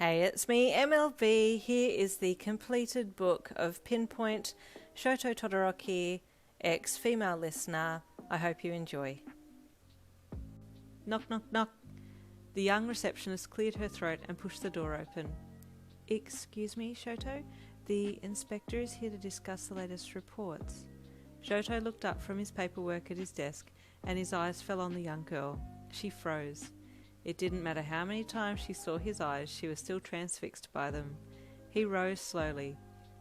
Hey, it's me, MLB. Here is the completed book of Pinpoint, Shoto Todoroki, ex-female listener. I hope you enjoy. Knock, knock, knock. The young receptionist cleared her throat and pushed the door open. Excuse me, Shoto? The inspector is here to discuss the latest reports. Shoto looked up from his paperwork at his desk and his eyes fell on the young girl. She froze. It didn't matter how many times she saw his eyes, she was still transfixed by them. He rose slowly,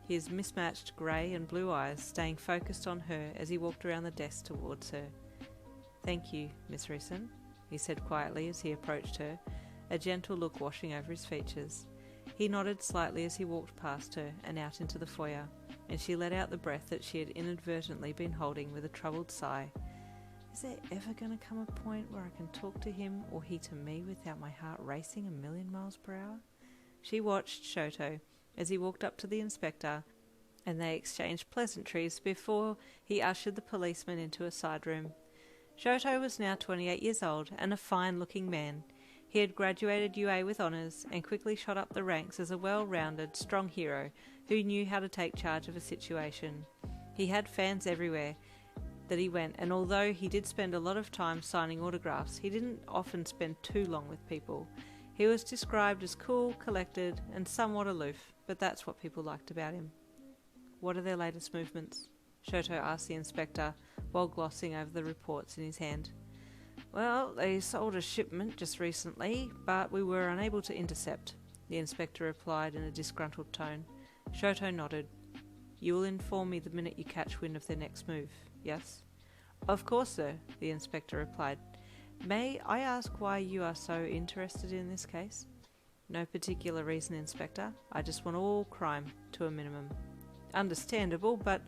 his mismatched grey and blue eyes staying focused on her as he walked around the desk towards her. "Thank you, Miss Reeson," he said quietly as he approached her, a gentle look washing over his features. He nodded slightly as he walked past her and out into the foyer, and she let out the breath that she had inadvertently been holding with a troubled sigh. Is there ever going to come a point where I can talk to him or he to me without my heart racing 1,000,000 miles per hour? She watched Shoto as he walked up to the inspector, and they exchanged pleasantries before he ushered the policeman into a side room. Shoto was now 28 years old and a fine-looking man. He had graduated UA with honours and quickly shot up the ranks as a well-rounded, strong hero who knew how to take charge of a situation. He had fans everywhere that he went, and although he did spend a lot of time signing autographs, he didn't often spend too long with people. He was described as cool, collected, and somewhat aloof, but that's what people liked about him. "What are their latest movements?" Shoto asked the inspector while glossing over the reports in his hand. "Well, they sold a shipment just recently, but we were unable to intercept," the inspector replied in a disgruntled tone. Shoto nodded. "You will inform me the minute you catch wind of their next move, yes?" "Of course, sir," the inspector replied. "May I ask why you are so interested in this case?" "No particular reason, Inspector. I just want all crime to a minimum." "Understandable, but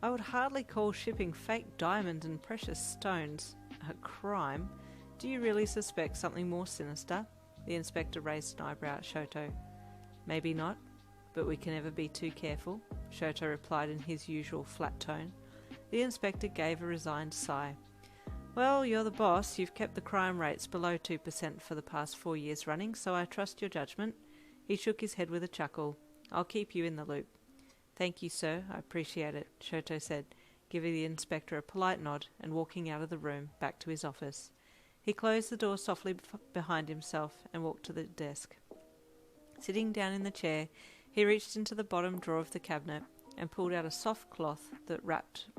I would hardly call shipping fake diamonds and precious stones a crime. Do you really suspect something more sinister?" The inspector raised an eyebrow at Shoto. "Maybe not, but we can never be too careful," Shoto replied in his usual flat tone. The inspector gave a resigned sigh. "Well, you're the boss. You've kept the crime rates below 2% for the past 4 years running, so I trust your judgment." He shook his head with a chuckle. "I'll keep you in the loop." "Thank you, sir. I appreciate it," Shoto said, giving the inspector a polite nod and walking out of the room back to his office. He closed the door softly behind himself and walked to the desk. Sitting down in the chair, he reached into the bottom drawer of the cabinet and pulled out a soft cloth that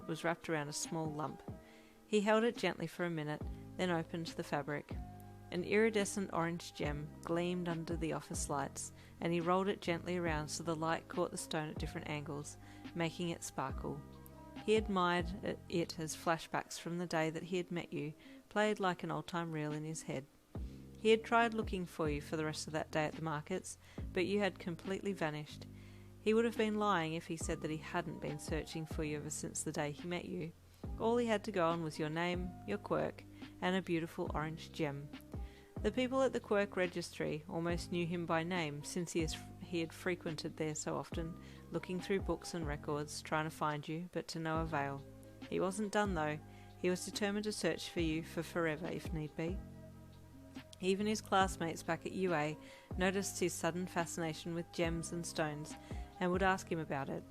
was wrapped around a small lump. He held it gently for a minute, then opened the fabric. An iridescent orange gem gleamed under the office lights, and he rolled it gently around so the light caught the stone at different angles, making it sparkle. He admired it as flashbacks from the day that he had met you played like an old-time reel in his head. He had tried looking for you for the rest of that day at the markets, but you had completely vanished. He would have been lying if he said that he hadn't been searching for you ever since the day he met you. All he had to go on was your name, your quirk, and a beautiful orange gem. The people at the quirk registry almost knew him by name since he had frequented there so often, looking through books and records, trying to find you, but to no avail. He wasn't done though. He was determined to search for you for forever if need be. Even his classmates back at UA noticed his sudden fascination with gems and stones and would ask him about it.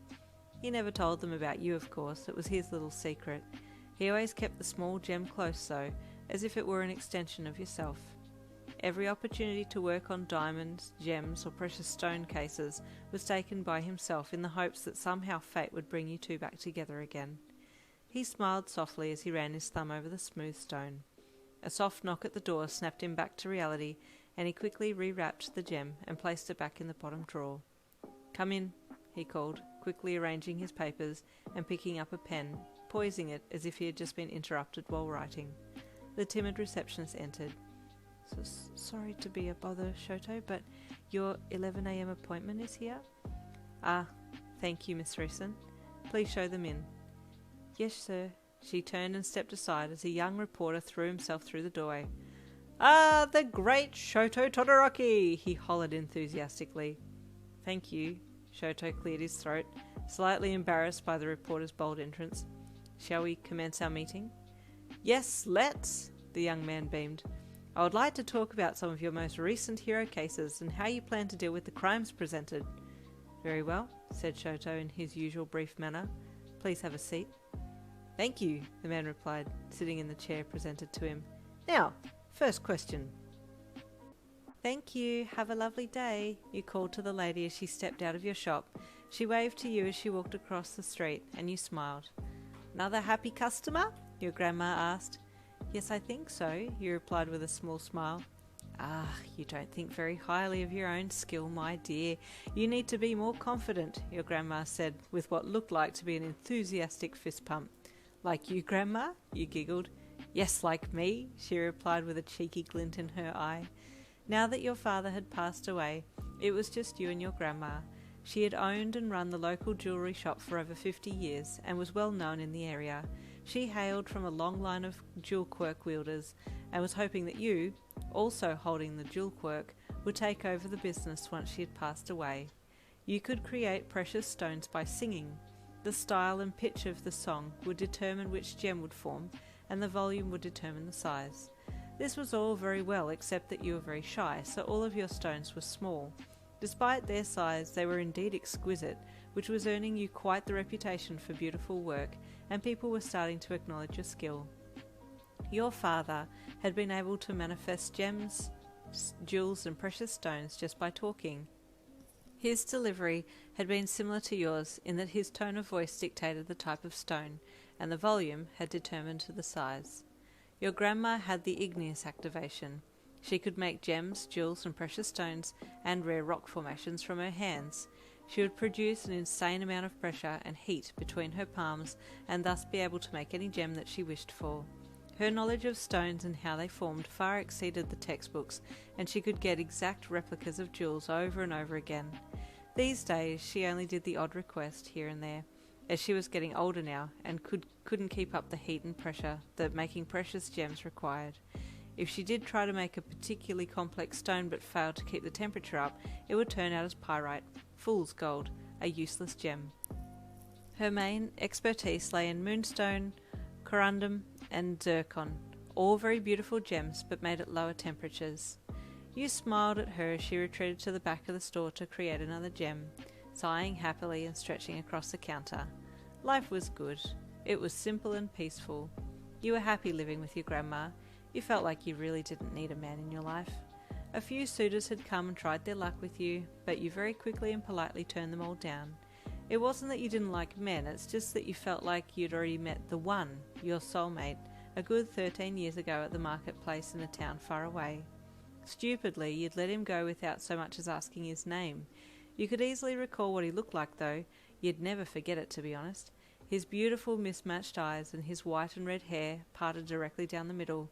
He never told them about you, of course. It was his little secret. He always kept the small gem close, though, as if it were an extension of yourself. Every opportunity to work on diamonds, gems, or precious stone cases was taken by himself in the hopes that somehow fate would bring you two back together again. He smiled softly as he ran his thumb over the smooth stone. A soft knock at the door snapped him back to reality, and he quickly rewrapped the gem and placed it back in the bottom drawer. "Come in," he called, quickly arranging his papers and picking up a pen, poising it as if he had just been interrupted while writing. The timid receptionist entered. Sorry to be a bother, Shoto, but your 11 a.m. appointment is here?" "Ah, thank you, Miss Reeson. Please show them in." "Yes, sir." She turned and stepped aside as a young reporter threw himself through the doorway. "Ah, the great Shoto Todoroki!" he hollered enthusiastically. "Thank you." Shoto cleared his throat, slightly embarrassed by the reporter's bold entrance. "Shall we commence our meeting?" "Yes, let's!" the young man beamed. I would like to talk about some of your most recent hero cases and how you plan to deal with the crimes presented. Very well, said Shoto in his usual brief manner. Please have a seat. Thank you, the man replied, sitting in the chair presented to him. Now, first question. Thank you, have a lovely day, you called to the lady as she stepped out of your shop. She waved to you as she walked across the street, and you smiled. Another happy customer? Your grandma asked. Yes, I think so, you replied with a small smile. Ah, you don't think very highly of your own skill, my dear. You need to be more confident, your grandma said, with what looked like to be an enthusiastic fist pump. Like you, Grandma? You giggled. Yes, like me, she replied with a cheeky glint in her eye. Now that your father had passed away, it was just you and your grandma. She had owned and run the local jewellery shop for over 50 years and was well known in the area. She hailed from a long line of jewel quirk wielders and was hoping that you, also holding the jewel quirk, would take over the business once she had passed away. You could create precious stones by singing. The style and pitch of the song would determine which gem would form, and the volume would determine the size. This was all very well, except that you were very shy, so all of your stones were small. Despite their size, they were indeed exquisite, which was earning you quite the reputation for beautiful work, and people were starting to acknowledge your skill. Your father had been able to manifest gems, jewels and precious stones just by talking. His delivery had been similar to yours in that his tone of voice dictated the type of stone, and the volume had determined the size. Your grandma had the igneous activation. She could make gems, jewels and precious stones and rare rock formations from her hands. She would produce an insane amount of pressure and heat between her palms and thus be able to make any gem that she wished for. Her knowledge of stones and how they formed far exceeded the textbooks, and she could get exact replicas of jewels over and over again. These days she only did the odd request here and there, as she was getting older now and couldn't keep up the heat and pressure that making precious gems required. If she did try to make a particularly complex stone but failed to keep the temperature up, it would turn out as pyrite, fool's gold, a useless gem. Her main expertise lay in moonstone, corundum and zircon, all very beautiful gems but made at lower temperatures. You smiled at her as she retreated to the back of the store to create another gem, sighing happily and stretching across the counter. Life was good. It was simple and peaceful. You were happy living with your grandma. You felt like you really didn't need a man in your life. A few suitors had come and tried their luck with you, but you very quickly and politely turned them all down. It wasn't that you didn't like men, it's just that you felt like you'd already met the one, your soulmate, a good 13 years ago at the marketplace in a town far away. Stupidly, you'd let him go without so much as asking his name. You could easily recall what he looked like, though. You'd never forget it, to be honest. His beautiful mismatched eyes and his white and red hair parted directly down the middle.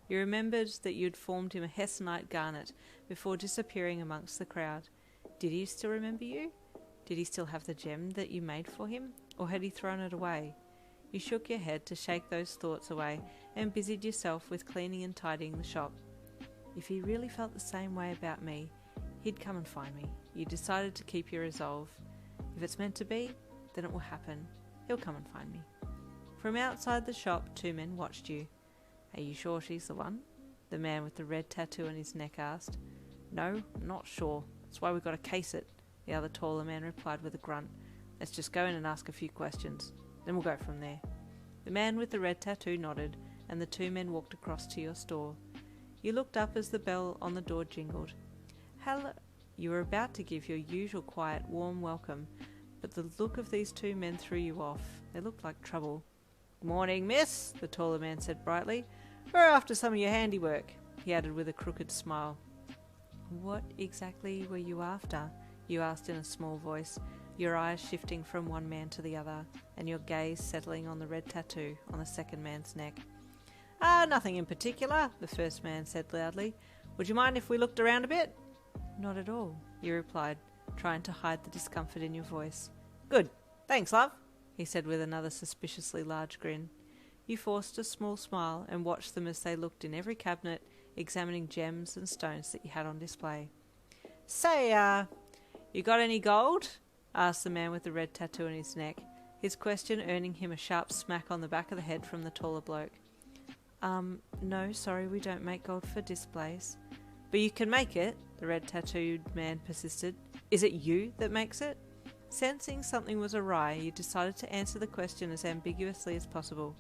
You remembered that you'd formed him a hessonite garnet before disappearing amongst the crowd. Did he still remember you? Did he still have the gem that you made for him, or had he thrown it away? You shook your head to shake those thoughts away and busied yourself with cleaning and tidying the shop. If he really felt the same way about me, he'd come and find me. You decided to keep your resolve. If it's meant to be, then it will happen. He'll come and find me. From outside the shop, two men watched you. Are you sure she's the one? The man with the red tattoo on his neck asked. No, I'm not sure. That's why we've got to case it, the other taller man replied with a grunt. Let's just go in and ask a few questions. Then we'll go from there. The man with the red tattoo nodded, and the two men walked across to your store. You looked up as the bell on the door jingled. Hello. You were about to give your usual quiet, warm welcome, but the look of these two men threw you off. They looked like trouble. Morning, miss, the taller man said brightly. We're after some of your handiwork, he added with a crooked smile. What exactly were you after? You asked in a small voice, your eyes shifting from one man to the other, and your gaze settling on the red tattoo on the second man's neck. Nothing in particular, the first man said loudly. Would you mind if we looked around a bit? Not at all, you replied, trying to hide the discomfort in your voice. Good, thanks, love, he said with another suspiciously large grin. You forced a small smile and watched them as they looked in every cabinet, examining gems and stones that you had on display. Say, you got any gold? Asked the man with the red tattoo on his neck, his question earning him a sharp smack on the back of the head from the taller bloke. No, sorry, we don't make gold for displays. But you can make it, the red tattooed man persisted. Is it you that makes it? Sensing something was awry, you decided to answer the question as ambiguously as possible.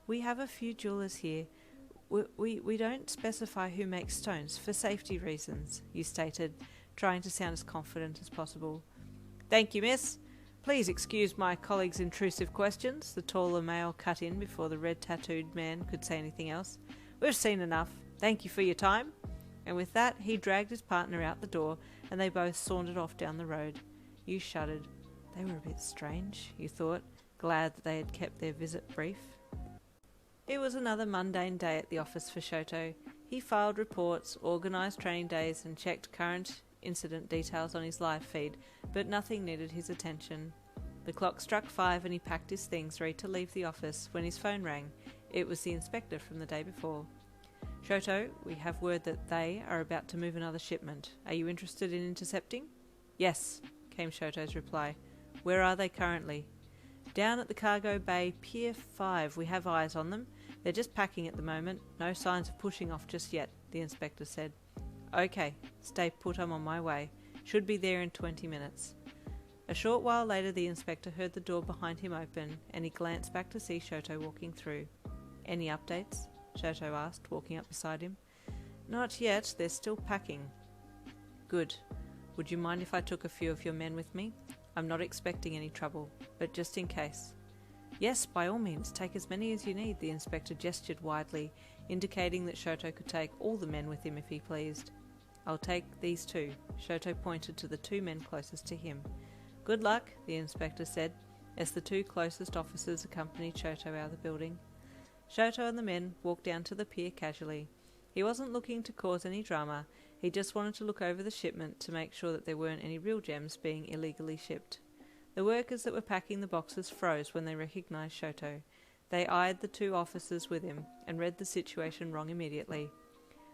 We have a few jewelers here. We don't specify who makes stones for safety reasons, you stated, trying to sound as confident as possible. Thank you, miss. Please excuse my colleague's intrusive questions, the taller male cut in before the red tattooed man could say anything else. We've seen enough. Thank you for your time. And with that, he dragged his partner out the door, and they both sauntered off down the road. You shuddered. They were a bit strange, you thought, glad that they had kept their visit brief. It was another mundane day at the office for Shoto. He filed reports, organised training days, and checked current incident details on his live feed, but nothing needed his attention. The clock struck 5 and he packed his things ready to leave the office when his phone rang. It was the inspector from the day before. Shoto, we have word that they are about to move another shipment. Are you interested in intercepting? Yes, came Shoto's reply. Where are they currently? Down at the cargo bay, Pier 5. We have eyes on them. They're just packing at the moment. No signs of pushing off just yet, the inspector said. Okay, stay put, I'm on my way. Should be there in 20 minutes. A short while later the inspector heard the door behind him open, and he glanced back to see Shoto walking through. Any updates? Shoto asked, walking up beside him. Not yet, they're still packing. Good. Would you mind if I took a few of your men with me? I'm not expecting any trouble, but just in case. Yes, by all means, take as many as you need, the inspector gestured widely, indicating that Shoto could take all the men with him if he pleased. I'll take these two. Shoto pointed to the 2 men closest to him. Good luck, the inspector said, as the 2 closest officers accompanied Shoto out of the building. Shoto and the men walked down to the pier casually. He wasn't looking to cause any drama, he just wanted to look over the shipment to make sure that there weren't any real gems being illegally shipped. The workers that were packing the boxes froze when they recognised Shoto. They eyed the 2 officers with him and read the situation wrong immediately.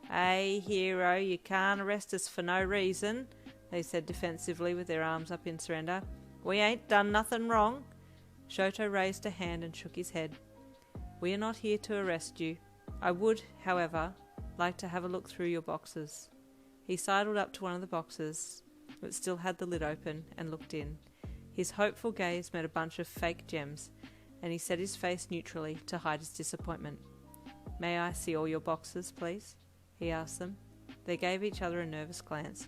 Hey, hero, you can't arrest us for no reason, they said defensively with their arms up in surrender. We ain't done nothing wrong. Shoto raised a hand and shook his head. We are not here to arrest you. I would, however, like to have a look through your boxes. He sidled up to one of the boxes that still had the lid open and looked in. His hopeful gaze met a bunch of fake gems, and he set his face neutrally to hide his disappointment. May I see all your boxes, please? He asked them. They gave each other a nervous glance.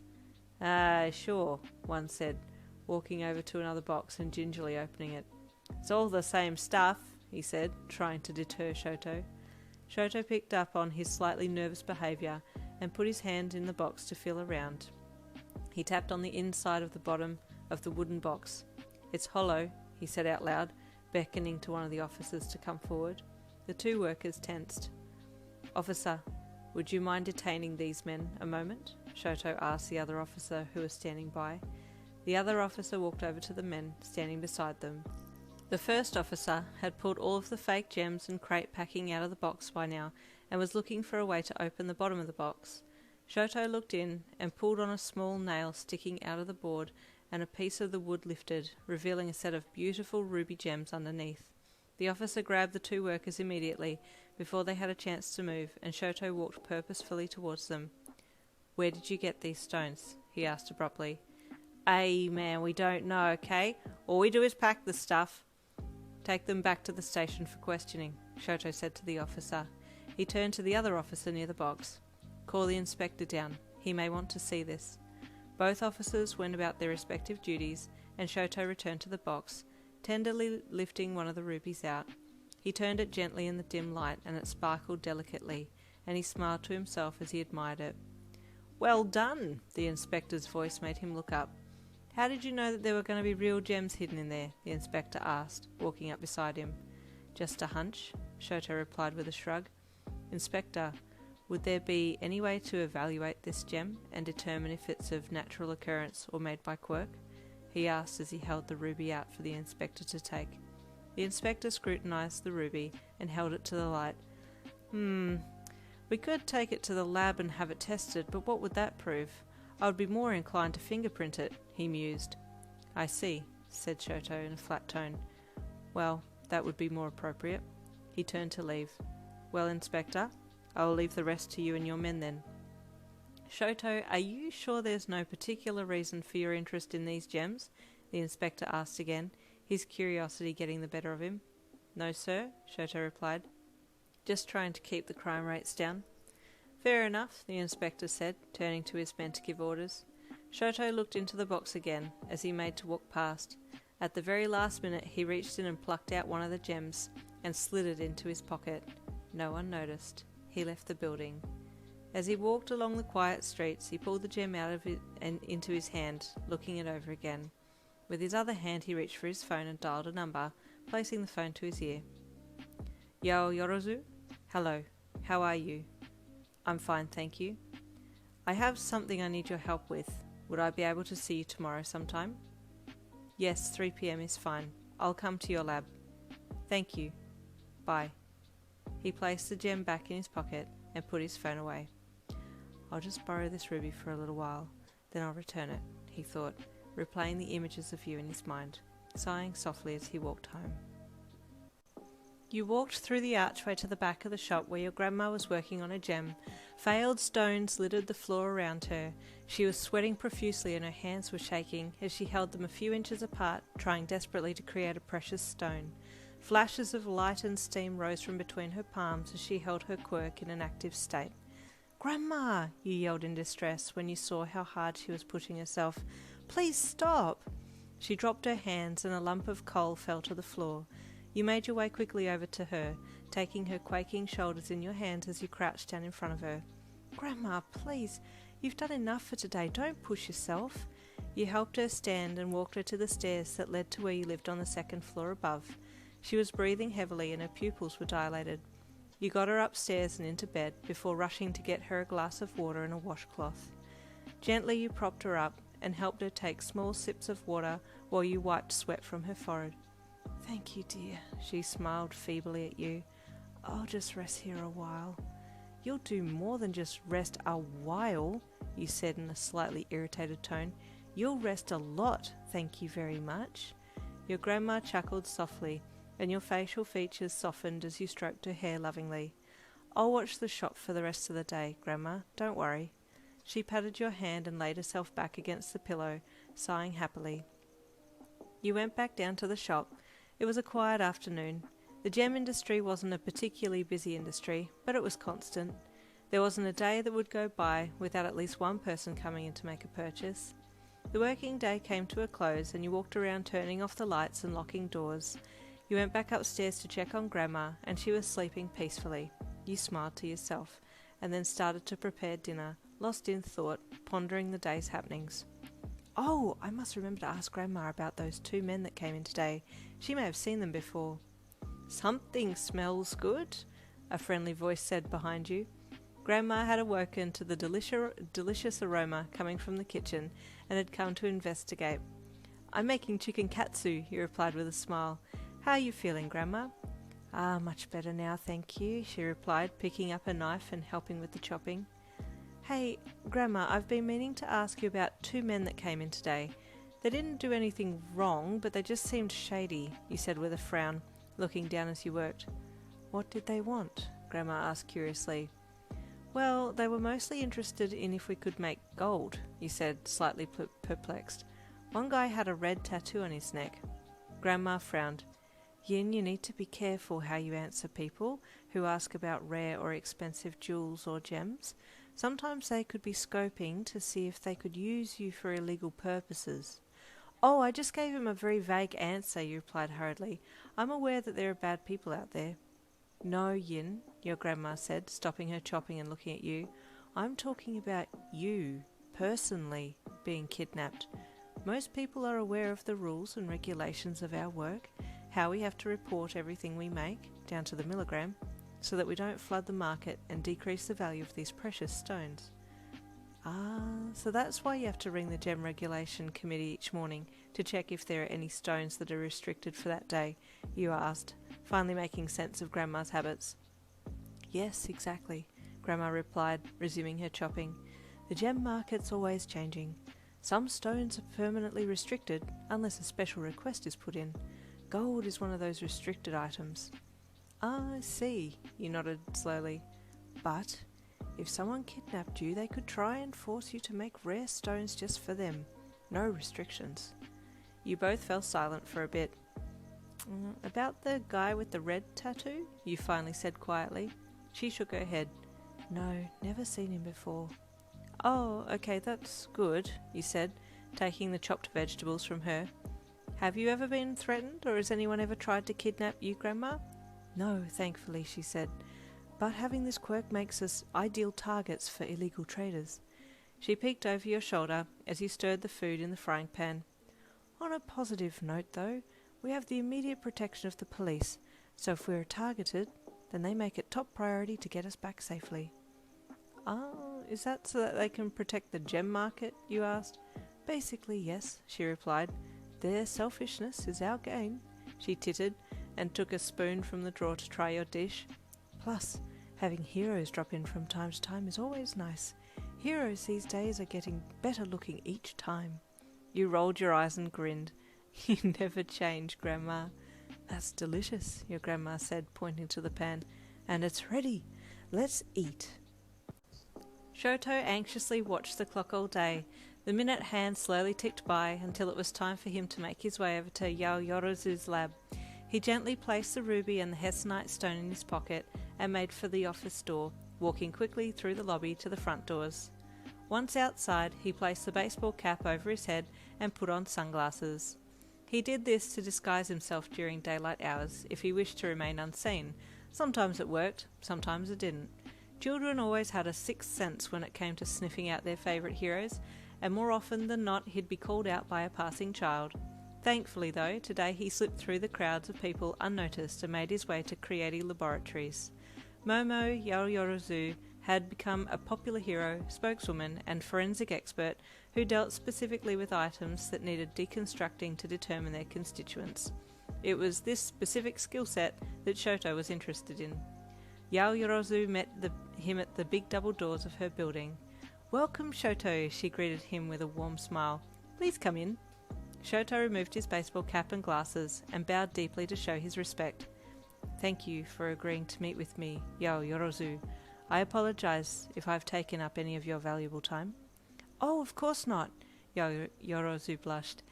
Sure, one said, walking over to another box and gingerly opening it. It's all the same stuff, he said, trying to deter Shoto. Shoto picked up on his slightly nervous behaviour and put his hand in the box to feel around. He tapped on the inside of the bottom of the wooden box. It's hollow, he said out loud, beckoning to one of the officers to come forward. The 2 workers tensed. Officer, would you mind detaining these men a moment? Shoto asked the other officer who was standing by. The other officer walked over to the men standing beside them. The first officer had pulled all of the fake gems and crate packing out of the box by now and was looking for a way to open the bottom of the box. Shoto looked in and pulled on a small nail sticking out of the board, and a piece of the wood lifted, revealing a set of beautiful ruby gems underneath. The officer grabbed the 2 workers immediately before they had a chance to move, and Shoto walked purposefully towards them. Where did you get these stones? He asked abruptly. Man, we don't know, okay? All we do is pack the stuff. Take them back to the station for questioning, Shoto said to the officer. He turned to the other officer near the box. Call the inspector down. He may want to see this. Both officers went about their respective duties, and Shoto returned to the box, tenderly lifting one of the rubies out. He turned it gently in the dim light, and it sparkled delicately, and he smiled to himself as he admired it. Well done, the inspector's voice made him look up. How did you know that there were going to be real gems hidden in there? The inspector asked, walking up beside him. Just a hunch, Shoto replied with a shrug. Inspector, would there be any way to evaluate this gem and determine if it's of natural occurrence or made by quirk? He asked as he held the ruby out for the inspector to take. The inspector scrutinised the ruby and held it to the light. We could take it to the lab and have it tested, but what would that prove? I would be more inclined to fingerprint it, he mused. I see, said Shoto in a flat tone. Well, that would be more appropriate. He turned to leave. Well, Inspector, I will leave the rest to you and your men then. Shoto, are you sure there's no particular reason for your interest in these gems? The inspector asked again, his curiosity getting the better of him. No, sir, Shoto replied. Just trying to keep the crime rates down. Fair enough, the inspector said, turning to his men to give orders. Shoto looked into the box again as he made to walk past. At the very last minute he reached in and plucked out one of the gems and slid it into his pocket. No one noticed. He left the building. As he walked along the quiet streets, he pulled the gem out of it and into his hand, looking it over again. With his other hand he reached for his phone and dialed a number, placing the phone to his ear. Yo, Yorozu? Hello. How are you? I'm fine, thank you. I have something I need your help with. Would I be able to see you tomorrow sometime? Yes, 3 p.m. is fine. I'll come to your lab. Thank you. Bye. He placed the gem back in his pocket and put his phone away. I'll just borrow this ruby for a little while, then I'll return it, he thought, replaying the images of you in his mind, sighing softly as he walked home. You walked through the archway to the back of the shop where your grandma was working on a gem. Failed stones littered the floor around her. She was sweating profusely and her hands were shaking as she held them a few inches apart, trying desperately to create a precious stone. Flashes of light and steam rose from between her palms as she held her quirk in an active state. Grandma, you yelled in distress when you saw how hard she was pushing herself. Please stop! She dropped her hands and a lump of coal fell to the floor. You made your way quickly over to her, taking her quaking shoulders in your hands as you crouched down in front of her. Grandma, please, you've done enough for today. Don't push yourself. You helped her stand and walked her to the stairs that led to where you lived on the second floor above. She was breathing heavily and her pupils were dilated. You got her upstairs and into bed before rushing to get her a glass of water and a washcloth. Gently you propped her up and helped her take small sips of water while you wiped sweat from her forehead. Thank you, dear, she smiled feebly at you. I'll just rest here a while. You'll do more than just rest a while, you said in a slightly irritated tone. You'll rest a lot, thank you very much. Your grandma chuckled softly, and your facial features softened as you stroked her hair lovingly. I'll watch the shop for the rest of the day, Grandma, don't worry. She patted your hand and laid herself back against the pillow, sighing happily. You went back down to the shop. It was a quiet afternoon. The gem industry wasn't a particularly busy industry, but it was constant. There wasn't a day that would go by without at least one person coming in to make a purchase. The working day came to a close and you walked around turning off the lights and locking doors. You went back upstairs to check on Grandma and she was sleeping peacefully. You smiled to yourself and then started to prepare dinner, lost in thought, pondering the day's happenings. Oh, I must remember to ask Grandma about those 2 men that came in today. She may have seen them before. Something smells good, a friendly voice said behind you. Grandma had awoken to the delicious aroma coming from the kitchen and had come to investigate. I'm making chicken katsu, he replied with a smile. How are you feeling, Grandma? Much better now, thank you, she replied, picking up a knife and helping with the chopping. Hey, Grandma, I've been meaning to ask you about 2 men that came in today. They didn't do anything wrong, but they just seemed shady, you said with a frown, looking down as you worked. What did they want? Grandma asked curiously. Well, they were mostly interested in if we could make gold, you said, slightly perplexed. One guy had a red tattoo on his neck. Grandma frowned. Yin, you need to be careful how you answer people who ask about rare or expensive jewels or gems. Sometimes they could be scoping to see if they could use you for illegal purposes. Oh, I just gave him a very vague answer, you replied hurriedly. I'm aware that there are bad people out there. No, Yin, your grandma said, stopping her chopping and looking at you. I'm talking about you, personally, being kidnapped. Most people are aware of the rules and regulations of our work, how we have to report everything we make, down to the milligram, so that we don't flood the market and decrease the value of these precious stones. So that's why you have to ring the Gem Regulation Committee each morning to check if there are any stones that are restricted for that day, you asked, finally making sense of Grandma's habits. Yes, exactly, Grandma replied, resuming her chopping. The gem market's always changing. Some stones are permanently restricted unless a special request is put in. Gold is one of those restricted items. Ah, I see, you nodded slowly. But if someone kidnapped you, they could try and force you to make rare stones just for them. No restrictions. You both fell silent for a bit. About the guy with the red tattoo? You finally said quietly. She shook her head. No, never seen him before. Oh, okay, that's good, you said, taking the chopped vegetables from her. Have you ever been threatened, or has anyone ever tried to kidnap you, Grandma? No, thankfully, she said. But having this quirk makes us ideal targets for illegal traders. She peeked over your shoulder as you stirred the food in the frying pan. On a positive note, though, we have the immediate protection of the police, so if we're targeted, then they make it top priority to get us back safely. Oh, is that so that they can protect the gem market, you asked? Basically, yes, she replied. Their selfishness is our gain, she tittered, and took a spoon from the drawer to try your dish. Plus, having heroes drop in from time to time is always nice. Heroes these days are getting better looking each time. You rolled your eyes and grinned. You never change, Grandma. That's delicious, your grandma said, pointing to the pan. And it's ready. Let's eat. Shoto anxiously watched the clock all day. The minute hand slowly ticked by until it was time for him to make his way over to Yaoyorozu's lab. He gently placed the ruby and the hessonite stone in his pocket and made for the office door, walking quickly through the lobby to the front doors. Once outside, he placed the baseball cap over his head and put on sunglasses. He did this to disguise himself during daylight hours if he wished to remain unseen. Sometimes it worked, sometimes it didn't. Children always had a sixth sense when it came to sniffing out their favourite heroes, and more often than not he'd be called out by a passing child. Thankfully though, today he slipped through the crowds of people unnoticed and made his way to Creati Laboratories. Momo Yaoyorozu had become a popular hero, spokeswoman and forensic expert who dealt specifically with items that needed deconstructing to determine their constituents. It was this specific skill set that Shoto was interested in. Yaoyorozu met him at the big double doors of her building. "Welcome, Shoto," she greeted him with a warm smile. "Please come in." Shoto removed his baseball cap and glasses and bowed deeply to show his respect. "Thank you for agreeing to meet with me, Yaoyorozu. I apologize if I've taken up any of your valuable time." "Oh, of course not," Yaoyorozu blushed.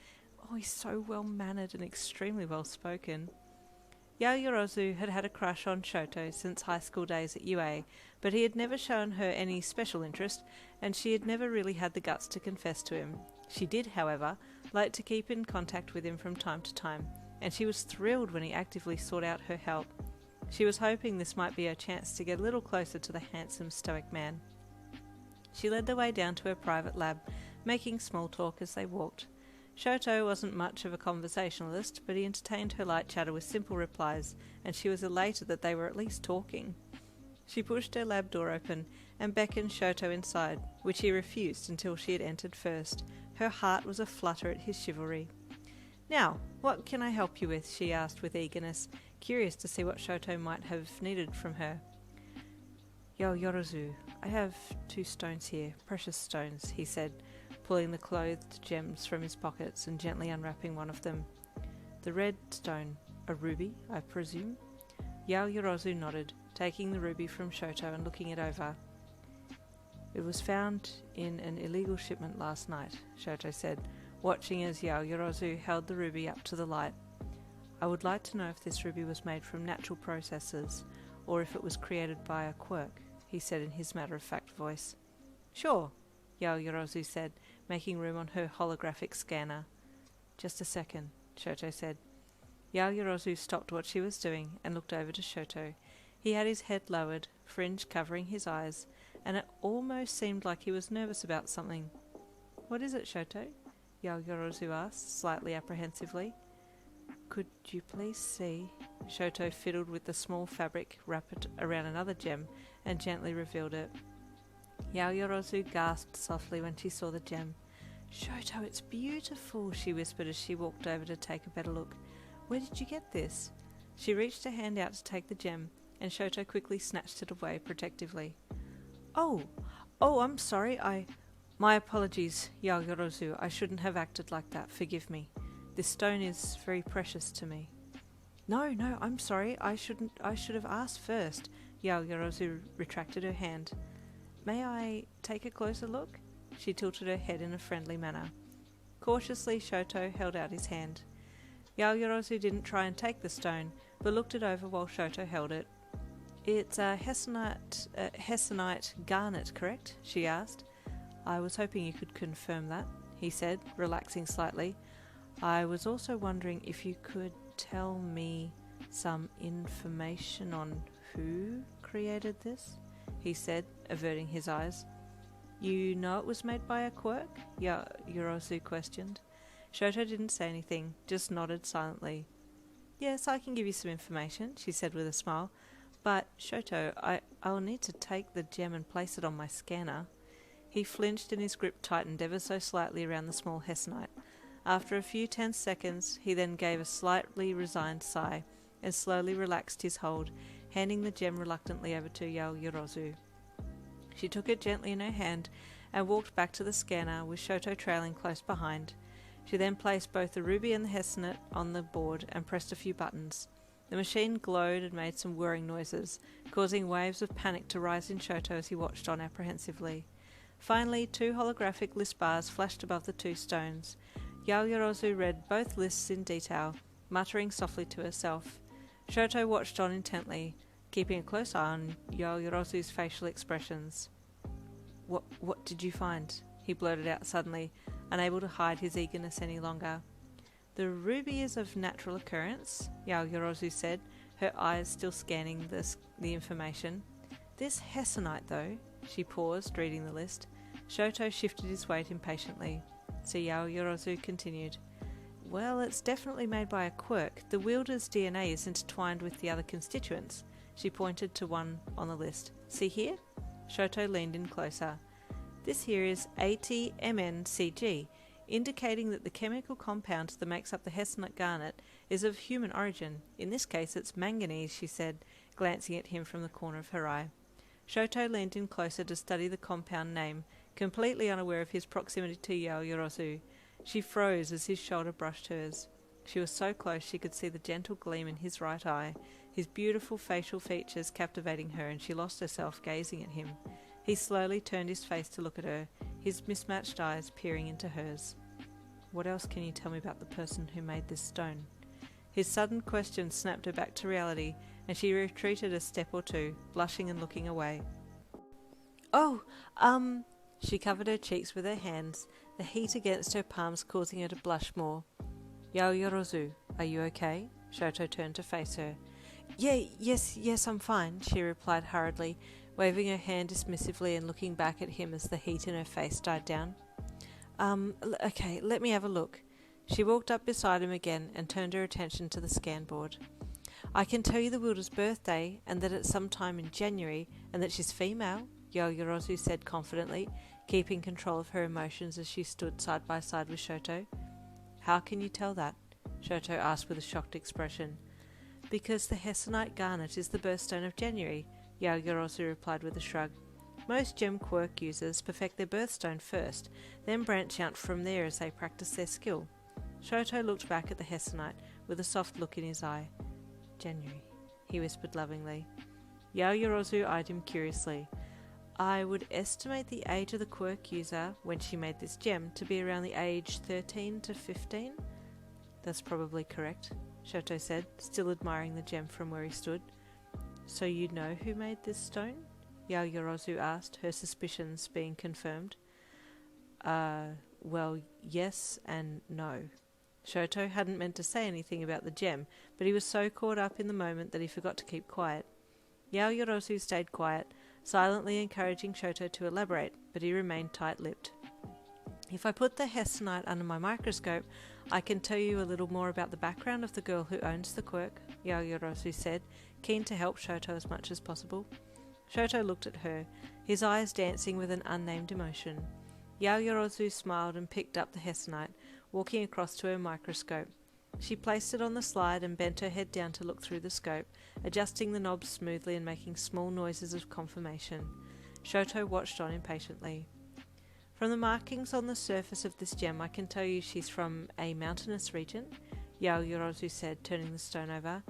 "Oh, he's so well-mannered and extremely well-spoken." Yaoyorozu had had a crush on Shoto since high school days at UA, but he had never shown her any special interest, and she had never really had the guts to confess to him. She did, however, like to keep in contact with him from time to time, and she was thrilled when he actively sought out her help. She was hoping this might be a chance to get a little closer to the handsome, stoic man. She led the way down to her private lab, making small talk as they walked. Shoto wasn't much of a conversationalist, but he entertained her light chatter with simple replies, and she was elated that they were at least talking. She pushed her lab door open and beckoned Shoto inside, which he refused until she had entered first. Her heart was aflutter at his chivalry. "Now, what can I help you with?" she asked with eagerness, curious to see what Shoto might have needed from her. "Yaoyorozu, I have 2 stones here, precious stones," he said, pulling the clothed gems from his pockets and gently unwrapping one of them. "The red stone, a ruby, I presume?" Yaoyorozu nodded, taking the ruby from Shoto and looking it over. "It was found in an illegal shipment last night," Shoto said, watching as Yaoyorozu held the ruby up to the light. "I would like to know if this ruby was made from natural processes, or if it was created by a quirk," he said in his matter-of-fact voice. "Sure," Yaoyorozu said, making room on her holographic scanner. "Just a second," Shoto said. Yaoyorozu stopped what she was doing and looked over to Shoto. He had his head lowered, fringe covering his eyes, and it almost seemed like he was nervous about something. "What is it, Shoto?" Yaoyorozu asked, slightly apprehensively. "Could you please see?" Shoto fiddled with the small fabric, wrapped it around another gem, and gently revealed it. Yaoyorozu gasped softly when she saw the gem. "Shoto, it's beautiful," she whispered as she walked over to take a better look. "Where did you get this?" She reached her hand out to take the gem, and Shoto quickly snatched it away protectively. Oh, I'm sorry, My apologies, Yaoyorozu. I shouldn't have acted like that. Forgive me. This stone is very precious to me." No, I'm sorry. I should have asked first. Yaoyorozu retracted her hand. May I take a closer look? She tilted her head in a friendly manner. Cautiously, Shoto held out his hand. Yaoyorozu didn't try and take the stone, but looked it over while Shoto held it. It's a hessonite garnet, correct? She asked. I was hoping you could confirm that, he said, relaxing slightly. I was also wondering if you could tell me some information on who created this, he said, averting his eyes. You know it was made by a quirk? Yaoyorozu questioned. Shoto didn't say anything, just nodded silently. Yes, I can give you some information, she said with a smile. But, Shoto, I'll need to take the gem and place it on my scanner. He flinched and his grip tightened ever so slightly around the small hessonite. After a few tense seconds, he then gave a slightly resigned sigh and slowly relaxed his hold, handing the gem reluctantly over to Yaoyorozu. She took it gently in her hand and walked back to the scanner, with Shoto trailing close behind. She then placed both the ruby and the hessonite on the board and pressed a few buttons. The machine glowed and made some whirring noises, causing waves of panic to rise in Shoto as he watched on apprehensively. Finally, 2 holographic list bars flashed above the 2 stones. Yaoyorozu read both lists in detail, muttering softly to herself. Shoto watched on intently, keeping a close eye on Yaoyorozu's facial expressions. What did you find? He blurted out suddenly, unable to hide his eagerness any longer. The ruby is of natural occurrence, Yaoyorozu said, her eyes still scanning the information. This hessonite, though, she paused, reading the list. Shoto shifted his weight impatiently. So Yaoyorozu continued. Well, it's definitely made by a quirk. The wielder's DNA is intertwined with the other constituents. She pointed to one on the list. See here? Shoto leaned in closer. This here is ATMNCG, indicating that the chemical compound that makes up the hessonite garnet is of human origin. In this case, it's manganese, she said, glancing at him from the corner of her eye. Shoto leaned in closer to study the compound name, completely unaware of his proximity to Yaoyorozu. She froze as his shoulder brushed hers. She was so close she could see the gentle gleam in his right eye, his beautiful facial features captivating her, and she lost herself gazing at him. He slowly turned his face to look at her, his mismatched eyes peering into hers. What else can you tell me about the person who made this stone? His sudden question snapped her back to reality, and she retreated a step or two, blushing and looking away. She covered her cheeks with her hands, the heat against her palms causing her to blush more. Yaoyorozu, are you okay? Shoto turned to face her. Yes, I'm fine, she replied hurriedly, waving her hand dismissively and looking back at him as the heat in her face died down. Okay, let me have a look. She walked up beside him again and turned her attention to the scan board. I can tell you the wielder's birthday, and that it's sometime in January, and that she's female, Yaoyorozu said confidently, keeping control of her emotions as she stood side by side with Shoto. How can you tell that? Shoto asked with a shocked expression. Because the hessonite garnet is the birthstone of January, Yaoyorozu replied with a shrug. Most gem quirk users perfect their birthstone first, then branch out from there as they practice their skill. Shoto looked back at the hessonite with a soft look in his eye. January, he whispered lovingly. Yaoyorozu eyed him curiously. I would estimate the age of the quirk user when she made this gem to be around the age 13 to 15. That's probably correct, Shoto said, still admiring the gem from where he stood. So you know who made this stone? Yaoyorozu asked, her suspicions being confirmed. Well, yes and no. Shoto hadn't meant to say anything about the gem, but he was so caught up in the moment that he forgot to keep quiet. Yaoyorozu stayed quiet, silently encouraging Shoto to elaborate, but he remained tight-lipped. If I put the hessonite under my microscope, I can tell you a little more about the background of the girl who owns the quirk, Yaoyorozu said, keen to help Shoto as much as possible. Shoto looked at her, his eyes dancing with an unnamed emotion. Yaoyorozu smiled and picked up the hessonite, walking across to her microscope. She placed it on the slide and bent her head down to look through the scope, adjusting the knobs smoothly and making small noises of confirmation. Shoto watched on impatiently. From the markings on the surface of this gem, I can tell you she's from a mountainous region, Yaoyorozu said, turning the stone over.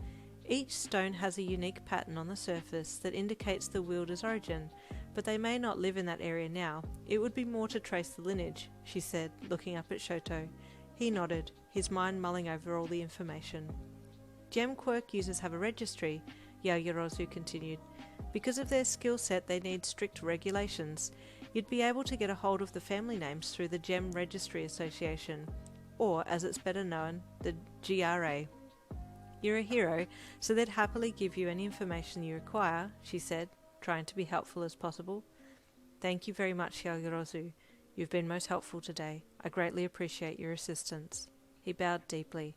Each stone has a unique pattern on the surface that indicates the wielder's origin, but they may not live in that area now. It would be more to trace the lineage, she said, looking up at Shoto. He nodded, his mind mulling over all the information. Gem quirk users have a registry, Yaoyorozu continued. Because of their skill set, they need strict regulations. You'd be able to get a hold of the family names through the Gem Registry Association, or, as it's better known, the GRA. You're a hero, so they'd happily give you any information you require, she said, trying to be helpful as possible. Thank you very much, Yaoyorozu. You've been most helpful today. I greatly appreciate your assistance. He bowed deeply.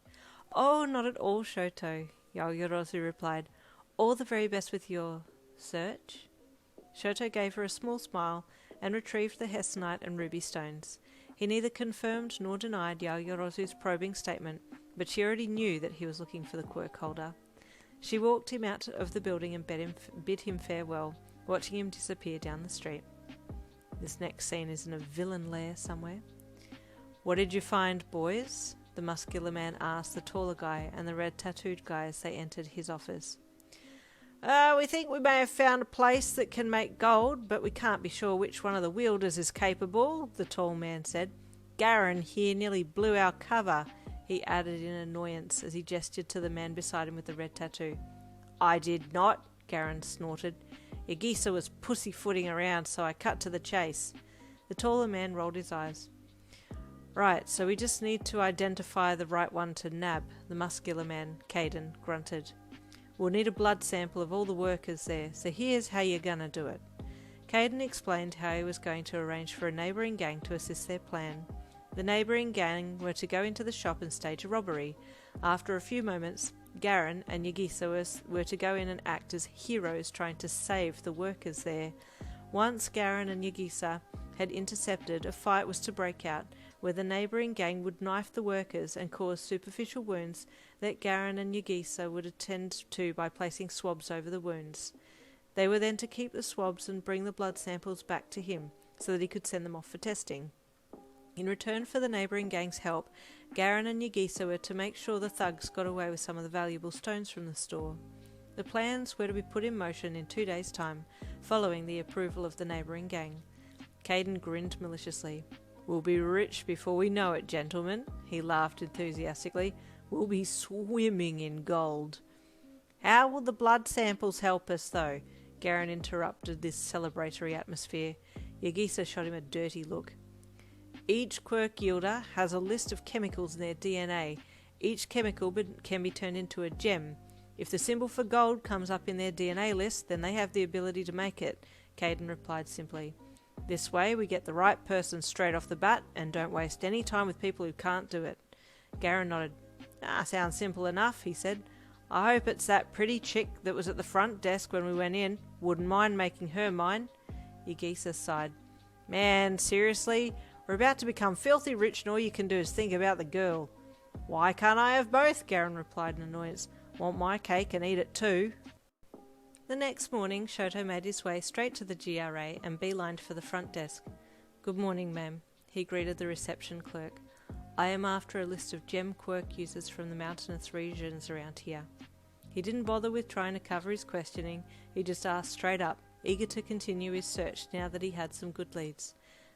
Oh, not at all, Shoto, Yaoyorozu replied. All the very best with your search? Shoto gave her a small smile and retrieved the hessonite and ruby stones. He neither confirmed nor denied Yaoyorozu's probing statement, but she already knew that he was looking for the quirk holder. She walked him out of the building and bid him farewell, watching him disappear down the street. This next scene is in a villain lair somewhere. What did you find, boys? The muscular man asked the taller guy and the red-tattooed guy as they entered his office. We think we may have found a place that can make gold, but we can't be sure which one of the wielders is capable, the tall man said. Garen here nearly blew our cover, he added in annoyance as he gestured to the man beside him with the red tattoo. I did not, Garen snorted. Yagisa was pussyfooting around, so I cut to the chase. The taller man rolled his eyes. Right, so we just need to identify the right one to nab, the muscular man, Caden, grunted. We'll need a blood sample of all the workers there, so here's how you're gonna do it. Caden explained how he was going to arrange for a neighbouring gang to assist their plan. The neighbouring gang were to go into the shop and stage a robbery. After a few moments, Garen and Yagisa were to go in and act as heroes trying to save the workers there. Once Garen and Yagisa had intercepted, a fight was to break out, where the neighbouring gang would knife the workers and cause superficial wounds that Garen and Yagisa would attend to by placing swabs over the wounds. They were then to keep the swabs and bring the blood samples back to him, so that he could send them off for testing. In return for the neighbouring gang's help, Garen and Yagisa were to make sure the thugs got away with some of the valuable stones from the store. The plans were to be put in motion in 2 days' time, following the approval of the neighbouring gang. Caden grinned maliciously. We'll be rich before we know it, gentlemen, he laughed enthusiastically. We'll be swimming in gold. How will the blood samples help us, though? Garen interrupted this celebratory atmosphere. Yagisa shot him a dirty look. Each quirk yielder has a list of chemicals in their DNA. Each chemical can be turned into a gem. If the symbol for gold comes up in their DNA list, then they have the ability to make it, Caden replied simply. This way we get the right person straight off the bat and don't waste any time with people who can't do it. Garen nodded. Sounds simple enough, he said. I hope it's that pretty chick that was at the front desk when we went in. Wouldn't mind making her mine. Yagisa sighed. Man, seriously? We're about to become filthy rich and all you can do is think about the girl. Why can't I have both? Garen replied in annoyance. Want my cake and eat it too. The next morning, Shoto made his way straight to the GRA and beelined for the front desk. Good morning, ma'am, he greeted the reception clerk. I am after a list of gem quirk users from the mountainous regions around here. He didn't bother with trying to cover his questioning, he just asked straight up, eager to continue his search now that he had some good leads.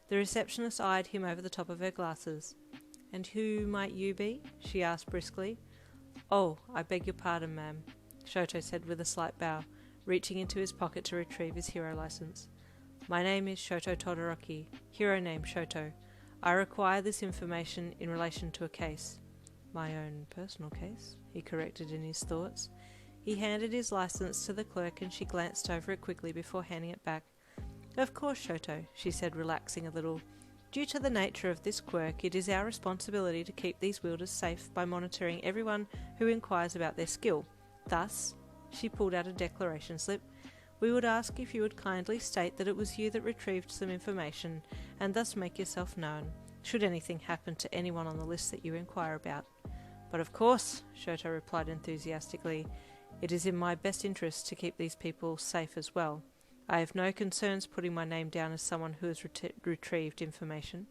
The receptionist eyed him over the top of her glasses. And who might you be? She asked briskly. Oh, I beg your pardon, ma'am, Shoto said with a slight bow, reaching into his pocket to retrieve his hero license. My name is Shoto Todoroki, hero name Shoto. I require this information in relation to a case. My own personal case, he corrected in his thoughts. He handed his license to the clerk and she glanced over it quickly before handing it back. Of course, Shoto, she said, relaxing a little. Due to the nature of this quirk, it is our responsibility to keep these wielders safe by monitoring everyone who inquires about their skill. Thus, she pulled out a declaration slip. We would ask if you would kindly state that it was you that retrieved some information, and thus make yourself known, should anything happen to anyone on the list that you inquire about. But of course, Shoto replied enthusiastically, it is in my best interest to keep these people safe as well. I have no concerns putting my name down as someone who has retrieved information.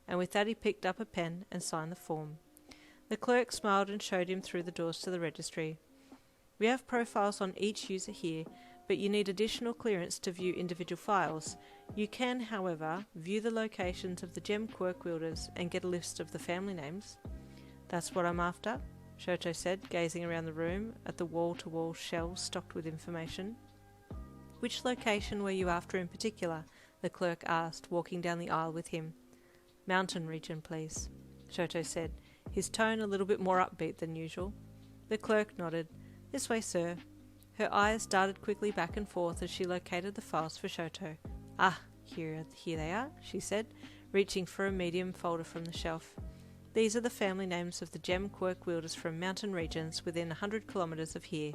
And with that he picked up a pen and signed the form. The clerk smiled and showed him through the doors to the registry. We have profiles on each user here, but you need additional clearance to view individual files. You can, however, view the locations of the gem quirk wielders and get a list of the family names. That's what I'm after, Shoto said, gazing around the room at the wall-to-wall shelves stocked with information. Which location were you after in particular? The clerk asked, walking down the aisle with him. Mountain region, please, Shoto said, his tone a little bit more upbeat than usual. The clerk nodded. This way, sir. Her eyes darted quickly back and forth as she located the files for Shoto. Ah, here they are, she said, reaching for a medium folder from the shelf. These are the family names of the gem quirk wielders from mountain regions within 100 kilometres of here.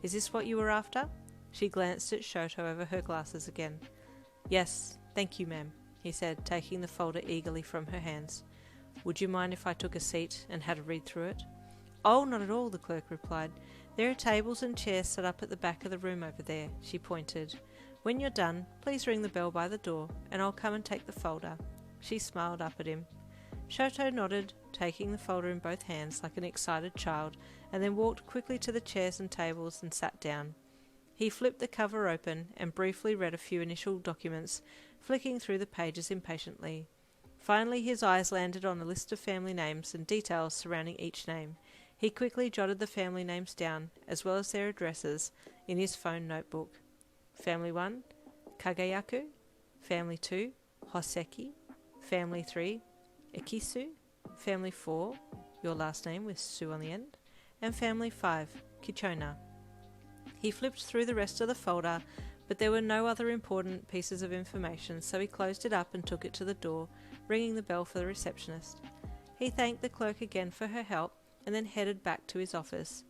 Is this what you were after? She glanced at Shoto over her glasses again. Yes, thank you, ma'am, he said, taking the folder eagerly from her hands. Would you mind if I took a seat and had a read through it? Oh, not at all, the clerk replied. There are tables and chairs set up at the back of the room over there, she pointed. When you're done, please ring the bell by the door, and I'll come and take the folder. She smiled up at him. Shoto nodded, taking the folder in both hands like an excited child, and then walked quickly to the chairs and tables and sat down. He flipped the cover open and briefly read a few initial documents, flicking through the pages impatiently. Finally his eyes landed on a list of family names and details surrounding each name. He quickly jotted the family names down, as well as their addresses, in his phone notebook. Family 1, Kagayaku. Family 2, Hoseki. Family 3, Ekisu. Family 4, your last name with Su on the end. And Family 5, Kichona. He flipped through the rest of the folder, but there were no other important pieces of information, so he closed it up and took it to the door, ringing the bell for the receptionist. He thanked the clerk again for her help, and then headed back to his office.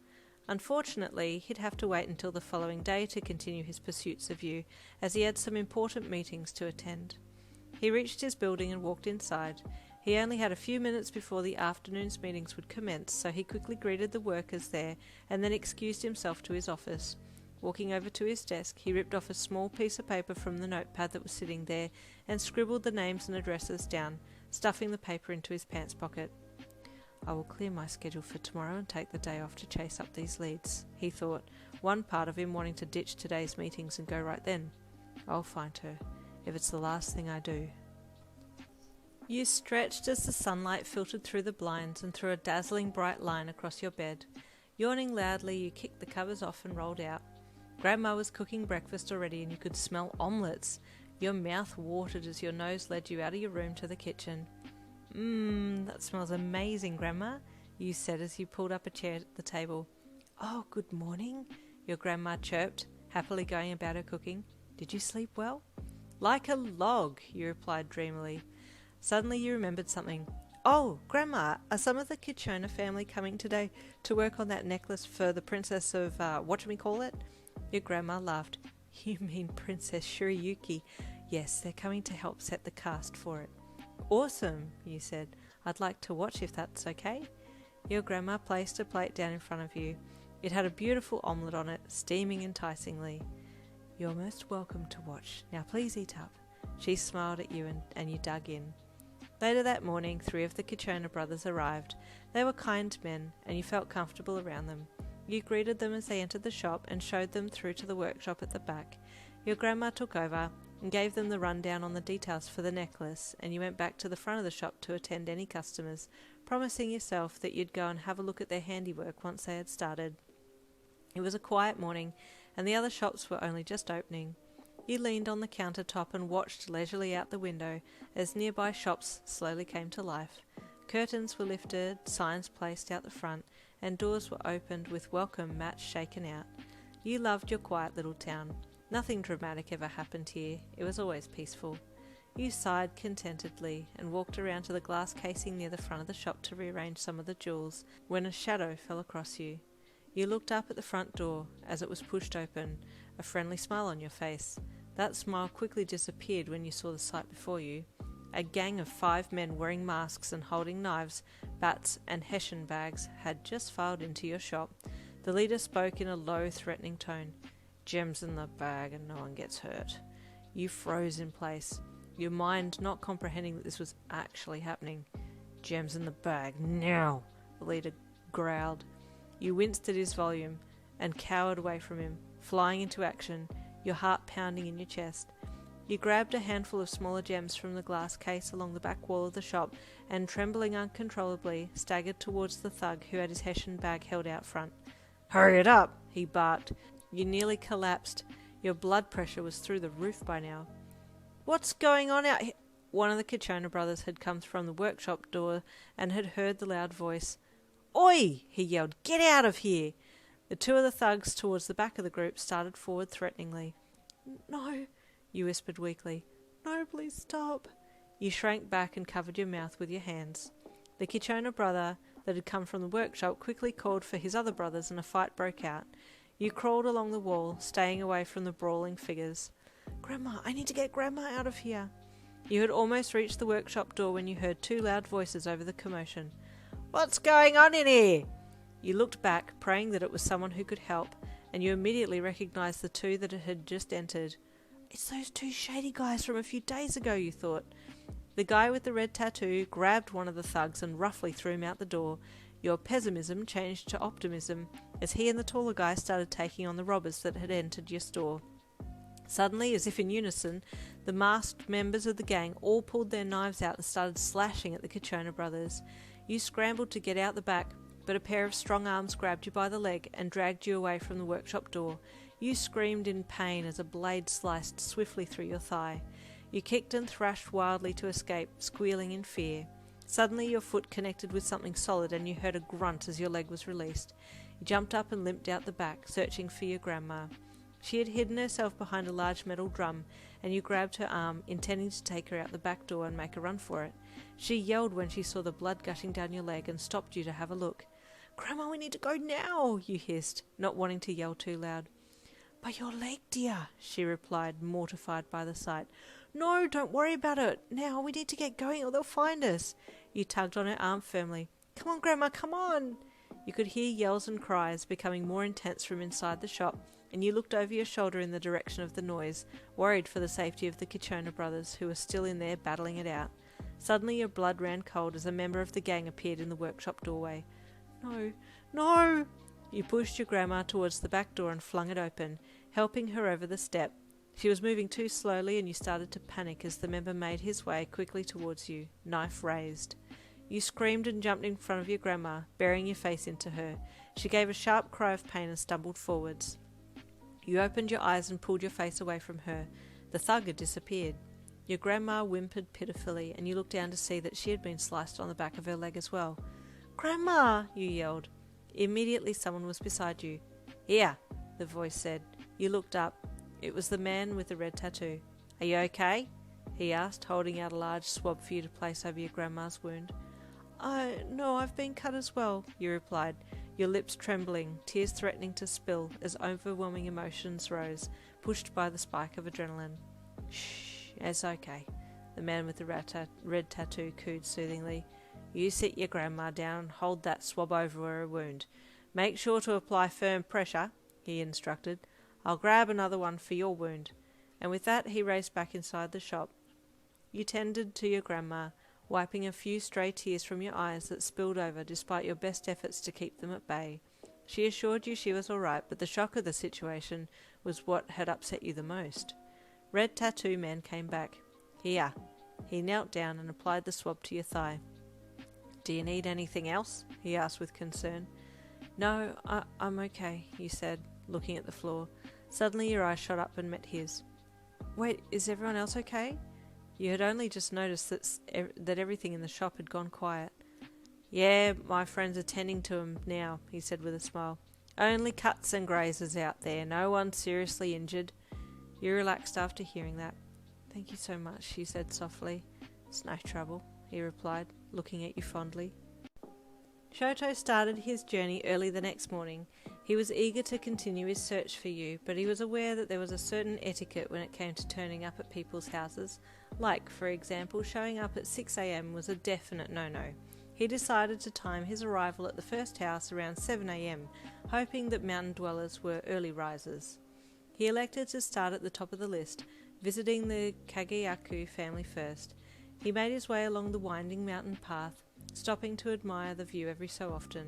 Unfortunately, he'd have to wait until the following day to continue his pursuits of you, as he had some important meetings to attend. He reached his building and walked inside. He only had a few minutes before the afternoon's meetings would commence, so he quickly greeted the workers there and then excused himself to his office. Walking over to his desk, he ripped off a small piece of paper from the notepad that was sitting there and scribbled the names and addresses down, stuffing the paper into his pants pocket. I will clear my schedule for tomorrow and take the day off to chase up these leads, he thought, one part of him wanting to ditch today's meetings and go right then. I'll find her, if it's the last thing I do. You stretched as the sunlight filtered through the blinds and threw a dazzling bright line across your bed. Yawning loudly, you kicked the covers off and rolled out. Grandma was cooking breakfast already and you could smell omelettes. Your mouth watered as your nose led you out of your room to the kitchen. That smells amazing, Grandma, you said as you pulled up a chair at the table. Oh, good morning, your grandma chirped, happily going about her cooking. Did you sleep well? Like a log, you replied dreamily. Suddenly you remembered something. Oh, Grandma, are some of the Kichona family coming today to work on that necklace for the princess of, whatchamacallit? Your grandma laughed. You mean Princess Shirayuki. Yes, they're coming to help set the cast for it. Awesome, you said. I'd like to watch if that's okay. Your grandma placed a plate down in front of you. It had a beautiful omelette on it, steaming enticingly. You're most welcome to watch. Now please eat up. She smiled at you and you dug in. Later that morning, 3 of the Kichona brothers arrived. They were kind men, and you felt comfortable around them. You greeted them as they entered the shop and showed them through to the workshop at the back. Your grandma took over and gave them the rundown on the details for the necklace, and you went back to the front of the shop to attend any customers, promising yourself that you'd go and have a look at their handiwork once they had started. It was a quiet morning, and the other shops were only just opening. You leaned on the countertop and watched leisurely out the window as nearby shops slowly came to life. Curtains were lifted, signs placed out the front, and doors were opened with welcome mats shaken out. You loved your quiet little town. Nothing dramatic ever happened here. It was always peaceful. You sighed contentedly and walked around to the glass casing near the front of the shop to rearrange some of the jewels when a shadow fell across you. You looked up at the front door as it was pushed open, a friendly smile on your face. That smile quickly disappeared when you saw the sight before you. A gang of 5 men wearing masks and holding knives, bats and Hessian bags had just filed into your shop. The leader spoke in a low, threatening tone. Gems in the bag and no one gets hurt. You froze in place, your mind not comprehending that this was actually happening. Gems in the bag, now! the leader growled. You winced at his volume and cowered away from him, flying into action, your heart pounding in your chest. You grabbed a handful of smaller gems from the glass case along the back wall of the shop and, trembling uncontrollably, staggered towards the thug who had his Hessian bag held out front. "Hurry it up!" he barked. You nearly collapsed. Your blood pressure was through the roof by now. "What's going on out here?" One of the Kichona brothers had come from the workshop door and had heard the loud voice. "Oi!" he yelled. "Get out of here!" The two of the thugs towards the back of the group started forward threateningly. "No," you whispered weakly. "No, please stop." You shrank back and covered your mouth with your hands. The Kichona brother that had come from the workshop quickly called for his other brothers and a fight broke out. You crawled along the wall, staying away from the brawling figures. "Grandma, I need to get Grandma out of here." You had almost reached the workshop door when you heard two loud voices over the commotion. "What's going on in here?" You looked back, praying that it was someone who could help, and you immediately recognised the two that had just entered. "It's those two shady guys from a few days ago," you thought. The guy with the red tattoo grabbed one of the thugs and roughly threw him out the door. Your pessimism changed to optimism as he and the taller guy started taking on the robbers that had entered your store. Suddenly, as if in unison, the masked members of the gang all pulled their knives out and started slashing at the Kichona brothers. You scrambled to get out the back, but a pair of strong arms grabbed you by the leg and dragged you away from the workshop door. You screamed in pain as a blade sliced swiftly through your thigh. You kicked and thrashed wildly to escape, squealing in fear. Suddenly your foot connected with something solid and you heard a grunt as your leg was released. You jumped up and limped out the back, searching for your grandma. She had hidden herself behind a large metal drum, and you grabbed her arm, intending to take her out the back door and make a run for it. She yelled when she saw the blood gushing down your leg and stopped you to have a look. "Grandma, we need to go now," you hissed, not wanting to yell too loud. "But your leg, dear," she replied, mortified by the sight. "No, don't worry about it. Now we need to get going or they'll find us." You tugged on her arm firmly. "Come on, Grandma, come on." You could hear yells and cries becoming more intense from inside the shop, and you looked over your shoulder in the direction of the noise, worried for the safety of the Kichona brothers who were still in there battling it out. Suddenly your blood ran cold as a member of the gang appeared in the workshop doorway. "No, no!" You pushed your grandma towards the back door and flung it open, helping her over the step. She was moving too slowly and you started to panic as the member made his way quickly towards you, knife raised. You screamed and jumped in front of your grandma, burying your face into her. She gave a sharp cry of pain and stumbled forwards. You opened your eyes and pulled your face away from her. The thug had disappeared. Your grandma whimpered pitifully and you looked down to see that she had been sliced on the back of her leg as well. "Grandma!" you yelled. Immediately someone was beside you. "Here," the voice said. You looked up. It was the man with the red tattoo. "Are you okay?" he asked, holding out a large swab for you to place over your grandma's wound. No, I've been cut as well," you replied, your lips trembling, tears threatening to spill as overwhelming emotions rose, pushed by the spike of adrenaline. "Shh, it's okay," the man with the red tattoo cooed soothingly. "You sit your grandma down and hold that swab over her wound. Make sure to apply firm pressure," he instructed. "I'll grab another one for your wound." And with that he raced back inside the shop. You tended to your grandma, wiping a few stray tears from your eyes that spilled over despite your best efforts to keep them at bay. She assured you she was all right, but the shock of the situation was what had upset you the most. Red Tattoo Man came back. "Here." He knelt down and applied the swab to your thigh. "Do you need anything else?" he asked with concern. "No, I'm okay," you said, looking at the floor. Suddenly your eyes shot up and met his. "Wait, is everyone else okay?" You had only just noticed that everything in the shop had gone quiet. "Yeah, my friend's attending to him now," he said with a smile. "Only cuts and grazes out there, no one seriously injured." You relaxed after hearing that. "Thank you so much," she said softly. "It's no trouble," he replied, looking at you fondly. Shoto started his journey early the next morning. He was eager to continue his search for you, but he was aware that there was a certain etiquette when it came to turning up at people's houses. Like, for example, showing up at 6 a.m. was a definite no-no. He decided to time his arrival at the first house around 7 a.m, hoping that mountain dwellers were early risers. He elected to start at the top of the list, visiting the Kageyaku family first. He made his way along the winding mountain path, stopping to admire the view every so often.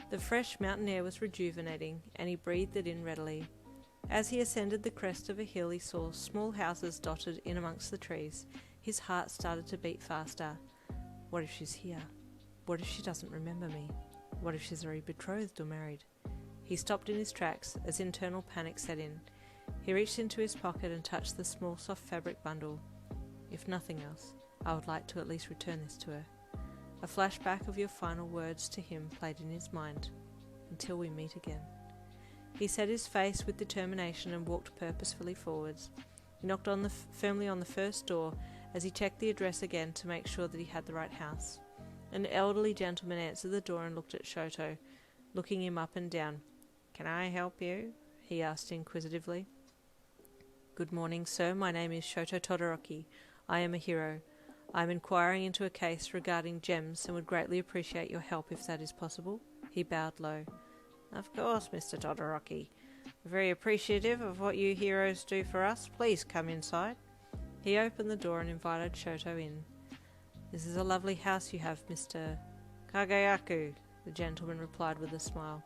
The fresh mountain air was rejuvenating, and he breathed it in readily. As he ascended the crest of a hill, he saw small houses dotted in amongst the trees. His heart started to beat faster. What if she's here? What if she doesn't remember me? What if she's already betrothed or married? He stopped in his tracks as internal panic set in. He reached into his pocket and touched the small soft fabric bundle. If nothing else, I would like to at least return this to her. A flashback of your final words to him played in his mind. Until we meet again. He set his face with determination and walked purposefully forwards. He knocked firmly on the first door as he checked the address again to make sure that he had the right house. An elderly gentleman answered the door and looked at Shoto, looking him up and down. "Can I help you?" he asked inquisitively. "Good morning, sir. My name is Shoto Todoroki. I am a hero. I am inquiring into a case regarding gems and would greatly appreciate your help if that is possible." He bowed low. "Of course, Mr. Todoroki. Very appreciative of what you heroes do for us. Please come inside." He opened the door and invited Shoto in. "This is a lovely house you have, Mr. Kagayaku," the gentleman replied with a smile.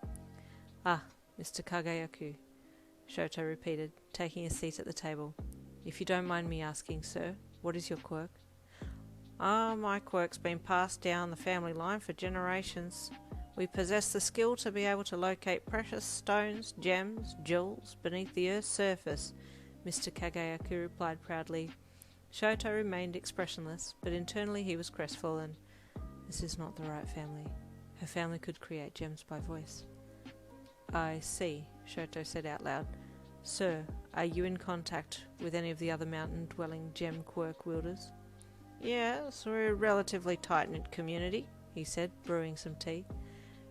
"Ah, Mr. Kagayaku," Shoto repeated, taking a seat at the table. "If you don't mind me asking, sir, what is your quirk?" My quirk's been passed down the family line for generations. We possess the skill to be able to locate precious stones, gems, jewels beneath the earth's surface," Mr. Kagayaku replied proudly. Shoto remained expressionless, but internally he was crestfallen. This is not the right family. Her family could create gems by voice. "I see," Shoto said out loud. "Sir, are you in contact with any of the other mountain-dwelling gem quirk wielders?" "Yes, we're a relatively tight-knit community," he said, brewing some tea.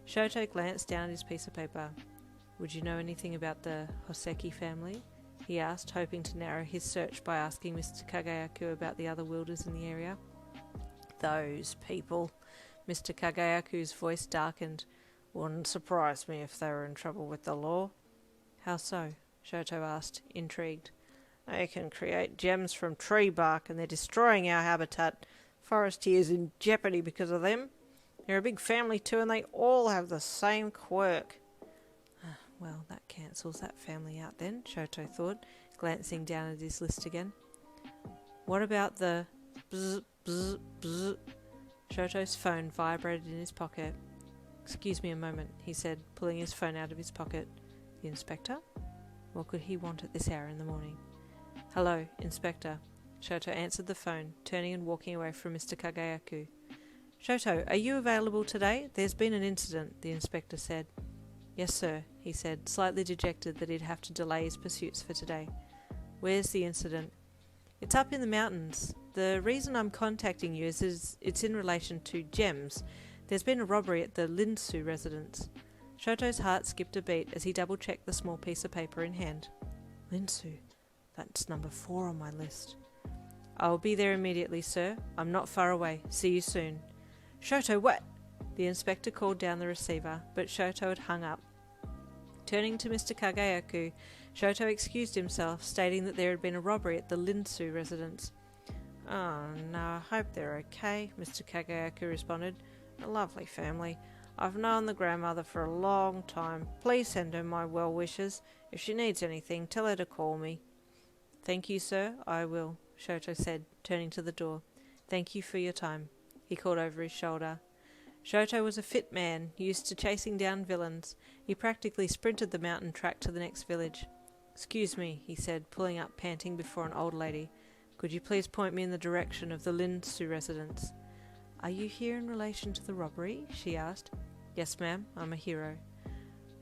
Shoto glanced down at his piece of paper. "Would you know anything about the Hoseki family?" he asked, hoping to narrow his search by asking Mr. Kagayaku about the other wielders in the area. "Those people," Mr. Kagayaku's voice darkened. "Wouldn't surprise me if they were in trouble with the law." "How so?" Shoto asked, intrigued. "They can create gems from tree bark and they're destroying our habitat. Forest here is in jeopardy because of them. They're a big family too and they all have the same quirk." "Well, that cancels that family out then," Shoto thought, glancing down at his list again. "What about the bzz, bzz, bzz?" Shoto's phone vibrated in his pocket. "Excuse me a moment," he said, pulling his phone out of his pocket. "The inspector? What could he want at this hour in the morning?" "Hello, Inspector." Shoto answered the phone, turning and walking away from Mr. Kagayaku. "Shoto, are you available today? There's been an incident," the inspector said. "Yes, sir," he said, slightly dejected that he'd have to delay his pursuits for today. "Where's the incident?" "It's up in the mountains. The reason I'm contacting you is it's in relation to gems. There's been a robbery at the Linsu residence." Shoto's heart skipped a beat as he double-checked the small piece of paper in hand. Linsu? That's number 4 on my list. "I will be there immediately, sir. I'm not far away. See you soon." "Shoto, what?" The inspector called down the receiver, but Shoto had hung up. Turning to Mr. Kagayaku, Shoto excused himself, stating that there had been a robbery at the Linsu residence. "Oh, no, I hope they're okay," Mr. Kagayaku responded. "A lovely family. I've known the grandmother for a long time. Please send her my well wishes. If she needs anything, tell her to call me." "Thank you, sir. I will," Shoto said, turning to the door. "Thank you for your time," he called over his shoulder. Shoto was a fit man, used to chasing down villains. He practically sprinted the mountain track to the next village. "Excuse me," he said, pulling up panting before an old lady. "Could you please point me in the direction of the Linsu residence?" "Are you here in relation to the robbery?" she asked. "Yes, ma'am. I'm a hero."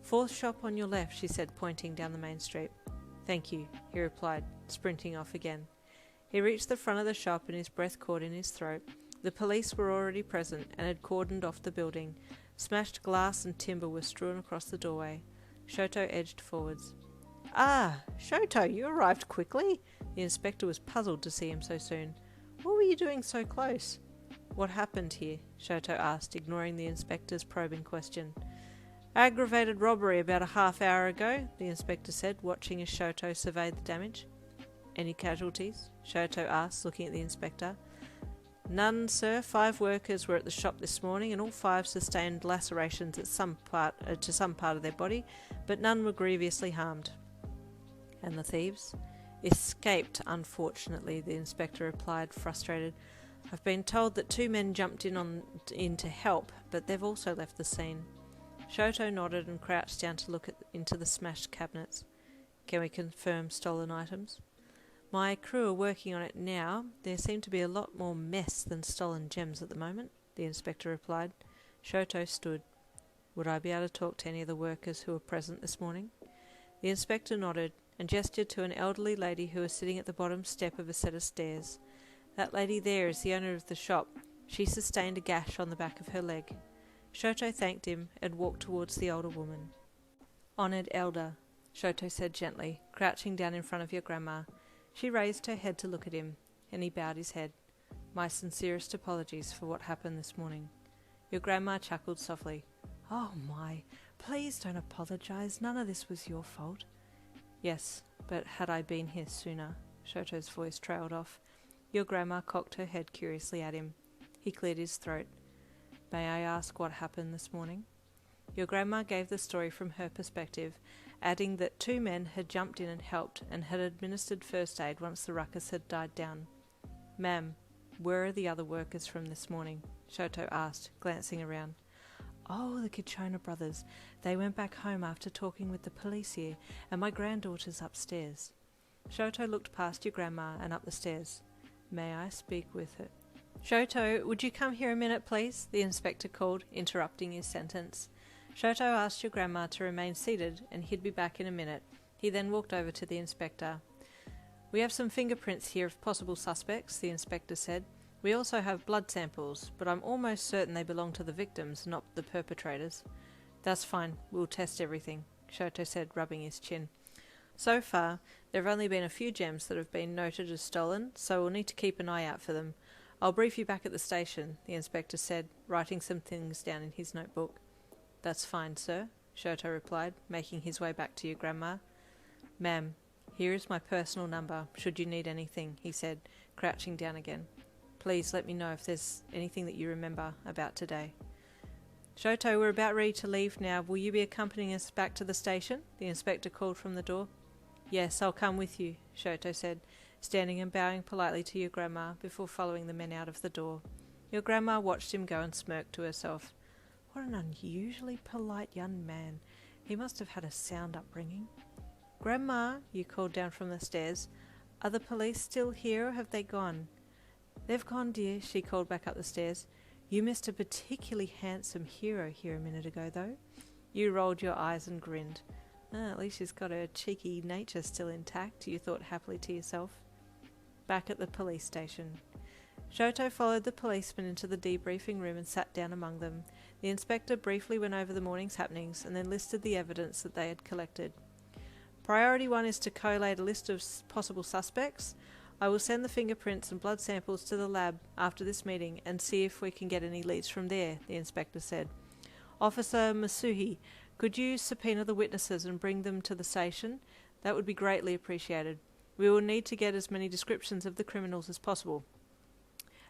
"Fourth shop on your left," she said, pointing down the main street. "Thank you," he replied, sprinting off again. He reached the front of the shop and his breath caught in his throat. The police were already present and had cordoned off the building. Smashed glass and timber were strewn across the doorway. Shoto edged forwards. "Ah, Shoto, you arrived quickly." The inspector was puzzled to see him so soon. "What were you doing so close?" "What happened here?" Shoto asked, ignoring the inspector's probing question. "Aggravated robbery about a half hour ago," the inspector said, watching as Shoto surveyed the damage. "Any casualties?" Shoto asked, looking at the inspector. None, sir. 5 workers were at the shop this morning, and all 5 sustained lacerations at some part of their body, but none were grievously harmed. And the thieves? Escaped, unfortunately, the inspector replied, frustrated. I've been told that 2 men jumped in to help, but they've also left the scene. Shoto nodded and crouched down to look into the smashed cabinets. Can we confirm stolen items? My crew are working on it now. There seem to be a lot more mess than stolen gems at the moment, the inspector replied. Shoto stood. Would I be able to talk to any of the workers who were present this morning? The inspector nodded and gestured to an elderly lady who was sitting at the bottom step of a set of stairs. That lady there is the owner of the shop. She sustained a gash on the back of her leg. Shoto thanked him and walked towards the older woman. Honoured elder, Shoto said gently, crouching down in front of your grandma. She raised her head to look at him, and he bowed his head. My sincerest apologies for what happened this morning. Your grandma chuckled softly. Oh my, please don't apologise. None of this was your fault. Yes, but had I been here sooner? Shoto's voice trailed off. Your grandma cocked her head curiously at him. He cleared his throat. May I ask what happened this morning? Your grandma gave the story from her perspective, adding that 2 men had jumped in and helped and had administered first aid once the ruckus had died down. Ma'am, where are the other workers from this morning? Shoto asked, glancing around. Oh, the Kitchona brothers. They went back home after talking with the police here, and my granddaughter's upstairs. Shoto looked past your grandma and up the stairs. May I speak with her? Shoto, would you come here a minute, please? The inspector called, interrupting his sentence. Shoto asked your grandma to remain seated, and he'd be back in a minute. He then walked over to the inspector. We have some fingerprints here of possible suspects, the inspector said. We also have blood samples, but I'm almost certain they belong to the victims, not the perpetrators. That's fine, we'll test everything, Shoto said, rubbing his chin. So far, there have only been a few gems that have been noted as stolen, so we'll need to keep an eye out for them. I'll brief you back at the station, the inspector said, writing some things down in his notebook. That's fine, sir, Shoto replied, making his way back to your grandma. Ma'am, here is my personal number, should you need anything, he said, crouching down again. Please let me know if there's anything that you remember about today. Shoto, we're about ready to leave now. Will you be accompanying us back to the station? The inspector called from the door. Yes, I'll come with you, Shoto said, standing and bowing politely to your grandma before following the men out of the door. Your grandma watched him go and smirked to herself. What an unusually polite young man. He must have had a sound upbringing. Grandma, you called down from the stairs. Are the police still here or have they gone? They've gone, dear, she called back up the stairs. You missed a particularly handsome hero here a minute ago, though. You rolled your eyes and grinned. At least she's got her cheeky nature still intact, you thought happily to yourself. Back at the police station. Shoto followed the policeman into the debriefing room and sat down among them. The inspector briefly went over the morning's happenings and then listed the evidence that they had collected. Priority 1 is to collate a list of possible suspects. I will send the fingerprints and blood samples to the lab after this meeting and see if we can get any leads from there, the inspector said. Officer Masuhi, could you subpoena the witnesses and bring them to the station? That would be greatly appreciated. We will need to get as many descriptions of the criminals as possible.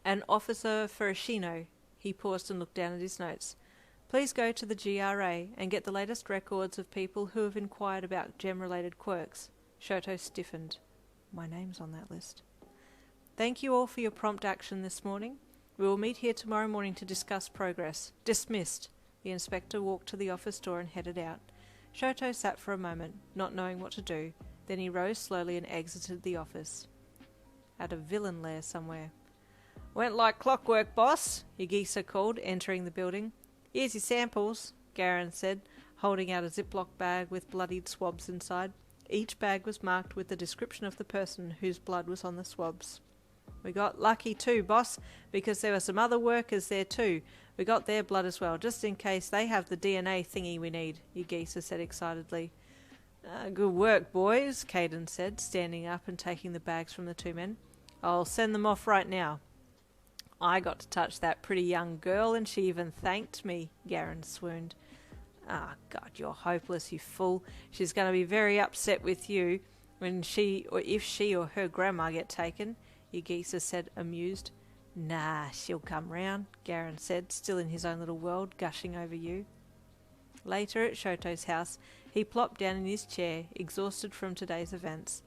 And Officer Ferrashino, he paused and looked down at his notes. Please go to the GRA and get the latest records of people who have inquired about gem-related quirks. Shoto stiffened. My name's on that list. Thank you all for your prompt action this morning. We will meet here tomorrow morning to discuss progress. Dismissed. The inspector walked to the office door and headed out. Shoto sat for a moment, not knowing what to do. Then he rose slowly and exited the office. At a villain lair somewhere. Went like clockwork, boss, Yagisa called, entering the building. Here's your samples, Garen said, holding out a Ziploc bag with bloodied swabs inside. Each bag was marked with the description of the person whose blood was on the swabs. We got lucky too, boss, because there were some other workers there too. We got their blood as well, just in case they have the DNA thingy we need, Yagisa said excitedly. Good work, boys, Caden said, standing up and taking the bags from the 2 men. I'll send them off right now. I got to touch that pretty young girl and she even thanked me, Garen swooned. Ah, God, you're hopeless, you fool. She's going to be very upset with you when if she or her grandma get taken, Yagisa said, amused. Nah, she'll come round, Garen said, still in his own little world, gushing over you. Later at Shoto's house, he plopped down in his chair, exhausted from today's events.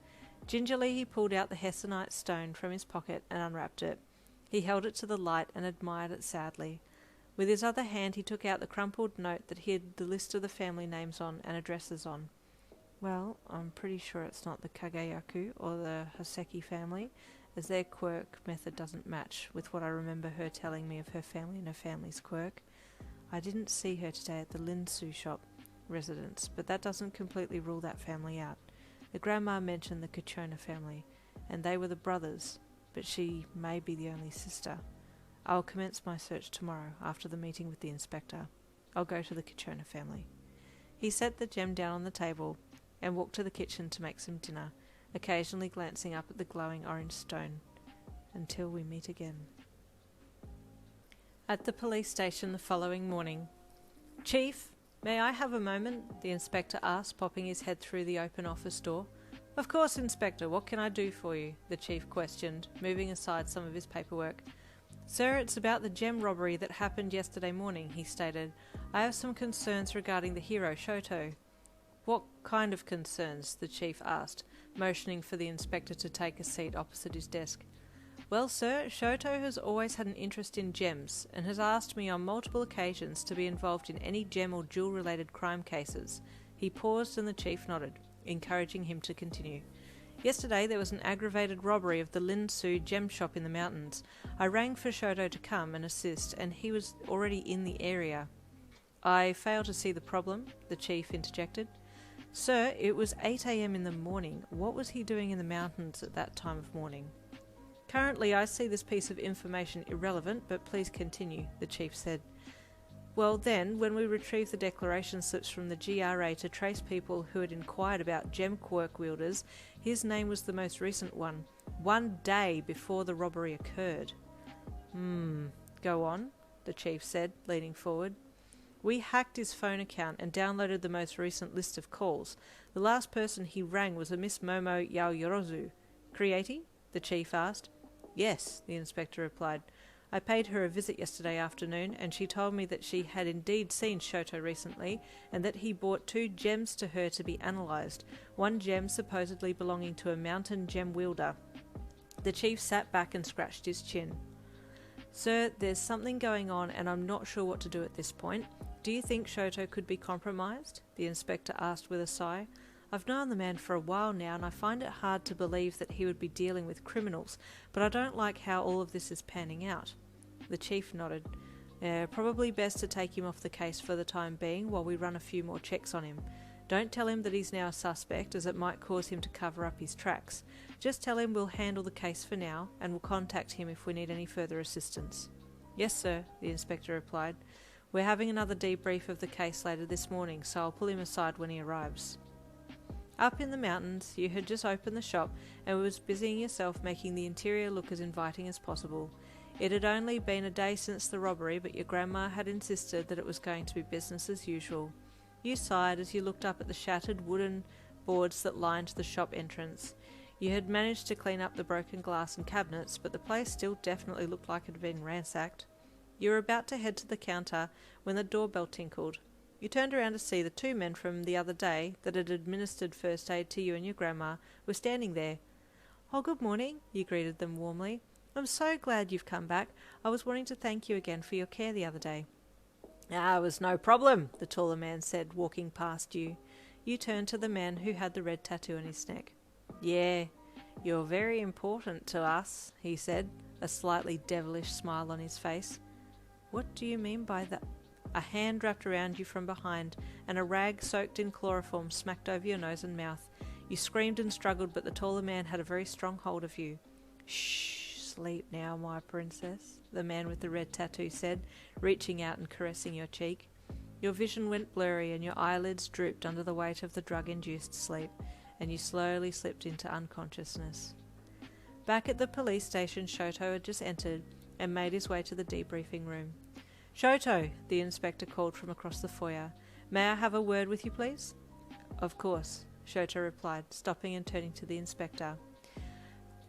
Gingerly he pulled out the Hessonite stone from his pocket and unwrapped it. He held it to the light and admired it sadly. With his other hand he took out the crumpled note that he had the list of the family names on and addresses on. Well, I'm pretty sure it's not the Kagayaku or the Hoseki family, as their quirk method doesn't match with what I remember her telling me of her family and her family's quirk. I didn't see her today at the Linsu shop residence, but that doesn't completely rule that family out. The grandma mentioned the Kachona family, and they were the brothers, but she may be the only sister. I'll commence my search tomorrow after the meeting with the inspector. I'll go to the Kachona family. He set the gem down on the table and walked to the kitchen to make some dinner, occasionally glancing up at the glowing orange stone. Until we meet again. At the police station the following morning. Chief, may I have a moment? The inspector asked, popping his head through the open office door. Of course, Inspector. What can I do for you? The chief questioned, moving aside some of his paperwork. Sir, it's about the gem robbery that happened yesterday morning, he stated. I have some concerns regarding the hero, Shoto. What kind of concerns? The chief asked, motioning for the inspector to take a seat opposite his desk. Well, sir, Shoto has always had an interest in gems and has asked me on multiple occasions to be involved in any gem or jewel-related crime cases. He paused and the chief nodded, encouraging him to continue. Yesterday there was an aggravated robbery of the Linsu gem shop in the mountains. I rang for Shoto to come and assist, and he was already in the area. I fail to see the problem, the chief interjected. Sir, it was 8 a.m. in the morning. What was he doing in the mountains at that time of morning? Currently, I see this piece of information irrelevant, but please continue, the chief said. Well then, when we retrieved the declaration slips from the GRA to trace people who had inquired about gem quirk wielders, his name was the most recent one day before the robbery occurred. Go on, the chief said, leaning forward. We hacked his phone account and downloaded the most recent list of calls. The last person he rang was a Miss Momo Yaoyorozu. Creati? The chief asked. Yes, the inspector replied. I paid her a visit yesterday afternoon, and she told me that she had indeed seen Shoto recently, and that he brought 2 gems to her to be analysed, one gem supposedly belonging to a mountain gem wielder. The chief sat back and scratched his chin. Sir, there's something going on, and I'm not sure what to do at this point. Do you think Shoto could be compromised? The inspector asked with a sigh. I've known the man for a while now, and I find it hard to believe that he would be dealing with criminals, but I don't like how all of this is panning out. The chief nodded. Probably best to take him off the case for the time being while we run a few more checks on him. Don't tell him that he's now a suspect, as it might cause him to cover up his tracks. Just tell him we'll handle the case for now, and we'll contact him if we need any further assistance. Yes, sir, the inspector replied. We're having another debrief of the case later this morning, so I'll pull him aside when he arrives. Up in the mountains, you had just opened the shop and was busying yourself making the interior look as inviting as possible. It had only been a day since the robbery, but your grandma had insisted that it was going to be business as usual. You sighed as you looked up at the shattered wooden boards that lined the shop entrance. You had managed to clean up the broken glass and cabinets, but the place still definitely looked like it had been ransacked. You were about to head to the counter when the doorbell tinkled. You turned around to see the 2 men from the other day that had administered first aid to you and your grandma were standing there. Oh, good morning, you greeted them warmly. I'm so glad you've come back. I was wanting to thank you again for your care the other day. Ah, it was no problem, the taller man said, walking past you. You turned to the man who had the red tattoo on his neck. Yeah, you're very important to us, he said, a slightly devilish smile on his face. What do you mean by that? A hand wrapped around you from behind, and a rag soaked in chloroform smacked over your nose and mouth. You screamed and struggled, but the taller man had a very strong hold of you. Shh, sleep now, my princess, the man with the red tattoo said, reaching out and caressing your cheek. Your vision went blurry, and your eyelids drooped under the weight of the drug-induced sleep, and you slowly slipped into unconsciousness. Back at the police station, Shoto had just entered and made his way to the debriefing room. Shoto, the inspector called from across the foyer. May I have a word with you, please? Of course, Shoto replied, stopping and turning to the inspector.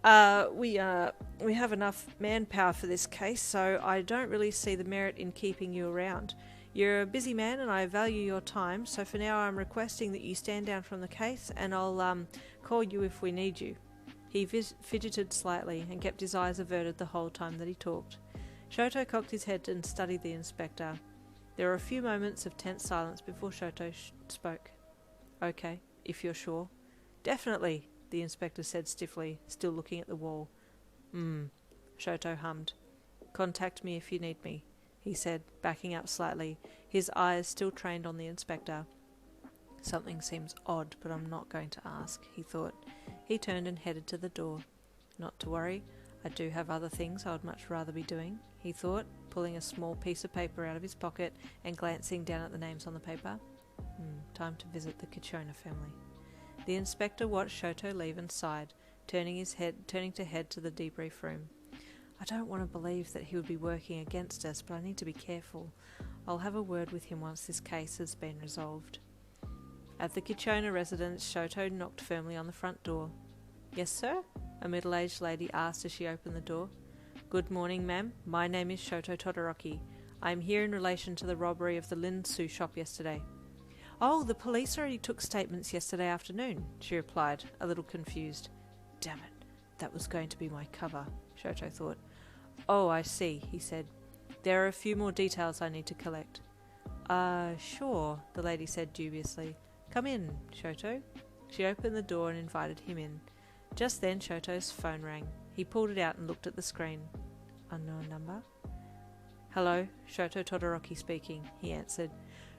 We have enough manpower for this case, so I don't really see the merit in keeping you around. You're a busy man and I value your time, so for now I'm requesting that you stand down from the case and I'll call you if we need you. He fidgeted slightly and kept his eyes averted the whole time that he talked. Shoto cocked his head and studied the inspector. There were a few moments of tense silence before Shoto spoke. Okay, if you're sure. Definitely, the inspector said stiffly, still looking at the wall. Shoto hummed. Contact me if you need me, he said, backing up slightly, his eyes still trained on the inspector. Something seems odd, but I'm not going to ask, he thought. He turned and headed to the door. Not to worry, I do have other things I would much rather be doing, he thought, pulling a small piece of paper out of his pocket and glancing down at the names on the paper. Time to visit the Kichona family. The inspector watched Shoto leave and sighed, turning to head to the debrief room. I don't want to believe that he would be working against us, but I need to be careful. I'll have a word with him once this case has been resolved. At the Kichona residence, Shoto knocked firmly on the front door. Yes, sir? A middle-aged lady asked as she opened the door. Good morning, ma'am. My name is Shoto Todoroki. I am here in relation to the robbery of the Linsu shop yesterday. Oh, the police already took statements yesterday afternoon, she replied, a little confused. Damn it, that was going to be my cover, Shoto thought. Oh, I see, he said. There are a few more details I need to collect. Sure, the lady said dubiously. Come in, Shoto. She opened the door and invited him in. Just then Shoto's phone rang. He pulled it out and looked at the screen. Unknown number? Hello, Shoto Todoroki speaking, he answered.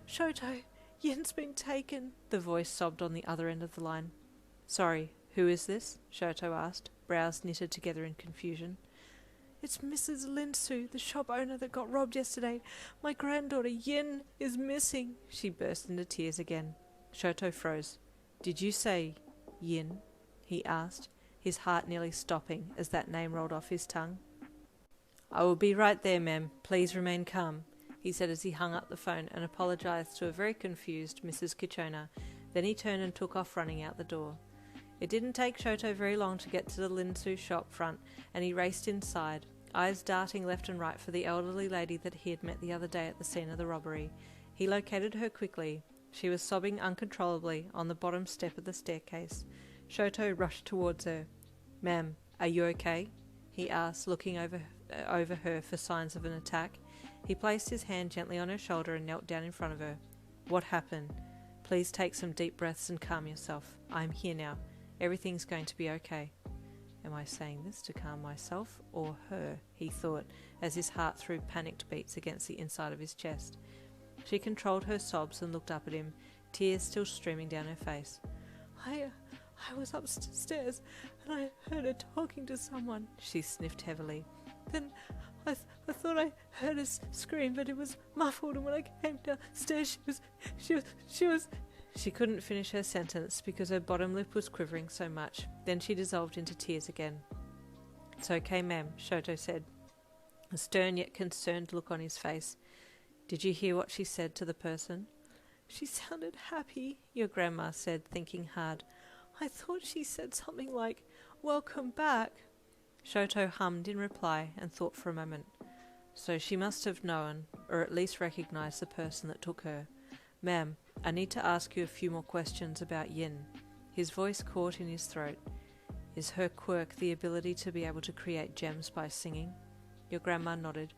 Shoto, Yin's been taken, the voice sobbed on the other end of the line. Sorry, who is this? Shoto asked, brows knitted together in confusion. It's Mrs. Linsu, the shop owner that got robbed yesterday. My granddaughter Yin is missing. She burst into tears again. Shoto froze. Did you say Yin? He asked, his heart nearly stopping as that name rolled off his tongue. I will be right there, ma'am. Please remain calm, he said as he hung up the phone and apologised to a very confused Mrs. Kichona. Then he turned and took off running out the door. It didn't take Shoto very long to get to the Linsu shop front, and he raced inside, eyes darting left and right for the elderly lady that he had met the other day at the scene of the robbery. He located her quickly. She was sobbing uncontrollably on the bottom step of the staircase. Shoto rushed towards her. Ma'am, are you okay? He asked, looking over her for signs of an attack. He placed his hand gently on her shoulder and knelt down in front of her. What happened? Please take some deep breaths and calm yourself. I am here now. Everything's going to be okay. Am I saying this to calm myself or her? He thought, as his heart threw panicked beats against the inside of his chest. She controlled her sobs and looked up at him, tears still streaming down her face. I was upstairs and I heard her talking to someone, she sniffed heavily. Then I thought I heard her scream, but it was muffled, and when I came downstairs she was... She couldn't finish her sentence because her bottom lip was quivering so much. Then she dissolved into tears again. It's okay, ma'am, Shoto said, a stern yet concerned look on his face. Did you hear what she said to the person? She sounded happy, your grandma said, thinking hard. I thought she said something like, welcome back. Shoto hummed in reply and thought for a moment. So she must have known, or at least recognised the person that took her. Ma'am, I need to ask you a few more questions about Yin. His voice caught in his throat. Is her quirk the ability to be able to create gems by singing? Your grandma nodded.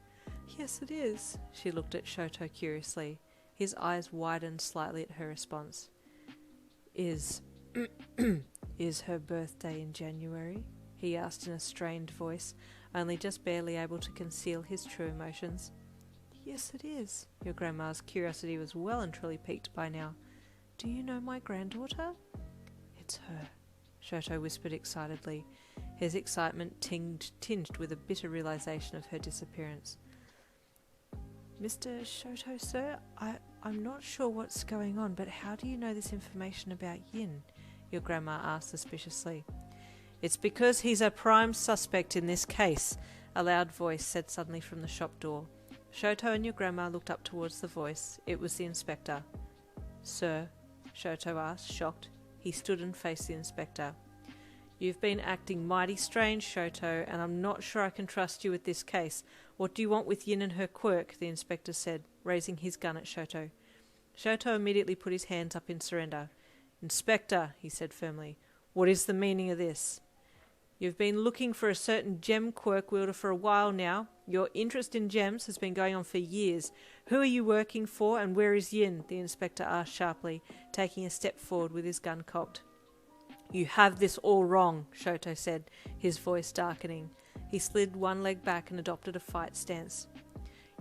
Yes, it is. She looked at Shoto curiously. His eyes widened slightly at her response. Is her birthday in January? He asked in a strained voice, only just barely able to conceal his true emotions. Yes, it is. Your grandma's curiosity was well and truly piqued by now. Do you know my granddaughter? It's her, Shoto whispered excitedly, his excitement tinged with a bitter realization of her disappearance. Mr. Shoto, sir, I'm not sure what's going on, but how do you know this information about Yin? Your grandma asked suspiciously. It's because he's a prime suspect in this case, a loud voice said suddenly from the shop door. Shoto and your grandma looked up towards the voice. It was the inspector. Sir, Shoto asked, shocked. He stood and faced the inspector. You've been acting mighty strange, Shoto, and I'm not sure I can trust you with this case. What do you want with Yin and her quirk? The inspector said, raising his gun at Shoto. Shoto immediately put his hands up in surrender. Inspector, he said firmly, what is the meaning of this? You've been looking for a certain gem quirk wielder for a while now. Your interest in gems has been going on for years. Who are you working for, and where is Yin? The inspector asked sharply, taking a step forward with his gun cocked. You have this all wrong, Shoto said, his voice darkening. He slid one leg back and adopted a fight stance.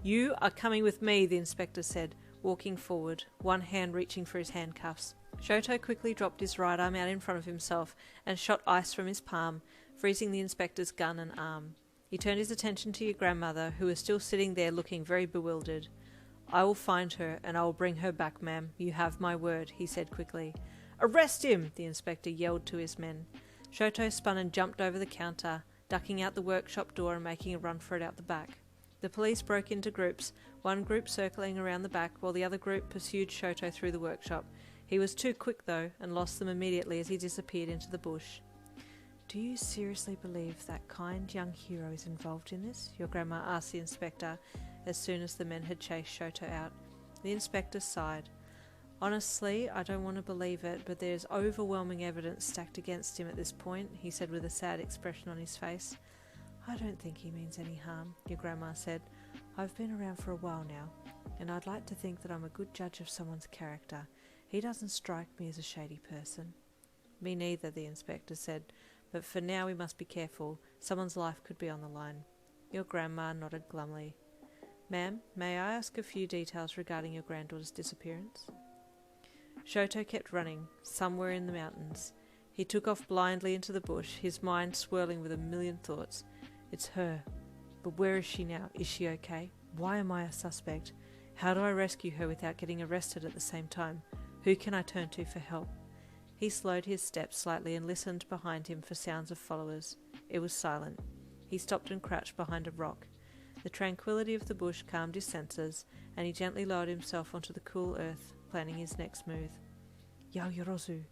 You are coming with me, the inspector said, walking forward, one hand reaching for his handcuffs. Shoto quickly dropped his right arm out in front of himself and shot ice from his palm, freezing the inspector's gun and arm. He turned his attention to your grandmother, who was still sitting there looking very bewildered. I will find her, and I will bring her back, ma'am. You have my word, he said quickly. Arrest him! The inspector yelled to his men. Shoto spun and jumped over the counter, ducking out the workshop door and making a run for it out the back. The police broke into groups, one group circling around the back while the other group pursued Shoto through the workshop. He was too quick, though, and lost them immediately as he disappeared into the bush. Do you seriously believe that kind young hero is involved in this? Your grandma asked the inspector as soon as the men had chased Shoto out. The inspector sighed. Honestly, I don't want to believe it, but there's overwhelming evidence stacked against him at this point, he said with a sad expression on his face. I don't think he means any harm, your grandma said. I've been around for a while now, and I'd like to think that I'm a good judge of someone's character. He doesn't strike me as a shady person. Me neither, the inspector said, but for now we must be careful. Someone's life could be on the line. Your grandma nodded glumly. Ma'am, may I ask a few details regarding your granddaughter's disappearance? Shoto kept running, somewhere in the mountains. He took off blindly into the bush, his mind swirling with a million thoughts. It's her. But where is she now? Is she okay? Why am I a suspect? How do I rescue her without getting arrested at the same time? Who can I turn to for help? He slowed his steps slightly and listened behind him for sounds of followers. It was silent. He stopped and crouched behind a rock. The tranquility of the bush calmed his senses, and he gently lowered himself onto the cool earth, planning his next move. Yaoyorozu.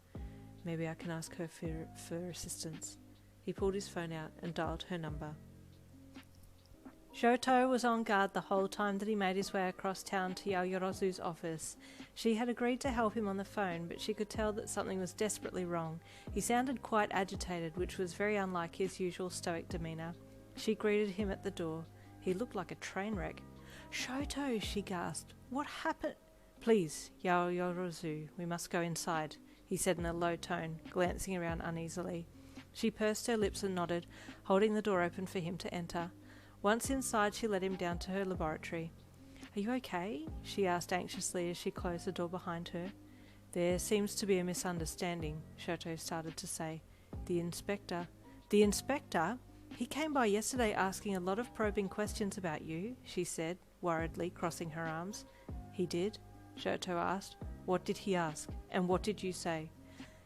Maybe I can ask her for assistance. He pulled his phone out and dialed her number. Shoto was on guard the whole time that he made his way across town to Yaoyorozu's office. She had agreed to help him on the phone, but she could tell that something was desperately wrong. He sounded quite agitated, which was very unlike his usual stoic demeanour. She greeted him at the door. He looked like a train wreck. Shoto, she gasped. What happened? Please, Yaoyorozu, we must go inside, he said in a low tone, glancing around uneasily. She pursed her lips and nodded, holding the door open for him to enter. Once inside, she led him down to her laboratory. Are you okay? She asked anxiously as she closed the door behind her. There seems to be a misunderstanding, Shoto started to say. The inspector? The inspector? He came by yesterday asking a lot of probing questions about you, she said, worriedly crossing her arms. He did? Shoto asked. What did he ask? And what did you say?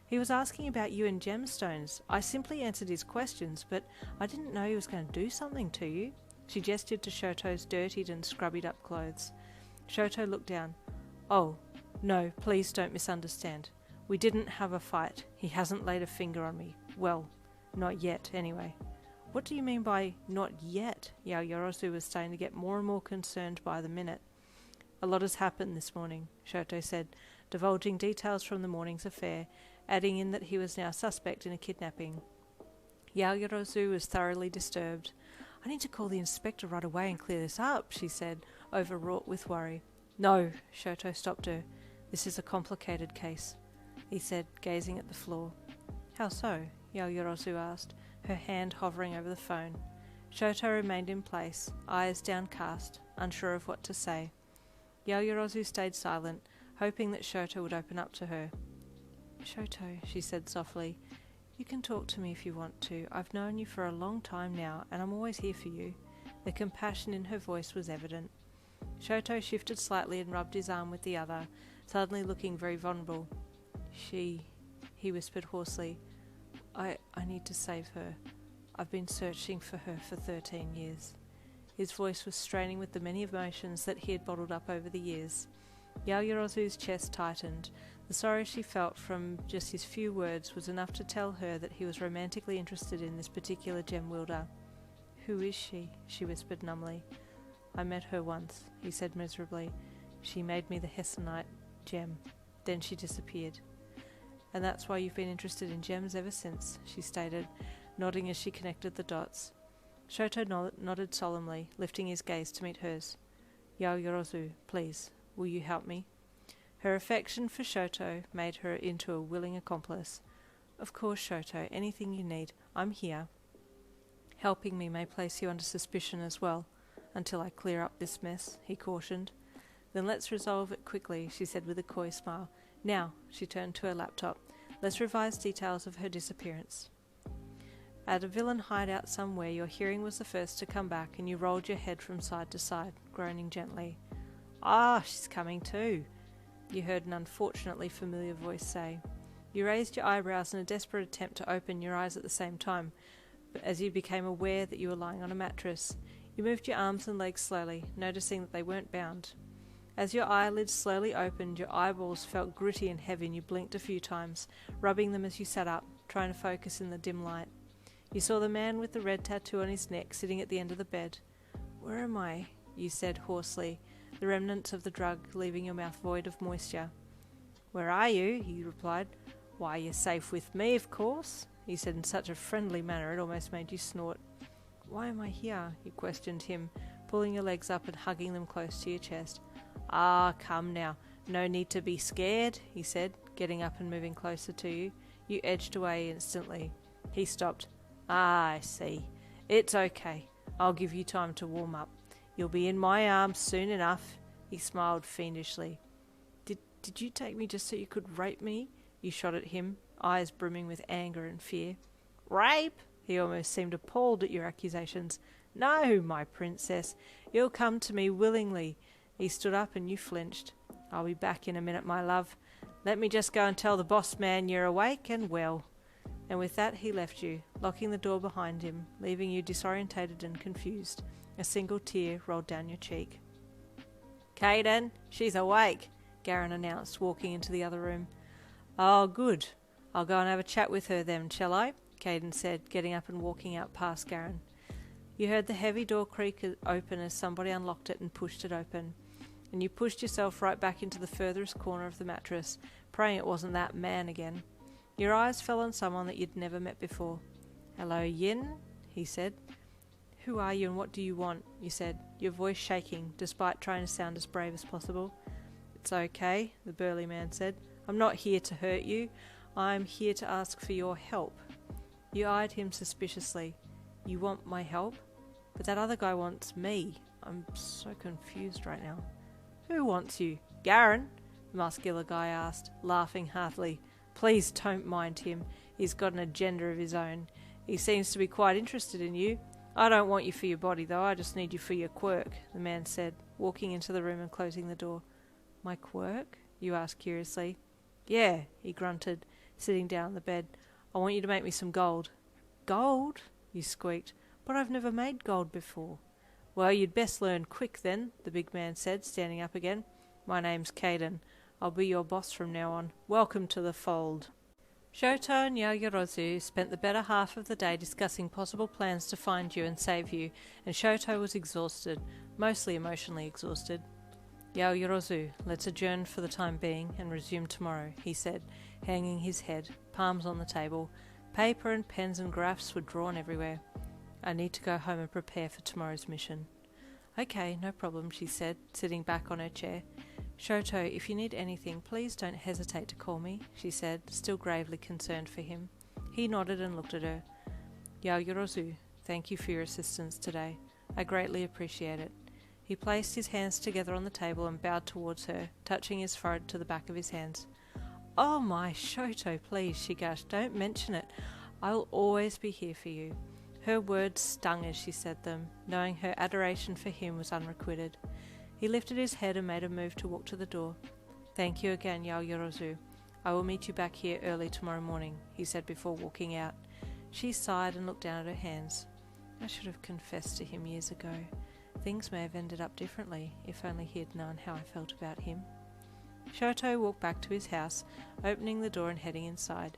He was asking about you and gemstones. I simply answered his questions, but I didn't know he was going to do something to you. She gestured to Shoto's dirtied and scrubbied up clothes. Shoto looked down. Oh, no, please don't misunderstand. We didn't have a fight. He hasn't laid a finger on me. Well, not yet, anyway. What do you mean by not yet? Yaoyorozu was starting to get more and more concerned by the minute. A lot has happened this morning, Shoto said, divulging details from the morning's affair, adding in that he was now suspect in a kidnapping. Yaoyorozu was thoroughly disturbed. I need to call the inspector right away and clear this up, she said, overwrought with worry. No, Shoto stopped her. This is a complicated case, he said, gazing at the floor. How so? Yaoyorozu asked, her hand hovering over the phone. Shoto remained in place, eyes downcast, unsure of what to say. Yaoyorozu stayed silent, hoping that Shoto would open up to her. Shoto, she said softly, you can talk to me if you want to. I've known you for a long time now, and I'm always here for you. The compassion in her voice was evident. Shoto shifted slightly and rubbed his arm with the other, suddenly looking very vulnerable. He whispered hoarsely, I need to save her. I've been searching for her for 13 years. His voice was straining with the many emotions that he had bottled up over the years. Yaoyorozu's chest tightened. The sorrow she felt from just his few words was enough to tell her that he was romantically interested in this particular gem wielder. "Who is she?" she whispered numbly. "I met her once," he said miserably. "She made me the Hessenite gem. Then she disappeared." "And that's why you've been interested in gems ever since," she stated, nodding as she connected the dots. Shoto nodded solemnly, lifting his gaze to meet hers. "Yaoyorozu, please, will you help me?" Her affection for Shoto made her into a willing accomplice. "Of course, Shoto, anything you need, I'm here." "Helping me may place you under suspicion as well, until I clear up this mess," he cautioned. "Then let's resolve it quickly," she said with a coy smile. "Now," she turned to her laptop, "let's revise details of her disappearance." At a villain hideout somewhere, your hearing was the first to come back, and you rolled your head from side to side, groaning gently. "Ah, she's coming too," you heard an unfortunately familiar voice say. You raised your eyebrows in a desperate attempt to open your eyes at the same time, but as you became aware that you were lying on a mattress, you moved your arms and legs slowly, noticing that they weren't bound. As your eyelids slowly opened, your eyeballs felt gritty and heavy, and you blinked a few times, rubbing them as you sat up, trying to focus in the dim light. You saw the man with the red tattoo on his neck sitting at the end of the bed. "Where am I?" you said hoarsely, the remnants of the drug leaving your mouth void of moisture. "Where are you?" he replied. "Why, you're safe with me, of course," he said in such a friendly manner it almost made you snort. "Why am I here?" you questioned him, pulling your legs up and hugging them close to your chest. "Ah, come now, no need to be scared," he said, getting up and moving closer to you. You edged away instantly. He stopped. "Ah, I see. It's okay. I'll give you time to warm up. You'll be in my arms soon enough." He smiled fiendishly. Did you take me just so you could rape me?" You shot at him, eyes brimming with anger and fear. "Rape?" He almost seemed appalled at your accusations. "No, my princess. You'll come to me willingly." He stood up and you flinched. "I'll be back in a minute, my love. Let me just go and tell the boss man you're awake and well." And with that he left you, locking the door behind him, leaving you disorientated and confused. A single tear rolled down your cheek. "Kaden, she's awake," Garen announced, walking into the other room. "Oh, good. I'll go and have a chat with her then, shall I?" Kaden said, getting up and walking out past Garen. You heard the heavy door creak open as somebody unlocked it and pushed it open, and you pushed yourself right back into the furthest corner of the mattress, praying it wasn't that man again. Your eyes fell on someone that you'd never met before. "Hello, Yin," he said. "Who are you and what do you want?" you said, your voice shaking, despite trying to sound as brave as possible. "It's okay," the burly man said. "I'm not here to hurt you. I'm here to ask for your help." You eyed him suspiciously. "You want my help? But that other guy wants me. I'm so confused right now." "Who wants you? Garen?" the muscular guy asked, laughing heartily. "Please don't mind him. He's got an agenda of his own. He seems to be quite interested in you. I don't want you for your body, though. I just need you for your quirk," the man said, walking into the room and closing the door. "My quirk?" you asked curiously. "Yeah," he grunted, sitting down on the bed. "I want you to make me some gold." "Gold?" you squeaked. "But I've never made gold before." "Well, you'd best learn quick then," the big man said, standing up again. "My name's Kaden. I'll be your boss from now on. Welcome to the fold." Shoto and Yaoyorozu spent the better half of the day discussing possible plans to find you and save you, and Shoto was exhausted, mostly emotionally exhausted. "Yaoyorozu, let's adjourn for the time being and resume tomorrow," he said, hanging his head, palms on the table. Paper and pens and graphs were drawn everywhere. "I need to go home and prepare for tomorrow's mission." "Okay, no problem," she said, sitting back on her chair. "Shoto, if you need anything, please don't hesitate to call me," she said, still gravely concerned for him. He nodded and looked at her. "Yaoyorozu, thank you for your assistance today. I greatly appreciate it." He placed his hands together on the table and bowed towards her, touching his forehead to the back of his hands. "Oh my, Shoto, please," she gushed, "don't mention it. I'll always be here for you." Her words stung as she said them, knowing her adoration for him was unrequited. He lifted his head and made a move to walk to the door. "Thank you again, Yaoyorozu. I will meet you back here early tomorrow morning," he said before walking out. She sighed and looked down at her hands. I should have confessed to him years ago. Things may have ended up differently, if only he had known how I felt about him. Shoto walked back to his house, opening the door and heading inside.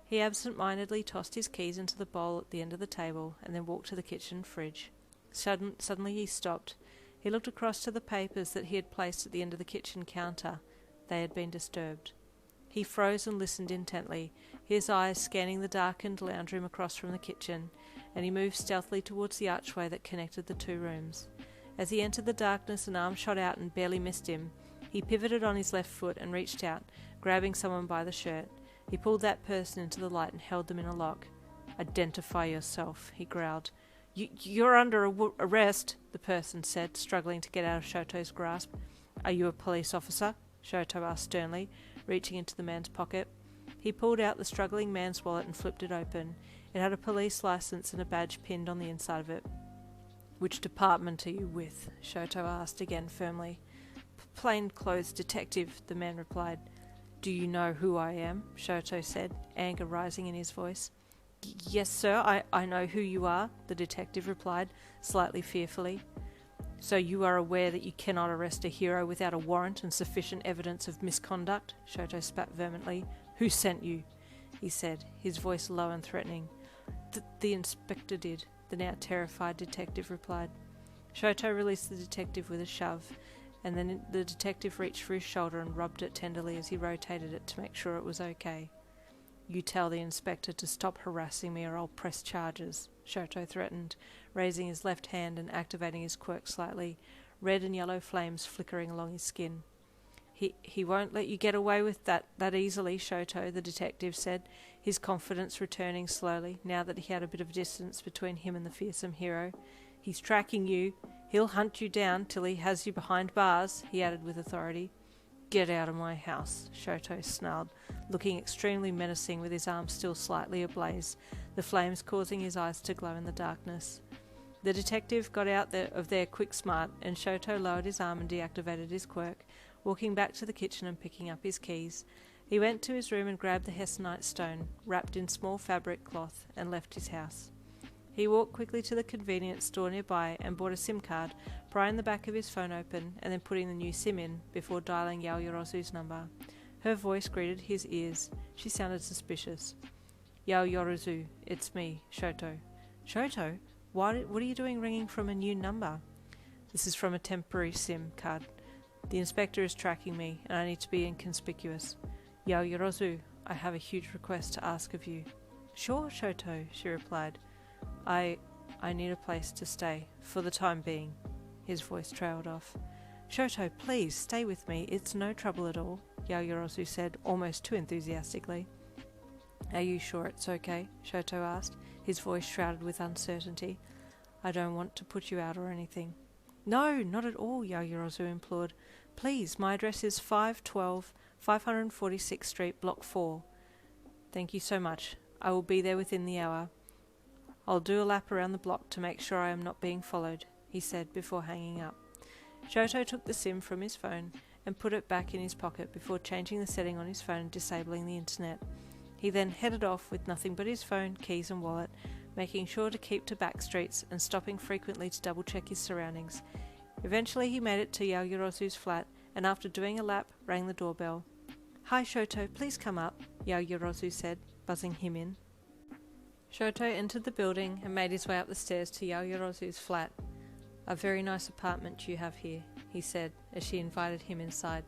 He absent-mindedly tossed his keys into the bowl at the end of the table and then walked to the kitchen fridge. Suddenly he stopped. He looked across to the papers that he had placed at the end of the kitchen counter. They had been disturbed. He froze and listened intently, his eyes scanning the darkened lounge room across from the kitchen, and he moved stealthily towards the archway that connected the two rooms. As he entered the darkness, an arm shot out and barely missed him. He pivoted on his left foot and reached out, grabbing someone by the shirt. He pulled that person into the light and held them in a lock. "Identify yourself," he growled. You're under arrest," the person said, struggling to get out of Shoto's grasp. "Are you a police officer?" Shoto asked sternly, reaching into the man's pocket. He pulled out the struggling man's wallet and flipped it open. It had a police license and a badge pinned on the inside of it. "Which department are you with?" Shoto asked again firmly. "Plainclothes detective," the man replied. "Do you know who I am?" Shoto said, anger rising in his voice. "Yes, sir, I know who you are," the detective replied, slightly fearfully. "So you are aware that you cannot arrest a hero without a warrant and sufficient evidence of misconduct?" Shoto spat vehemently. "Who sent you?" he said, his voice low and threatening. The inspector did," the now terrified detective replied. Shoto released the detective with a shove, and then the detective reached for his shoulder and rubbed it tenderly as he rotated it to make sure it was okay. "You tell the inspector to stop harassing me or I'll press charges," Shoto threatened, raising his left hand and activating his quirk slightly, red and yellow flames flickering along his skin. He won't let you get away with that easily, Shoto," the detective said, his confidence returning slowly, now that he had a bit of distance between him and the fearsome hero. "He's tracking you. He'll hunt you down till he has you behind bars," he added with authority. "Get out of my house," Shoto snarled, looking extremely menacing with his arms still slightly ablaze, the flames causing his eyes to glow in the darkness. The detective got out of there quick smart, and Shoto lowered his arm and deactivated his quirk, walking back to the kitchen and picking up his keys. He went to his room and grabbed the hessonite stone, wrapped in small fabric cloth, and left his house. He walked quickly to the convenience store nearby and bought a SIM card, prying the back of his phone open and then putting the new SIM in before dialing Yaoyorozu's number. Her voice greeted his ears. She sounded suspicious. "Yaoyorozu, it's me, Shoto." "Shoto? What are you doing ringing from a new number?" "This is from a temporary SIM card. The inspector is tracking me and I need to be inconspicuous. Yaoyorozu, I have a huge request to ask of you." "Sure, Shoto," she replied. I need a place to stay, for the time being." His voice trailed off. "Shoto, please, stay with me. It's no trouble at all," Yaoyorozu said, almost too enthusiastically. "Are you sure it's okay?" Shoto asked, his voice shrouded with uncertainty. "I don't want to put you out or anything." "No, not at all," Yaoyorozu implored. "Please, my address is 512 546th Street, Block 4. "Thank you so much. I will be there within the hour. I'll do a lap around the block to make sure I am not being followed," he said before hanging up. Shoto took the SIM from his phone and put it back in his pocket before changing the setting on his phone and disabling the internet. He then headed off with nothing but his phone, keys and wallet, making sure to keep to back streets and stopping frequently to double-check his surroundings. Eventually he made it to Yaoyorozu's flat and after doing a lap, rang the doorbell. "Hi Shoto, please come up," Yaoyorozu said, buzzing him in. Shoto entered the building and made his way up the stairs to Yaoyorozu's flat. "A very nice apartment you have here," he said, as she invited him inside.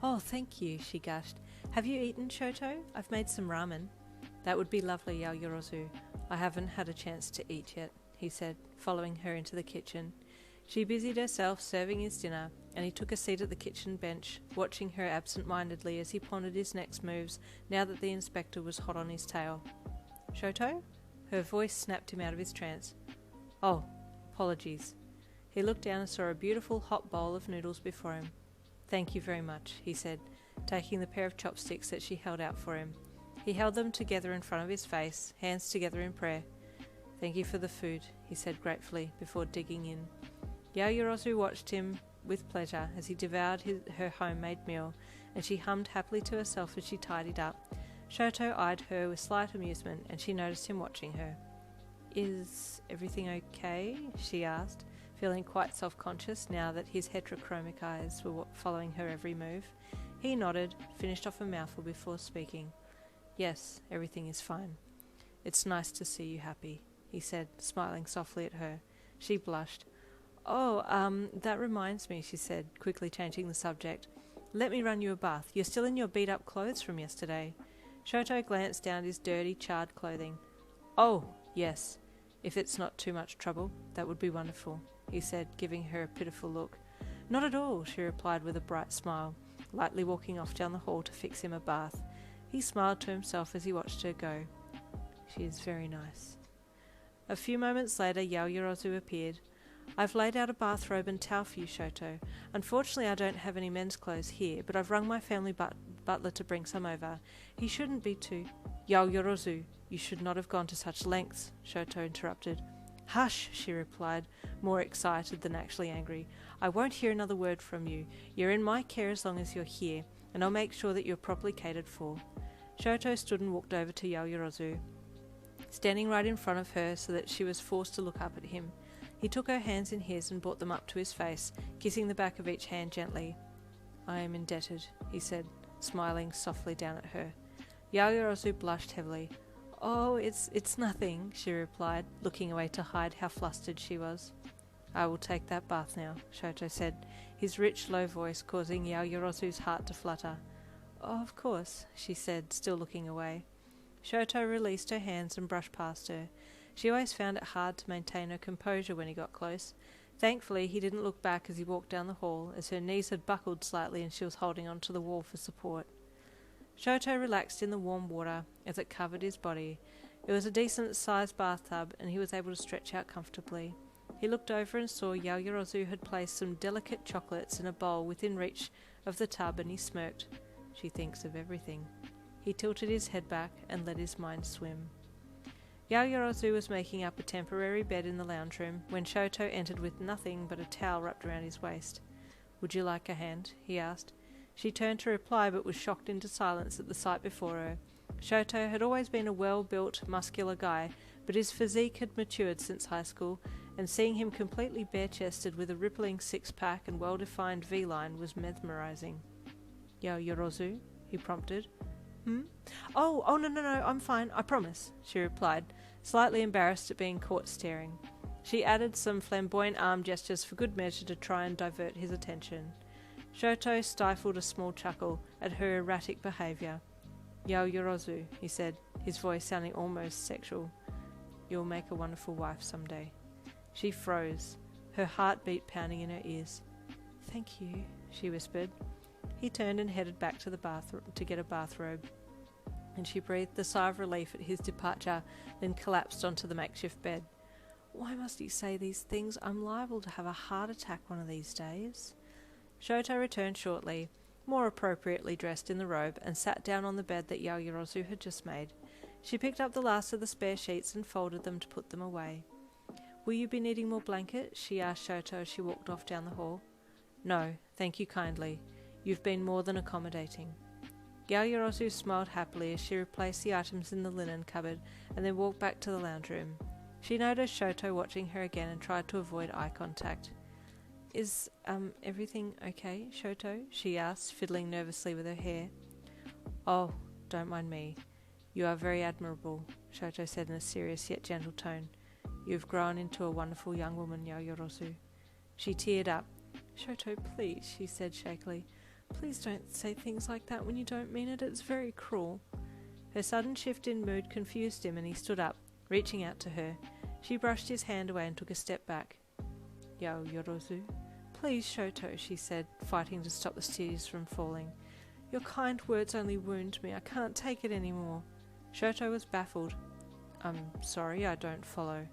"Oh, thank you," she gushed. "Have you eaten, Shoto? I've made some ramen." "That would be lovely, Yaoyorozu. I haven't had a chance to eat yet," he said, following her into the kitchen. She busied herself serving his dinner, and he took a seat at the kitchen bench, watching her absent-mindedly as he pondered his next moves now that the inspector was hot on his tail. "Shoto?" Her voice snapped him out of his trance. "Oh, apologies." He looked down and saw a beautiful hot bowl of noodles before him. "Thank you very much," he said, taking the pair of chopsticks that she held out for him. He held them together in front of his face, hands together in prayer. "Thank you for the food," he said gratefully, before digging in. Yaoyorozu watched him with pleasure as he devoured her homemade meal, and she hummed happily to herself as she tidied up. Shoto eyed her with slight amusement, and she noticed him watching her. "Is everything okay?" she asked, feeling quite self-conscious now that his heterochromic eyes were following her every move. He nodded, finished off a mouthful before speaking. Yes, everything is fine. It's nice to see you happy, he said, smiling softly at her. She blushed. Oh, that reminds me, she said, quickly changing the subject. Let me run you a bath. You're still in your beat-up clothes from yesterday. Shoto glanced down at his dirty, charred clothing. Oh, yes. If it's not too much trouble, that would be wonderful, he said, giving her a pitiful look. Not at all, she replied with a bright smile, lightly walking off down the hall to fix him a bath. He smiled to himself as he watched her go. She is very nice. A few moments later, Yaoyorozu appeared. I've laid out a bathrobe and towel for you, Shoto. Unfortunately, I don't have any men's clothes here, but I've rung my family butler to bring some over. He shouldn't be too... Yaoyorozu, you should not have gone to such lengths, Shoto interrupted. Hush, she replied, more excited than actually angry. I won't hear another word from you. You're in my care as long as you're here, and I'll make sure that you're properly catered for. Shoto stood and walked over to Yaoyorozu, standing right in front of her so that she was forced to look up at him. He took her hands in his and brought them up to his face, kissing the back of each hand gently. I am indebted, he said, smiling softly down at her. Yaoyorozu blushed heavily. Oh, it's nothing, she replied, looking away to hide how flustered she was. I will take that bath now, Shoto said, his rich, low voice causing Yaoyorozu's heart to flutter. Oh, of course, she said, still looking away. Shoto released her hands and brushed past her. She always found it hard to maintain her composure when he got close. Thankfully, he didn't look back as he walked down the hall, as her knees had buckled slightly and she was holding onto the wall for support. Shoto relaxed in the warm water as it covered his body. It was a decent-sized bathtub, and he was able to stretch out comfortably. He looked over and saw Yaoyorozu had placed some delicate chocolates in a bowl within reach of the tub, and he smirked. She thinks of everything. He tilted his head back and let his mind swim. Yaoyorozu was making up a temporary bed in the lounge room when Shoto entered with nothing but a towel wrapped around his waist. Would you like a hand? He asked. She turned to reply but was shocked into silence at the sight before her. Shoto had always been a well-built, muscular guy, but his physique had matured since high school, and seeing him completely bare-chested with a rippling six-pack and well-defined V-line was mesmerizing. Yaoyorozu? He prompted. Oh, no, I'm fine, I promise, she replied, slightly embarrassed at being caught staring. She added some flamboyant arm gestures for good measure to try and divert his attention. Shoto stifled a small chuckle at her erratic behaviour. Yaoyorozu, he said, his voice sounding almost sexual. You'll make a wonderful wife someday. She froze, her heartbeat pounding in her ears. Thank you, she whispered. He turned and headed back to the bathroom to get a bathrobe, and she breathed a sigh of relief at his departure, then collapsed onto the makeshift bed. Why must he say these things? I'm liable to have a heart attack one of these days. Shoto returned shortly, more appropriately dressed in the robe, and sat down on the bed that Yaoyorozu had just made. She picked up the last of the spare sheets and folded them to put them away. Will you be needing more blankets? She asked Shoto as she walked off down the hall. No, thank you kindly. You've been more than accommodating. Yaoyorozu smiled happily as she replaced the items in the linen cupboard and then walked back to the lounge room. She noticed Shoto watching her again and tried to avoid eye contact. Is, everything okay, Shoto? She asked, fiddling nervously with her hair. Oh, don't mind me. You are very admirable, Shoto said in a serious yet gentle tone. You've grown into a wonderful young woman, Yaoyorozu. She teared up. Shoto, please, she said shakily. Please don't say things like that when you don't mean it. It's very cruel. Her sudden shift in mood confused him, and he stood up, reaching out to her. She brushed his hand away and took a step back. Yaoyorozu. Please, Shoto, she said, fighting to stop the tears from falling. Your kind words only wound me. I can't take it anymore. Shoto was baffled. I'm sorry, I don't follow.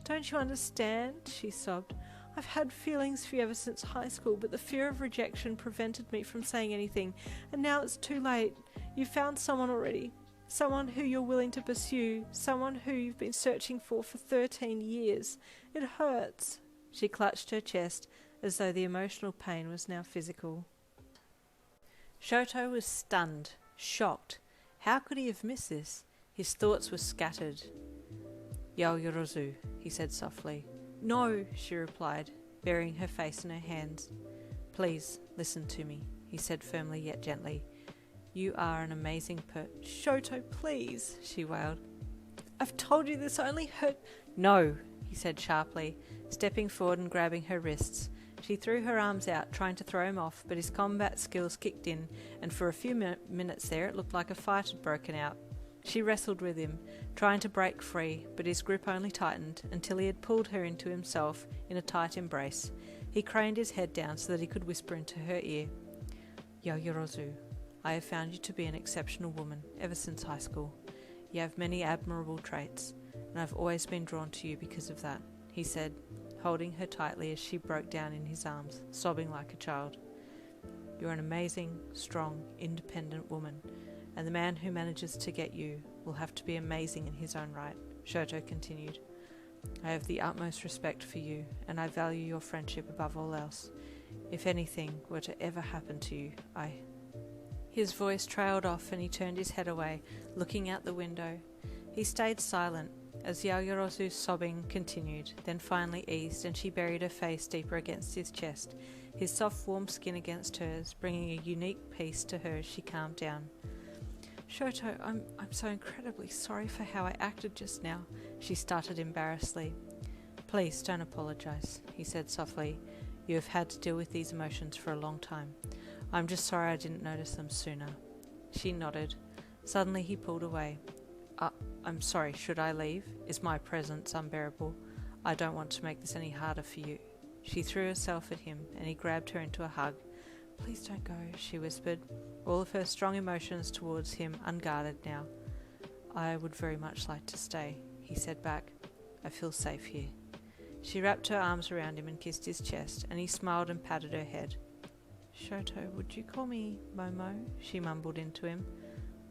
Don't you understand? She sobbed. I've had feelings for you ever since high school, but the fear of rejection prevented me from saying anything, and now it's too late. You've found someone already. Someone who you're willing to pursue. Someone who you've been searching for 13 years. It hurts. She clutched her chest, as though the emotional pain was now physical. Shoto was stunned, shocked. How could he have missed this? His thoughts were scattered. Yaoyorozu, he said softly. No, she replied, burying her face in her hands. Please, listen to me, he said firmly yet gently. You are an amazing Shoto, please, she wailed. I've told you this only hurt. No, he said sharply, stepping forward and grabbing her wrists. She threw her arms out, trying to throw him off, but his combat skills kicked in, and for a few minutes there it looked like a fight had broken out. She wrestled with him, trying to break free, but his grip only tightened until he had pulled her into himself in a tight embrace. He craned his head down so that he could whisper into her ear, Yaoyorozu, I have found you to be an exceptional woman ever since high school. You have many admirable traits, and I've always been drawn to you because of that, he said, holding her tightly as she broke down in his arms, sobbing like a child. You're an amazing, strong, independent woman, and the man who manages to get you will have to be amazing in his own right, Shoto continued. I have the utmost respect for you, and I value your friendship above all else. If anything were to ever happen to you, His voice trailed off and he turned his head away, looking out the window. He stayed silent as Yaoyorozu's sobbing continued, then finally eased and she buried her face deeper against his chest, his soft warm skin against hers, bringing a unique peace to her as she calmed down. Shoto, I'm so incredibly sorry for how I acted just now, she stuttered embarrassedly. Please don't apologize, he said softly. You have had to deal with these emotions for a long time. I'm just sorry I didn't notice them sooner. She nodded. Suddenly he pulled away. I'm sorry, should I leave? Is my presence unbearable? I don't want to make this any harder for you. She threw herself at him and he grabbed her into a hug. Please don't go, she whispered, all of her strong emotions towards him unguarded now. I would very much like to stay, he said back. I feel safe here. She wrapped her arms around him and kissed his chest, and he smiled and patted her head. Shoto, would you call me Momo? She mumbled into him.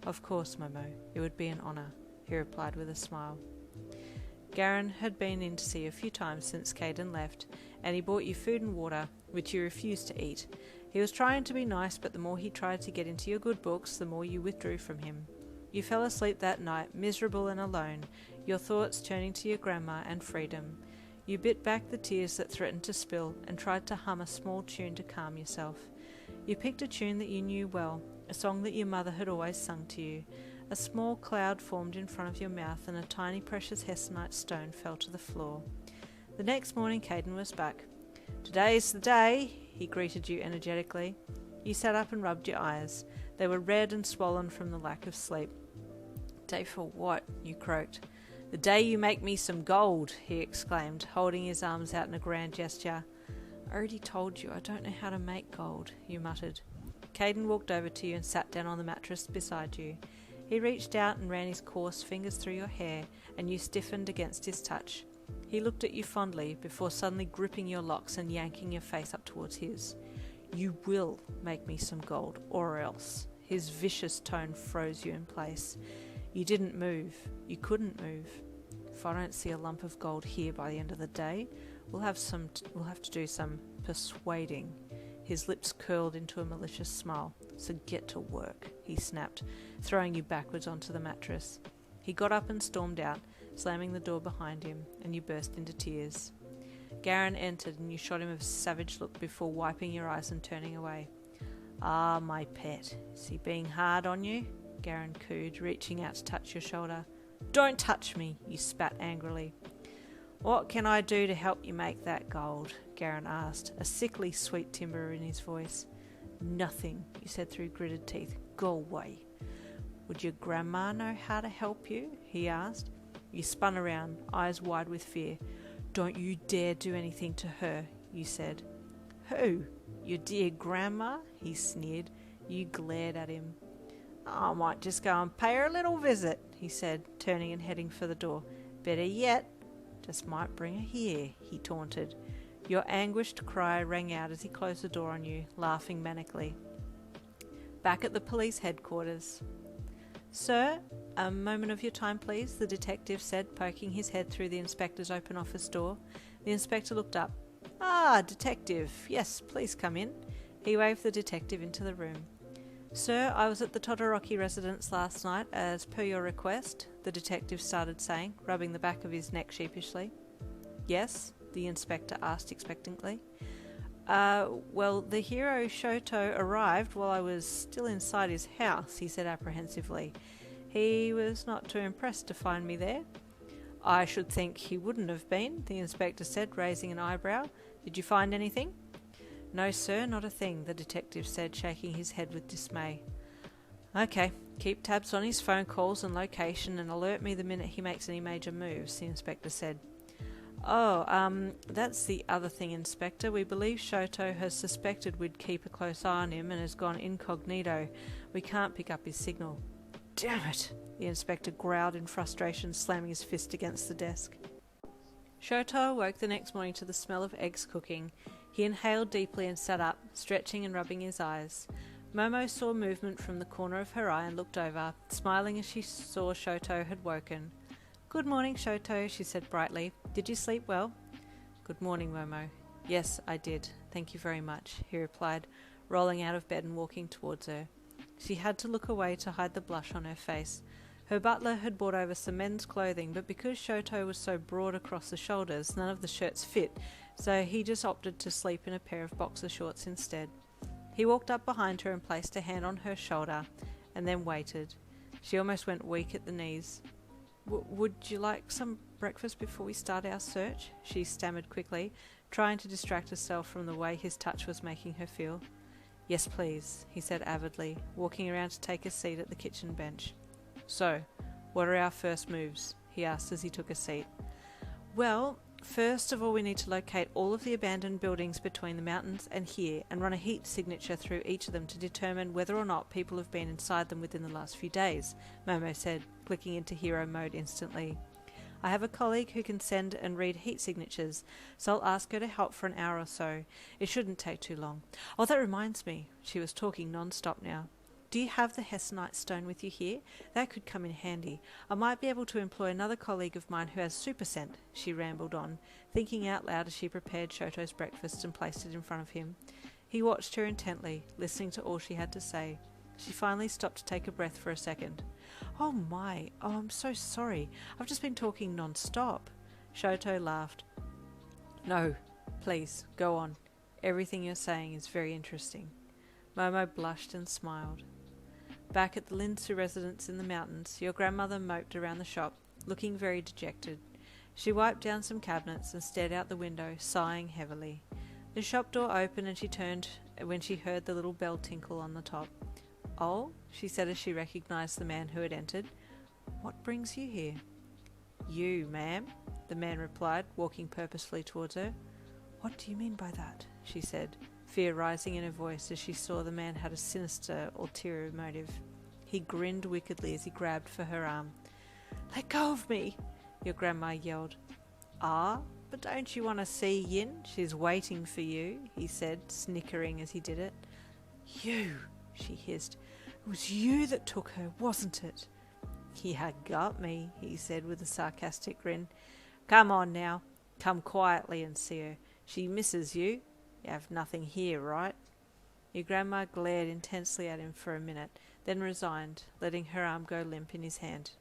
Of course, Momo. It would be an honour, he replied with a smile. Garen had been in to see you a few times since Caden left, and he bought you food and water, which you refused to eat. He was trying to be nice, but the more he tried to get into your good books, the more you withdrew from him. You fell asleep that night, miserable and alone, your thoughts turning to your grandma and freedom. You bit back the tears that threatened to spill and tried to hum a small tune to calm yourself. You picked a tune that you knew well, a song that your mother had always sung to you. A small cloud formed in front of your mouth and a tiny precious hessonite stone fell to the floor. The next morning Caden was back. Today's the day, he greeted you energetically. You sat up and rubbed your eyes. They were red and swollen from the lack of sleep. Day for what? You croaked. The day you make me some gold, he exclaimed, holding his arms out in a grand gesture. I already told you I don't know how to make gold, you muttered. Caden walked over to you and sat down on the mattress beside you. He reached out and ran his coarse fingers through your hair, and you stiffened against his touch. He looked at you fondly before suddenly gripping your locks and yanking your face up towards his. You will make me some gold, or else. His vicious tone froze you in place. You didn't move. You couldn't move. If I don't see a lump of gold here by the end of the day, we'll have to do some persuading. His lips curled into a malicious smile. So get to work, he snapped, throwing you backwards onto the mattress. He got up and stormed out, slamming the door behind him, and you burst into tears. Garen entered and you shot him a savage look before wiping your eyes and turning away. Ah, my pet, is he being hard on you? Garen cooed, reaching out to touch your shoulder. Don't touch me, you spat angrily. What can I do to help you make that gold? Garen asked, a sickly sweet timbre in his voice. Nothing, you said through gritted teeth. Go away. Would your grandma know how to help you? He asked. You spun around, eyes wide with fear. Don't you dare do anything to her, you said. Who? Your dear grandma? He sneered. You glared at him. I might just go and pay her a little visit, he said, turning and heading for the door. Better yet, just might bring her here, he taunted. Your anguished cry rang out as he closed the door on you, laughing manically. Back at the police headquarters. Sir, a moment of your time, please, the detective said, poking his head through the inspector's open office door. The inspector looked up. Ah, detective. Yes, please come in. He waved the detective into the room. Sir, I was at the Todoroki residence last night, as per your request, the detective started saying, rubbing the back of his neck sheepishly. Yes, the inspector asked expectantly. Well, the hero Shoto arrived while I was still inside his house, he said apprehensively. He was not too impressed to find me there. I should think he wouldn't have been, the inspector said, raising an eyebrow. Did you find anything? No, sir, not a thing, the detective said, shaking his head with dismay. Okay, keep tabs on his phone calls and location and alert me the minute he makes any major moves, the inspector said. Oh, that's the other thing, Inspector. We believe Shoto has suspected we'd keep a close eye on him and has gone incognito. We can't pick up his signal. Damn it, the inspector growled in frustration, slamming his fist against the desk. Shoto awoke the next morning to the smell of eggs cooking. He inhaled deeply and sat up, stretching and rubbing his eyes. Momo saw movement from the corner of her eye and looked over, smiling as she saw Shoto had woken. Good morning, Shoto, she said brightly. Did you sleep well? Good morning, Momo. Yes, I did. Thank you very much, he replied, rolling out of bed and walking towards her. She had to look away to hide the blush on her face. Her butler had brought over some men's clothing, but because Shoto was so broad across the shoulders, none of the shirts fit, so he just opted to sleep in a pair of boxer shorts instead. He walked up behind her and placed a hand on her shoulder, and then waited. She almost went weak at the knees. Would you like some breakfast before we start our search? She stammered quickly, trying to distract herself from the way his touch was making her feel. Yes, please, he said avidly, walking around to take a seat at the kitchen bench. So, what are our first moves? He asked as he took a seat. Well, first of all we need to locate all of the abandoned buildings between the mountains and here and run a heat signature through each of them to determine whether or not people have been inside them within the last few days, Momo said, clicking into hero mode instantly. I have a colleague who can send and read heat signatures, so I'll ask her to help for an hour or so. It shouldn't take too long. Oh, that reminds me. She was talking non-stop now. Do you have the hessonite stone with you here? That could come in handy. I might be able to employ another colleague of mine who has super scent, she rambled on, thinking out loud as she prepared Shoto's breakfast and placed it in front of him. He watched her intently, listening to all she had to say. She finally stopped to take a breath for a second. Oh my, oh I'm so sorry. I've just been talking non-stop. Shoto laughed. No, please, go on. Everything you're saying is very interesting. Momo blushed and smiled. Back at the Linsu residence in the mountains, your grandmother moped around the shop, looking very dejected. She wiped down some cabinets and stared out the window, sighing heavily. The shop door opened and she turned when she heard the little bell tinkle on the top. Oh, she said as she recognised the man who had entered. What brings you here? You, ma'am, the man replied, walking purposefully towards her. What do you mean by that? She said, fear rising in her voice as she saw the man had a sinister, ulterior motive. He grinned wickedly as he grabbed for her arm. Let go of me, your grandma yelled. Ah, but don't you want to see Yin? She's waiting for you, he said, snickering as he did it. You, she hissed. It was you that took her, wasn't it? Yeah, got me, he said with a sarcastic grin. Come on now, come quietly and see her. She misses you. You have nothing here, right? Your grandma glared intensely at him for a minute, then resigned, letting her arm go limp in his hand.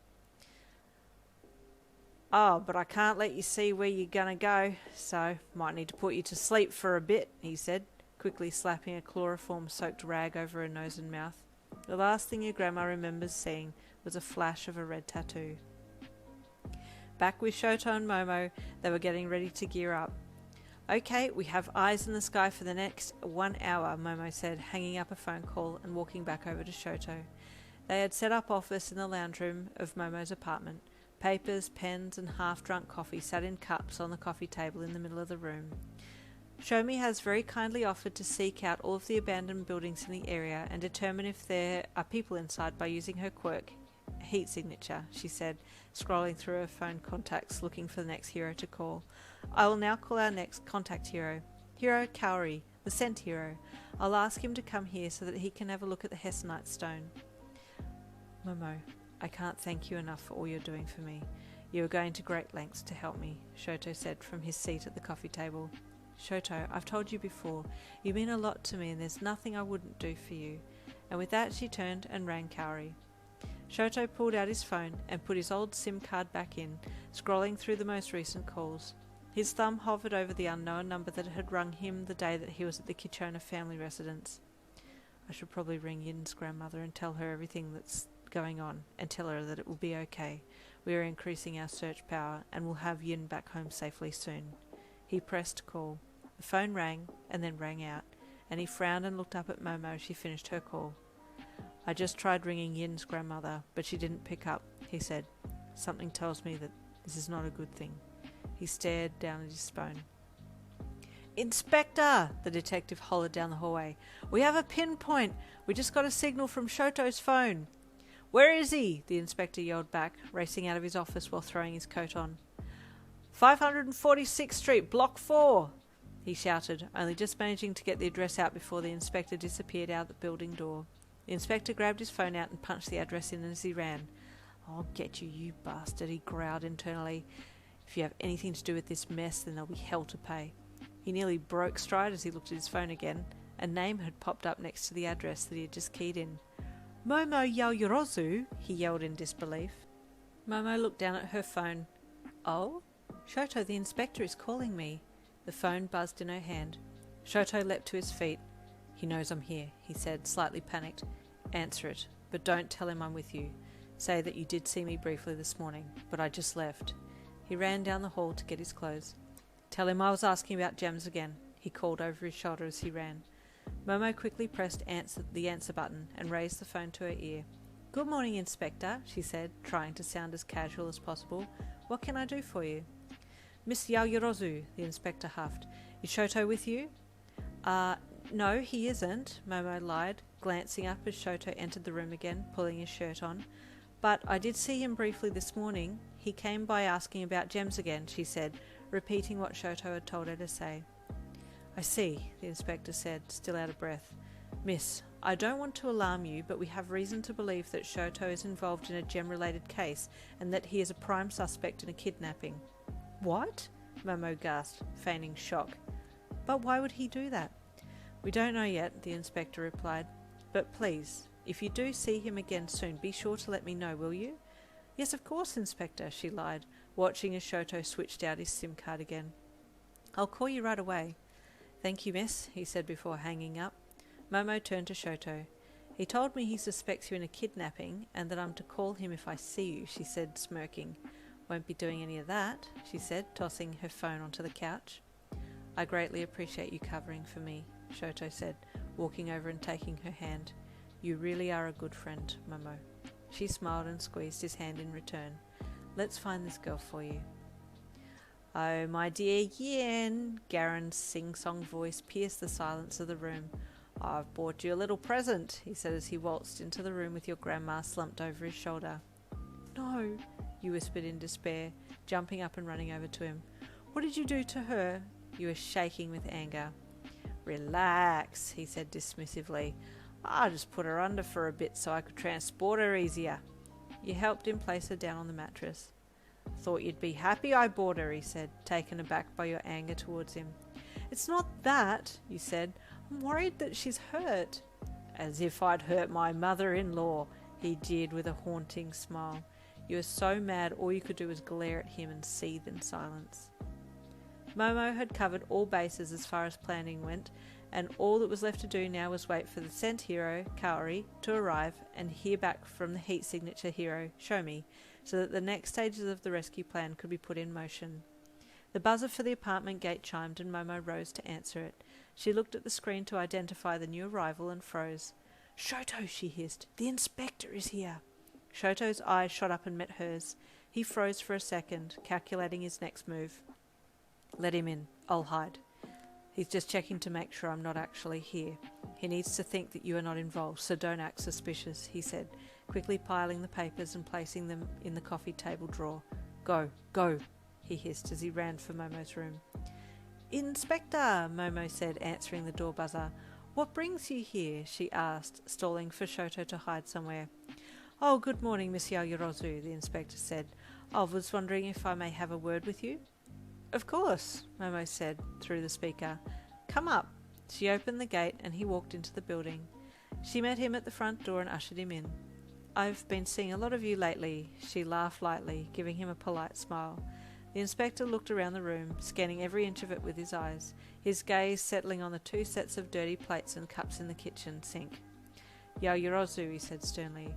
Oh, but I can't let you see where you're gonna go, so might need to put you to sleep for a bit, he said, quickly slapping a chloroform-soaked rag over her nose and mouth. The last thing your grandma remembers seeing was a flash of a red tattoo. Back with Shoto and Momo, they were getting ready to gear up. Okay, we have eyes in the sky for the next 1 hour, Momo said, hanging up a phone call and walking back over to Shoto. They had set up office in the lounge room of Momo's apartment. Papers, pens and half-drunk coffee sat in cups on the coffee table in the middle of the room. Shomi has very kindly offered to seek out all of the abandoned buildings in the area and determine if there are people inside by using her quirk, heat signature, she said, scrolling through her phone contacts looking for the next hero to call. I will now call our next contact hero, Hiro Kaori, the scent hero. I'll ask him to come here so that he can have a look at the hessonite stone. Momo, I can't thank you enough for all you're doing for me. You are going to great lengths to help me, Shoto said from his seat at the coffee table. Shoto, I've told you before, you mean a lot to me and there's nothing I wouldn't do for you. And with that she turned and rang Kaori. Shoto pulled out his phone and put his old SIM card back in, scrolling through the most recent calls. His thumb hovered over the unknown number that had rung him the day that he was at the Kichona family residence. I should probably ring Yin's grandmother and tell her everything that's going on, and tell her that it will be okay. We are increasing our search power, and we'll have Yin back home safely soon. He pressed call. The phone rang, and then rang out, and he frowned and looked up at Momo as she finished her call. I just tried ringing Yin's grandmother, but she didn't pick up, he said. Something tells me that this is not a good thing. He stared down at his phone. Inspector! The detective hollered down the hallway. We have a pinpoint! We just got a signal from Shoto's phone. Where is he? The inspector yelled back, racing out of his office while throwing his coat on. 546th Street, Block 4! He shouted, only just managing to get the address out before the inspector disappeared out the building door. The inspector grabbed his phone out and punched the address in as he ran. I'll get you, you bastard, he growled internally. If you have anything to do with this mess, then there'll be hell to pay. He nearly broke stride as he looked at his phone again. A name had popped up next to the address that he had just keyed in. Momo Yaoyorozu, he yelled in disbelief. Momo looked down at her phone. Oh? Shoto, the inspector is calling me. The phone buzzed in her hand. Shoto leapt to his feet. He knows I'm here, he said, slightly panicked. Answer it, but don't tell him I'm with you. Say that you did see me briefly this morning, but I just left. He ran down the hall to get his clothes. Tell him I was asking about gems again, he called over his shoulder as he ran. Momo quickly pressed the answer button and raised the phone to her ear. Good morning, Inspector, she said, trying to sound as casual as possible. What can I do for you? Miss Yaoyorozu, the inspector huffed. Is Shoto with you? No, he isn't, Momo lied, glancing up as Shoto entered the room again, pulling his shirt on. But I did see him briefly this morning. He came by asking about gems again, she said, repeating what Shoto had told her to say. I see, the inspector said, still out of breath. Miss, I don't want to alarm you, but we have reason to believe that Shoto is involved in a gem-related case and that he is a prime suspect in a kidnapping. What? Momo gasped, feigning shock. But why would he do that? We don't know yet, the inspector replied. But please, if you do see him again soon, be sure to let me know, will you? Yes, of course, Inspector, she lied, watching as Shoto switched out his SIM card again. I'll call you right away. Thank you, miss, he said before hanging up. Momo turned to Shoto. He told me he suspects you in a kidnapping and that I'm to call him if I see you, she said, smirking. Won't be doing any of that, she said, tossing her phone onto the couch. I greatly appreciate you covering for me, Shoto said, walking over and taking her hand. You really are a good friend, Momo. She smiled and squeezed his hand in return. Let's find this girl for you. Oh, my dear Yin, Garen's sing-song voice pierced the silence of the room. I've bought you a little present, he said as he waltzed into the room with your grandma slumped over his shoulder. No, you whispered in despair, jumping up and running over to him. What did you do to her? You were shaking with anger. Relax, he said dismissively. I just put her under for a bit so I could transport her easier. You helped him place her down on the mattress. Thought you'd be happy I bought her, he said, taken aback by your anger towards him. It's not that, you said. I'm worried that she's hurt. As if I'd hurt my mother-in-law, he jeered with a haunting smile. You were so mad all you could do was glare at him and seethe in silence. Momo had covered all bases as far as planning went, and all that was left to do now was wait for the sent hero, Kaori, to arrive and hear back from the heat signature hero, Shomi, so that the next stages of the rescue plan could be put in motion. The buzzer for the apartment gate chimed and Momo rose to answer it. She looked at the screen to identify the new arrival and froze. Shoto, she hissed. The inspector is here. Shoto's eyes shot up and met hers. He froze for a second, calculating his next move. Let him in. I'll hide. He's just checking to make sure I'm not actually here. He needs to think that you are not involved, so don't act suspicious, he said, quickly piling the papers and placing them in the coffee table drawer. Go, go, he hissed as he ran for Momo's room. Inspector, Momo said, answering the door buzzer. What brings you here? She asked, stalling for Shoto to hide somewhere. Oh, good morning, Miss Yaoyorozu, the inspector said. I was wondering if I may have a word with you. Of course, Momo said through the speaker. Come up. She opened the gate and he walked into the building. She met him at the front door and ushered him in. I've been seeing a lot of you lately, she laughed lightly, giving him a polite smile. The inspector looked around the room, scanning every inch of it with his eyes, his gaze settling on the 2 sets of dirty plates and cups in the kitchen sink. Yaoyorozu, he said sternly,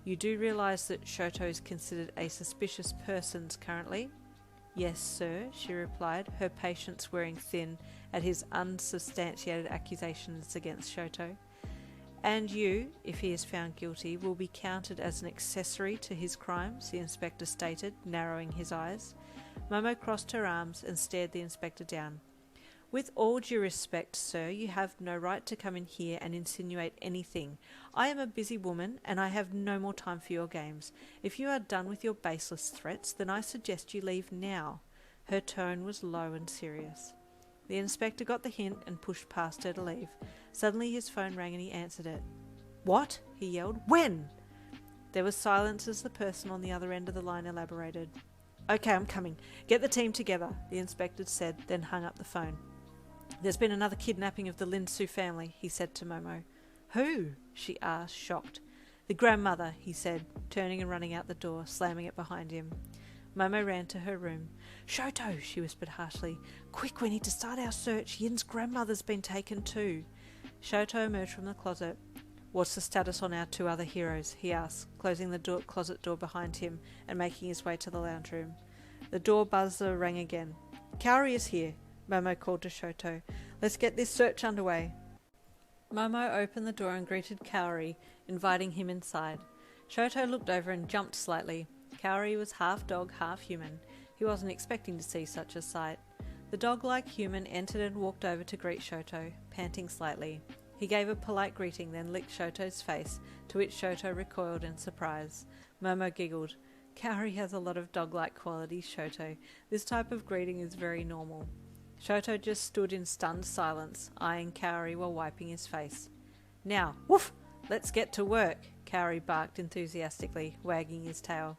you do realise that Shoto is considered a suspicious person currently? Yes, sir, she replied, her patience wearing thin at his unsubstantiated accusations against Shoto. And you, if he is found guilty, will be counted as an accessory to his crimes, the inspector stated, narrowing his eyes. Momo crossed her arms and stared the inspector down. With all due respect, sir, you have no right to come in here and insinuate anything. I am a busy woman, and I have no more time for your games. If you are done with your baseless threats, then I suggest you leave now. Her tone was low and serious. The inspector got the hint and pushed past her to leave. Suddenly his phone rang and he answered it. What? He yelled. When? There was silence as the person on the other end of the line elaborated. Okay, I'm coming. Get the team together, the inspector said, then hung up the phone. There's been another kidnapping of the Linsu family, he said to Momo. Who? She asked, shocked. The grandmother, he said, turning and running out the door, slamming it behind him. Momo ran to her room. Shoto, she whispered harshly. Quick, we need to start our search. Yin's grandmother's been taken too. Shoto emerged from the closet. What's the status on our 2 other heroes? He asked, closing the closet door behind him and making his way to the lounge room. The door buzzer rang again. Kaori is here, Momo called to Shoto. Let's get this search underway. Momo opened the door and greeted Kaori, inviting him inside. Shoto looked over and jumped slightly. Kaori was half dog, half human. He wasn't expecting to see such a sight. The dog-like human entered and walked over to greet Shoto, panting slightly. He gave a polite greeting, then licked Shoto's face, to which Shoto recoiled in surprise. Momo giggled. Kaori has a lot of dog-like qualities, Shoto. This type of greeting is very normal. Shoto just stood in stunned silence, eyeing Kaori while wiping his face. Now, woof! Let's get to work, Kaori barked enthusiastically, wagging his tail.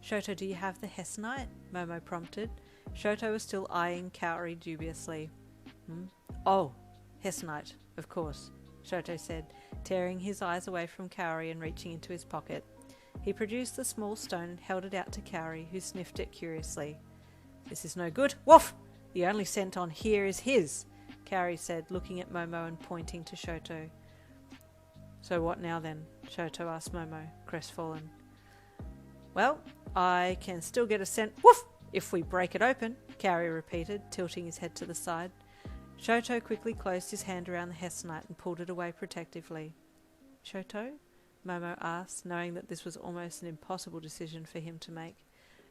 Shoto, do you have the Hessonite? Momo prompted. Shoto was still eyeing Kaori dubiously. Oh, Hessonite, of course, Shoto said, tearing his eyes away from Kaori and reaching into his pocket. He produced the small stone and held it out to Kaori, who sniffed it curiously. This is no good. Woof! The only scent on here is his, Kaori said, looking at Momo and pointing to Shoto. So what now then? Shoto asked Momo, crestfallen. Well, I can still get a scent, woof, if we break it open, Kaori repeated, tilting his head to the side. Shoto quickly closed his hand around the Hessonite and pulled it away protectively. Shoto? Momo asked, knowing that this was almost an impossible decision for him to make.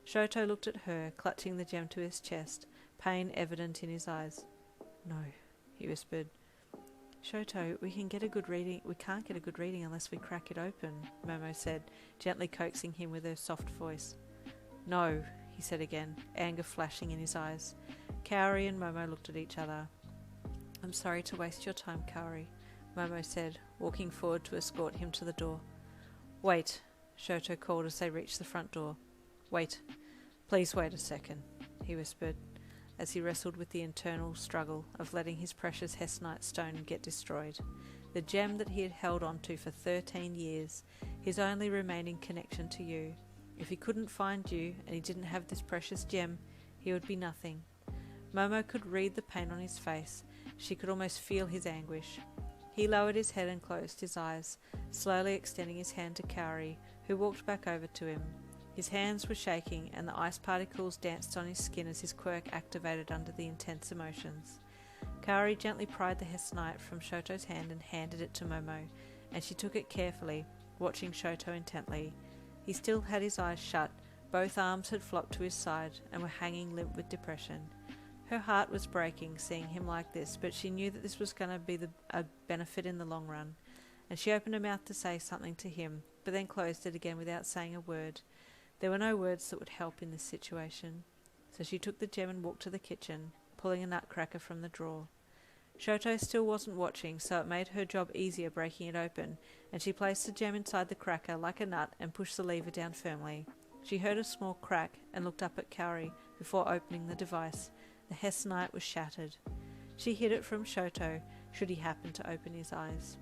Shoto looked at her, clutching the gem to his chest, pain evident in his eyes. No, he whispered. Shoto, we can't get a good reading unless we crack it open, Momo said, gently coaxing him with her soft voice. No, he said again, anger flashing in his eyes. Kaori and Momo looked at each other. I'm sorry to waste your time, Kaori, Momo said, walking forward to escort him to the door. Wait, Shoto called as they reached the front door. Wait. Please wait a second, he whispered, as he wrestled with the internal struggle of letting his precious Hessonite stone get destroyed. The gem that he had held on to for 13 years, his only remaining connection to you. If he couldn't find you and he didn't have this precious gem, he would be nothing. Momo could read the pain on his face. She could almost feel his anguish. He lowered his head and closed his eyes, slowly extending his hand to Kaori, who walked back over to him. His hands were shaking and the ice particles danced on his skin as his quirk activated under the intense emotions. Kaori gently pried the Hessonite from Shoto's hand and handed it to Momo, and she took it carefully, watching Shoto intently. He still had his eyes shut, both arms had flopped to his side and were hanging limp with depression. Her heart was breaking seeing him like this, but she knew that this was going to be a benefit in the long run, and she opened her mouth to say something to him, but then closed it again without saying a word. There were no words that would help in this situation, so she took the gem and walked to the kitchen, pulling a nutcracker from the drawer. Shoto still wasn't watching, so it made her job easier breaking it open, and she placed the gem inside the cracker like a nut and pushed the lever down firmly. She heard a small crack and looked up at Kaori before opening the device. The Hessonite was shattered. She hid it from Shoto, should he happen to open his eyes.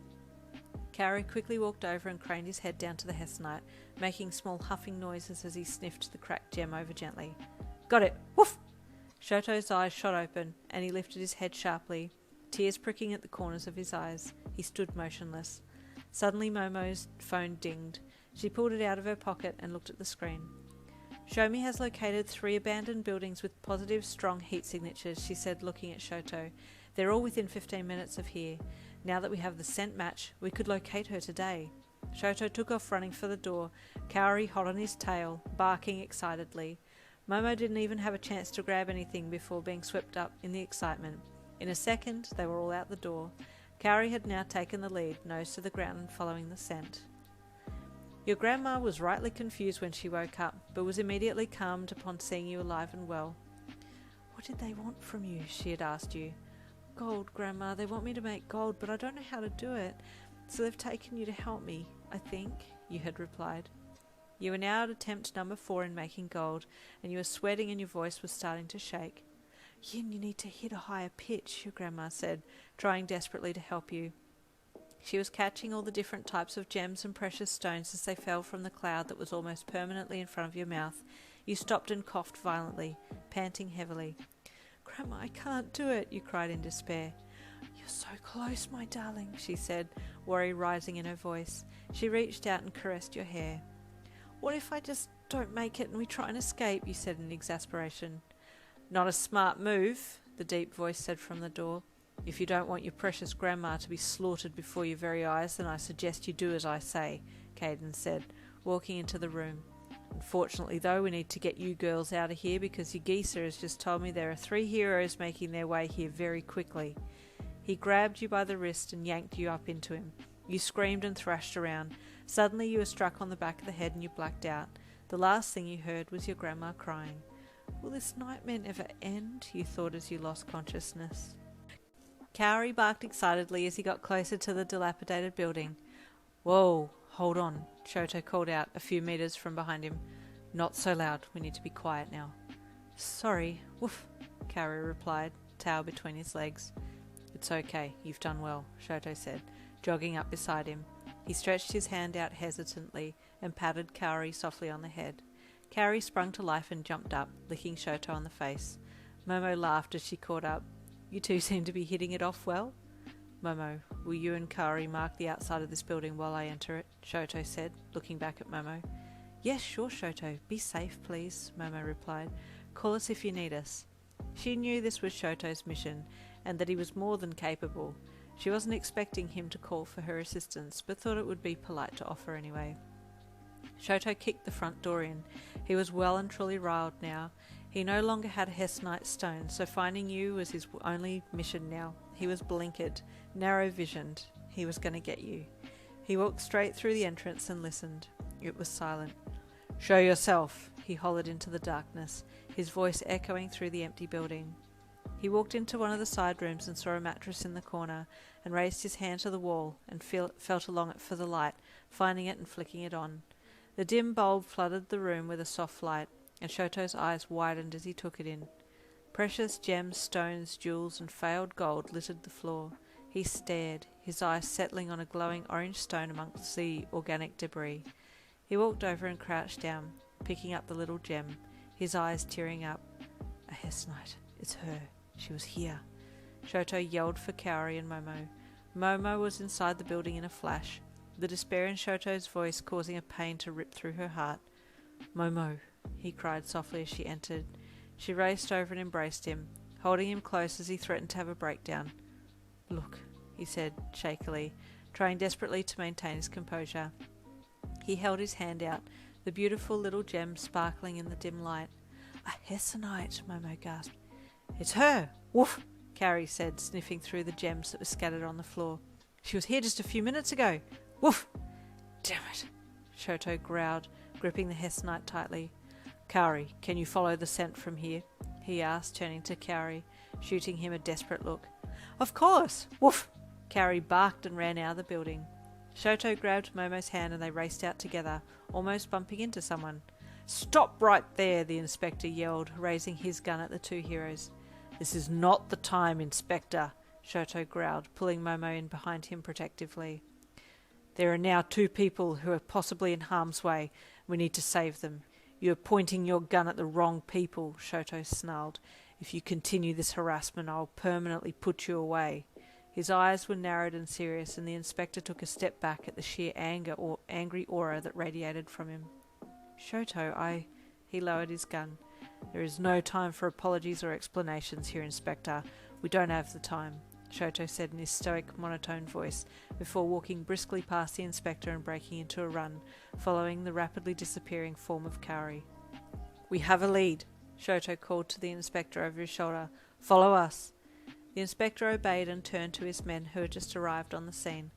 Kaori quickly walked over and craned his head down to the Hessonite, making small huffing noises as he sniffed the cracked gem over gently. Got it. Woof! Shoto's eyes shot open, and he lifted his head sharply, tears pricking at the corners of his eyes. He stood motionless. Suddenly Momo's phone dinged. She pulled it out of her pocket and looked at the screen. Show Me has located 3 abandoned buildings with positive, strong heat signatures, she said, looking at Shoto. They're all within 15 minutes of here. Now that we have the scent match, we could locate her today. Shoto took off running for the door, Kaori hot on his tail, barking excitedly. Momo didn't even have a chance to grab anything before being swept up in the excitement. In a second, they were all out the door. Kaori had now taken the lead, nose to the ground and following the scent. Your grandma was rightly confused when she woke up, but was immediately calmed upon seeing you alive and well. What did they want from you? She had asked you. Gold, Grandma. They want me to make gold, but I don't know how to do it. So they've taken you to help me, I think, you had replied. You were now at attempt number 4 in making gold, and you were sweating and your voice was starting to shake. Yin, you need to hit a higher pitch, your grandma said, trying desperately to help you. She was catching all the different types of gems and precious stones as they fell from the cloud that was almost permanently in front of your mouth. You stopped and coughed violently, panting heavily. Grandma, I can't do it, you cried in despair. You're so close, my darling, she said, worry rising in her voice. She reached out and caressed your hair. What if I just don't make it and we try and escape, you said in exasperation. Not a smart move, the deep voice said from the door. If you don't want your precious grandma to be slaughtered before your very eyes, then I suggest you do as I say, Caden said, walking into the room. Unfortunately, though, we need to get you girls out of here because your geezer has just told me there are 3 heroes making their way here very quickly. He grabbed you by the wrist and yanked you up into him. You screamed and thrashed around. Suddenly you were struck on the back of the head and you blacked out. The last thing you heard was your grandma crying. Will this nightmare never end? You thought as you lost consciousness. Kaori barked excitedly as he got closer to the dilapidated building. Whoa, hold on, Shoto called out a few metres from behind him. Not so loud, we need to be quiet now. Sorry, woof, Kaori replied, tail between his legs. It's okay, you've done well, Shoto said, jogging up beside him. He stretched his hand out hesitantly and patted Kaori softly on the head. Kaori sprung to life and jumped up, licking Shoto on the face. Momo laughed as she caught up. You two seem to be hitting it off well. Momo, will you and Kaori mark the outside of this building while I enter it? Shoto said, looking back at Momo. Yes, sure, Shoto. Be safe, please, Momo replied. Call us if you need us. She knew this was Shoto's mission, and that he was more than capable. She wasn't expecting him to call for her assistance, but thought it would be polite to offer anyway. Shoto kicked the front door in. He was well and truly riled now. He no longer had a Hesnite stone, so finding you was his only mission now. He was blinkered, narrow-visioned. He was going to get you. He walked straight through the entrance and listened. It was silent. Show yourself, he hollered into the darkness, his voice echoing through the empty building. He walked into one of the side rooms and saw a mattress in the corner, and raised his hand to the wall and felt along it for the light, finding it and flicking it on. The dim bulb flooded the room with a soft light, and Shoto's eyes widened as he took it in. Precious gems, stones, jewels, and failed gold littered the floor. He stared, his eyes settling on a glowing orange stone amongst the organic debris. He walked over and crouched down, picking up the little gem, his eyes tearing up. A Hesnite. It's her. She was here. Shoto yelled for Kaori and Momo. Momo was inside the building in a flash, the despair in Shoto's voice causing a pain to rip through her heart. Momo, he cried softly as she entered. She raced over and embraced him, holding him close as he threatened to have a breakdown. Look, he said shakily, trying desperately to maintain his composure. He held his hand out, the beautiful little gem sparkling in the dim light. A Hesnite, Momo gasped. It's her! Woof! Kaori said, sniffing through the gems that were scattered on the floor. She was here just a few minutes ago. Woof! Damn it! Shoto growled, gripping the Hesnite tightly. Kaori, can you follow the scent from here? He asked, turning to Kaori, shooting him a desperate look. Of course! Woof! Kaori barked and ran out of the building. Shoto grabbed Momo's hand and they raced out together, almost bumping into someone. Stop right there, the inspector yelled, raising his gun at the two heroes. This is not the time, Inspector, Shoto growled, pulling Momo in behind him protectively. There are now 2 people who are possibly in harm's way. We need to save them. "You are pointing your gun at the wrong people," Shoto snarled. "If you continue this harassment, I'll permanently put you away." His eyes were narrowed and serious, and the inspector took a step back at the sheer anger or angry aura that radiated from him. "Shoto, He lowered his gun. "There is no time for apologies or explanations here, Inspector. We don't have the time," Shoto said in his stoic, monotone voice, before walking briskly past the inspector and breaking into a run, following the rapidly disappearing form of Kaori. "We have a lead," Shoto called to the inspector over his shoulder. "Follow us." The inspector obeyed and turned to his men who had just arrived on the scene.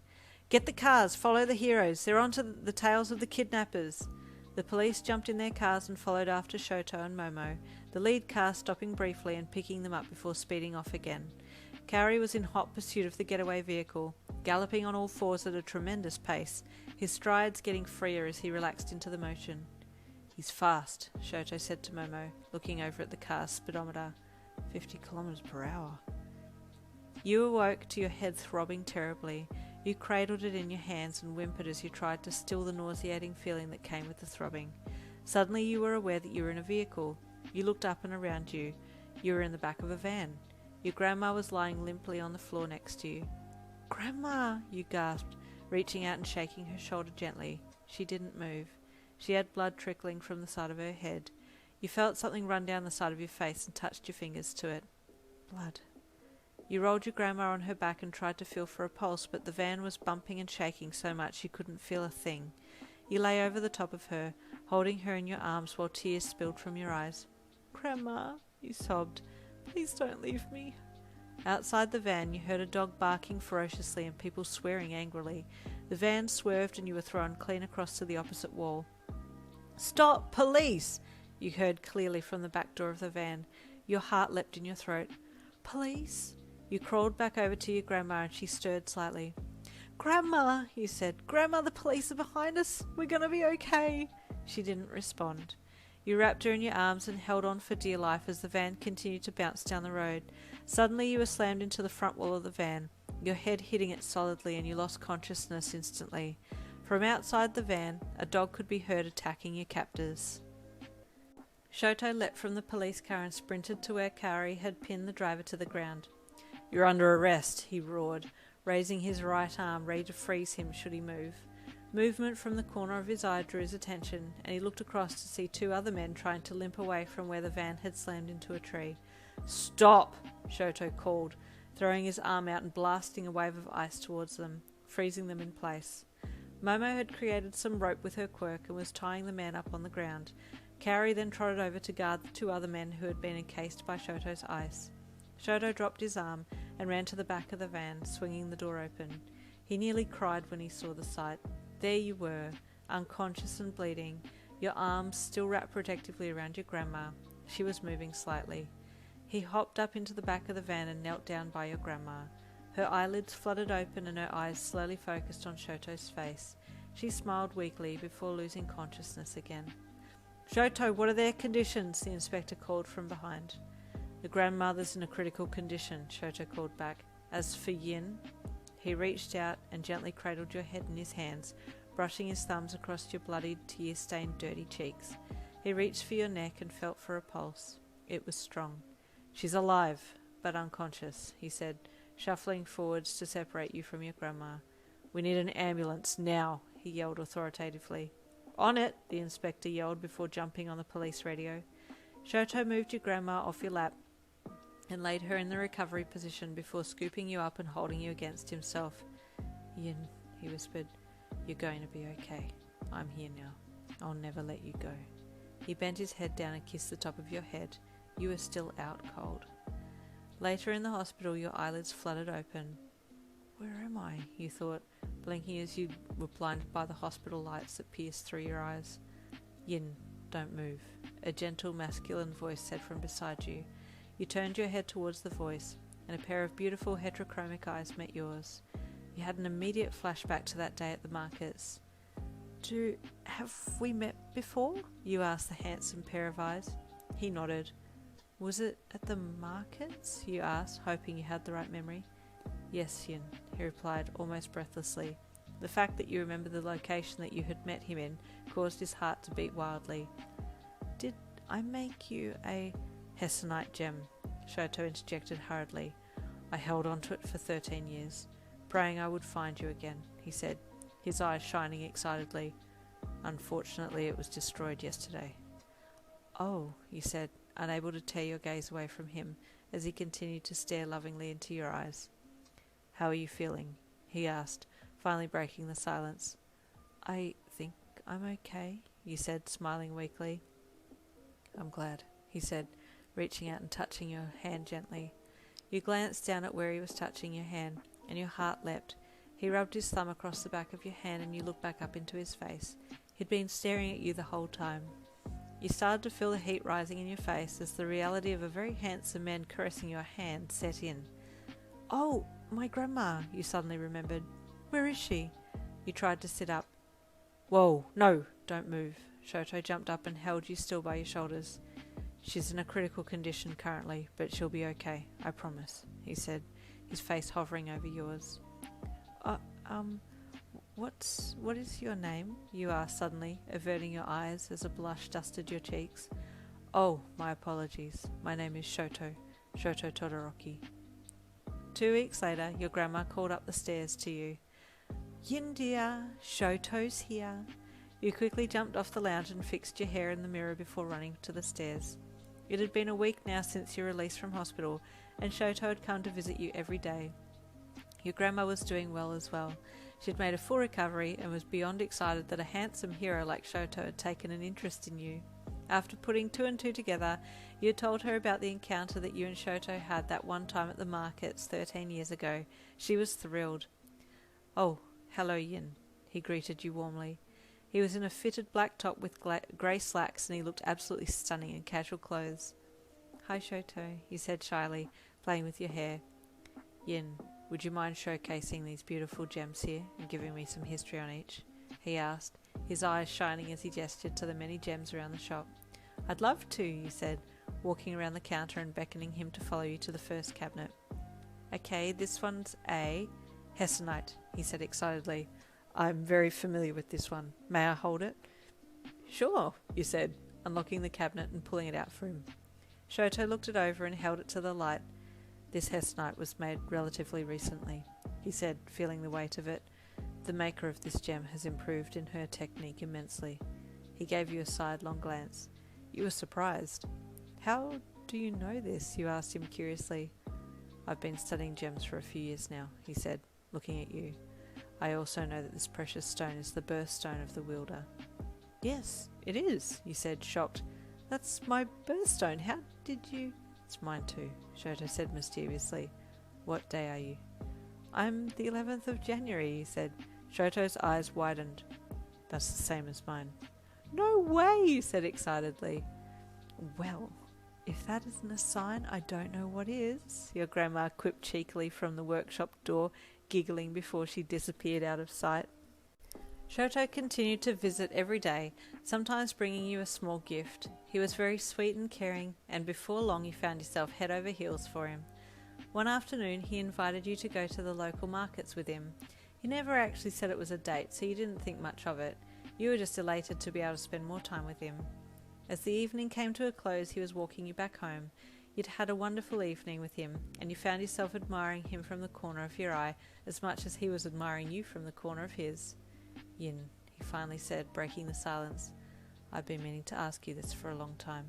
"Get the cars, follow the heroes, they're on to the tails of the kidnappers." The police jumped in their cars and followed after Shoto and Momo, the lead car stopping briefly and picking them up before speeding off again. Kaori was in hot pursuit of the getaway vehicle, galloping on all fours at a tremendous pace, his strides getting freer as he relaxed into the motion. "He's fast," Shoto said to Momo, looking over at the car's speedometer. 50 kilometers per hour. You awoke to your head throbbing terribly. You cradled it in your hands and whimpered as you tried to still the nauseating feeling that came with the throbbing. Suddenly you were aware that you were in a vehicle. You looked up and around you. You were in the back of a van. Your grandma was lying limply on the floor next to you. "Grandma!" you gasped, reaching out and shaking her shoulder gently. She didn't move. She had blood trickling from the side of her head. You felt something run down the side of your face and touched your fingers to it. Blood. You rolled your grandma on her back and tried to feel for a pulse, but the van was bumping and shaking so much you couldn't feel a thing. You lay over the top of her, holding her in your arms while tears spilled from your eyes. "Grandma," you sobbed, "please don't leave me." Outside the van, you heard a dog barking ferociously and people swearing angrily. The van swerved and you were thrown clean across to the opposite wall. "Stop! Police!" you heard clearly from the back door of the van. Your heart leapt in your throat. "Police?" You crawled back over to your grandma and she stirred slightly. "Grandma," you said. "Grandma, the police are behind us. We're going to be okay." She didn't respond. You wrapped her in your arms and held on for dear life as the van continued to bounce down the road. Suddenly you were slammed into the front wall of the van, your head hitting it solidly, and you lost consciousness instantly. From outside the van, a dog could be heard attacking your captors. Shoto leapt from the police car and sprinted to where Kaori had pinned the driver to the ground. "You're under arrest," he roared, raising his right arm ready to freeze him should he move. Movement from the corner of his eye drew his attention, and he looked across to see two other men trying to limp away from where the van had slammed into a tree. "Stop!" Shoto called, throwing his arm out and blasting a wave of ice towards them, freezing them in place. Momo had created some rope with her quirk and was tying the man up on the ground. Kaori then trotted over to guard the two other men who had been encased by Shoto's ice. Shoto dropped his arm and ran to the back of the van, swinging the door open. He nearly cried when he saw the sight. There you were, unconscious and bleeding, your arms still wrapped protectively around your grandma. She was moving slightly. He hopped up into the back of the van and knelt down by your grandma. Her eyelids fluttered open and her eyes slowly focused on Shoto's face. She smiled weakly before losing consciousness again. "Shoto, what are their conditions?" the inspector called from behind. "The grandmother's in a critical condition," Shoto called back. "As for Yin..." He reached out and gently cradled your head in his hands, brushing his thumbs across your bloodied, tear-stained, dirty cheeks. He reached for your neck and felt for a pulse. It was strong. "She's alive, but unconscious," he said, shuffling forwards to separate you from your grandma. "We need an ambulance, now," he yelled authoritatively. "On it," the inspector yelled before jumping on the police radio. Shoto moved your grandma off your lap and laid her in the recovery position before scooping you up and holding you against himself. "Yin," he whispered, "you're going to be okay. I'm here now. I'll never let you go." He bent his head down and kissed the top of your head. You were still out cold. Later in the hospital, your eyelids fluttered open. "Where am I?" you thought, blinking as you were blinded by the hospital lights that pierced through your eyes. "Yin, don't move," a gentle masculine voice said from beside you. You turned your head towards the voice, and a pair of beautiful heterochromic eyes met yours. You had an immediate flashback to that day at the markets. Have we met before?" you asked the handsome pair of eyes. He nodded. "Was it at the markets?" you asked, hoping you had the right memory. "Yes, Yin," he replied, almost breathlessly. The fact that you remembered the location that you had met him in caused his heart to beat wildly. I make you a Hessonite gem, Shoto interjected hurriedly. I held on to it for 13 years, praying I would find you again, he said, his eyes shining excitedly. Unfortunately, it was destroyed yesterday. Oh, you said, unable to tear your gaze away from him as he continued to stare lovingly into your eyes. How are you feeling? He asked, finally breaking the silence. I think I'm okay, you said, smiling weakly. I'm glad, he said, reaching out and touching your hand gently. You glanced down at where he was touching your hand, and your heart leapt. He rubbed his thumb across the back of your hand, and you looked back up into his face. He'd been staring at you the whole time. You started to feel the heat rising in your face as the reality of a very handsome man caressing your hand set in. Oh, my grandma, you suddenly remembered. Where is she? You tried to sit up. Whoa, no, don't move. Shoto jumped up and held you still by your shoulders. She's in a critical condition currently, but she'll be okay, I promise, he said, his face hovering over yours. What is your name? You asked suddenly, averting your eyes as a blush dusted your cheeks. Oh, my apologies. My name is Shoto Todoroki. 2 weeks later, your grandma called up the stairs to you. Yin dear, Shoto's here. You quickly jumped off the lounge and fixed your hair in the mirror before running to the stairs. It had been a week now since your release from hospital, and Shoto had come to visit you every day. Your grandma was doing well as well. She'd made a full recovery and was beyond excited that a handsome hero like Shoto had taken an interest in you. After putting 2 and 2 together, you had told her about the encounter that you and Shoto had that one time at the markets 13 years ago. She was thrilled. Oh, hello Yin, he greeted you warmly. He was in a fitted black top with grey slacks, and he looked absolutely stunning in casual clothes. Hi Shoto, he said shyly, playing with your hair. Yin, would you mind showcasing these beautiful gems here and giving me some history on each? He asked, his eyes shining as he gestured to the many gems around the shop. I'd love to, you said, walking around the counter and beckoning him to follow you to the first cabinet. Okay, this one's a Hessonite, he said excitedly. I'm very familiar with this one. May I hold it? Sure, you said, unlocking the cabinet and pulling it out for him. Shoto looked it over and held it to the light. This Hessonite was made relatively recently, he said, feeling the weight of it. The maker of this gem has improved in her technique immensely. He gave you a sidelong glance. You were surprised. How do you know this? You asked him curiously. I've been studying gems for a few years now, he said, looking at you. I also know that this precious stone is the birthstone of the wielder. Yes, it is, you said, shocked. That's my birthstone. How did you... It's mine too, Shoto said mysteriously. What day are you? I'm the 11th of January, he said. Shoto's eyes widened. That's the same as mine. No way, you said excitedly. Well, if that isn't a sign, I don't know what is, your grandma quipped cheekily from the workshop door, giggling before she disappeared out of sight. Shoto continued to visit every day, sometimes bringing you a small gift. He was very sweet and caring, and before long you found yourself head over heels for him. One afternoon he invited you to go to the local markets with him. He never actually said it was a date, so you didn't think much of it. You were just elated to be able to spend more time with him. As the evening came to a close, he was walking you back home. You'd had a wonderful evening with him, and you found yourself admiring him from the corner of your eye as much as he was admiring you from the corner of his. Yin, he finally said, breaking the silence. I've been meaning to ask you this for a long time.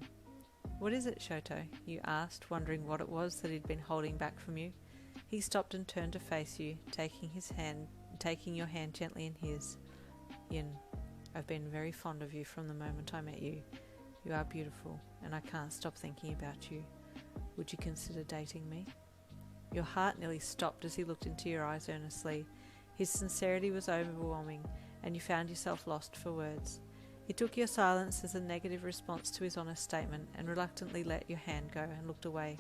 What is it, Shoto? You asked, wondering what it was that he'd been holding back from you. He stopped and turned to face you, taking your hand gently in his. Yin, I've been very fond of you from the moment I met you. You are beautiful, and I can't stop thinking about you. Would you consider dating me? Your heart nearly stopped as he looked into your eyes earnestly. His sincerity was overwhelming, and you found yourself lost for words. He took your silence as a negative response to his honest statement and reluctantly let your hand go and looked away.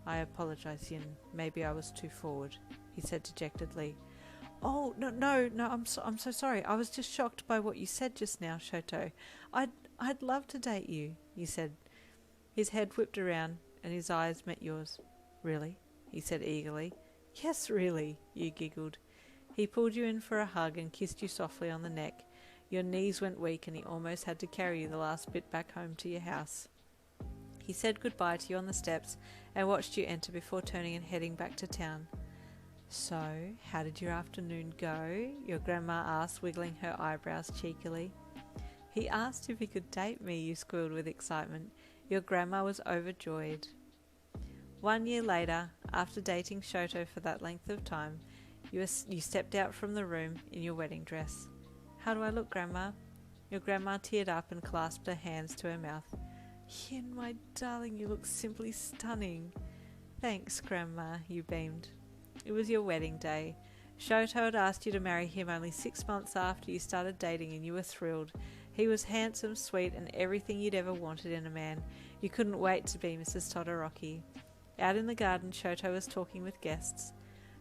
I apologize, Yin. Maybe I was too forward, he said dejectedly. Oh, no, I'm so sorry. I was just shocked by what you said just now, Shoto. I'd love to date you, you said. His head whipped around and his eyes met yours. Really? He said eagerly. Yes, really, you giggled. He pulled you in for a hug and kissed you softly on the neck. Your knees went weak and he almost had to carry you the last bit back home to your house. He said goodbye to you on the steps and watched you enter before turning and heading back to town. So, how did your afternoon go? Your grandma asked, wiggling her eyebrows cheekily. He asked if he could date me, you squealed with excitement. Your grandma was overjoyed. 1 year later, after dating Shoto for that length of time, you stepped out from the room in your wedding dress. How do I look, Grandma? Your grandma teared up and clasped her hands to her mouth. Yin, my darling, you look simply stunning. Thanks, Grandma, you beamed. It was your wedding day. Shoto had asked you to marry him only 6 months after you started dating and you were thrilled. He was handsome, sweet, and everything you'd ever wanted in a man. You couldn't wait to be Mrs. Todoroki. Out in the garden, Shoto was talking with guests.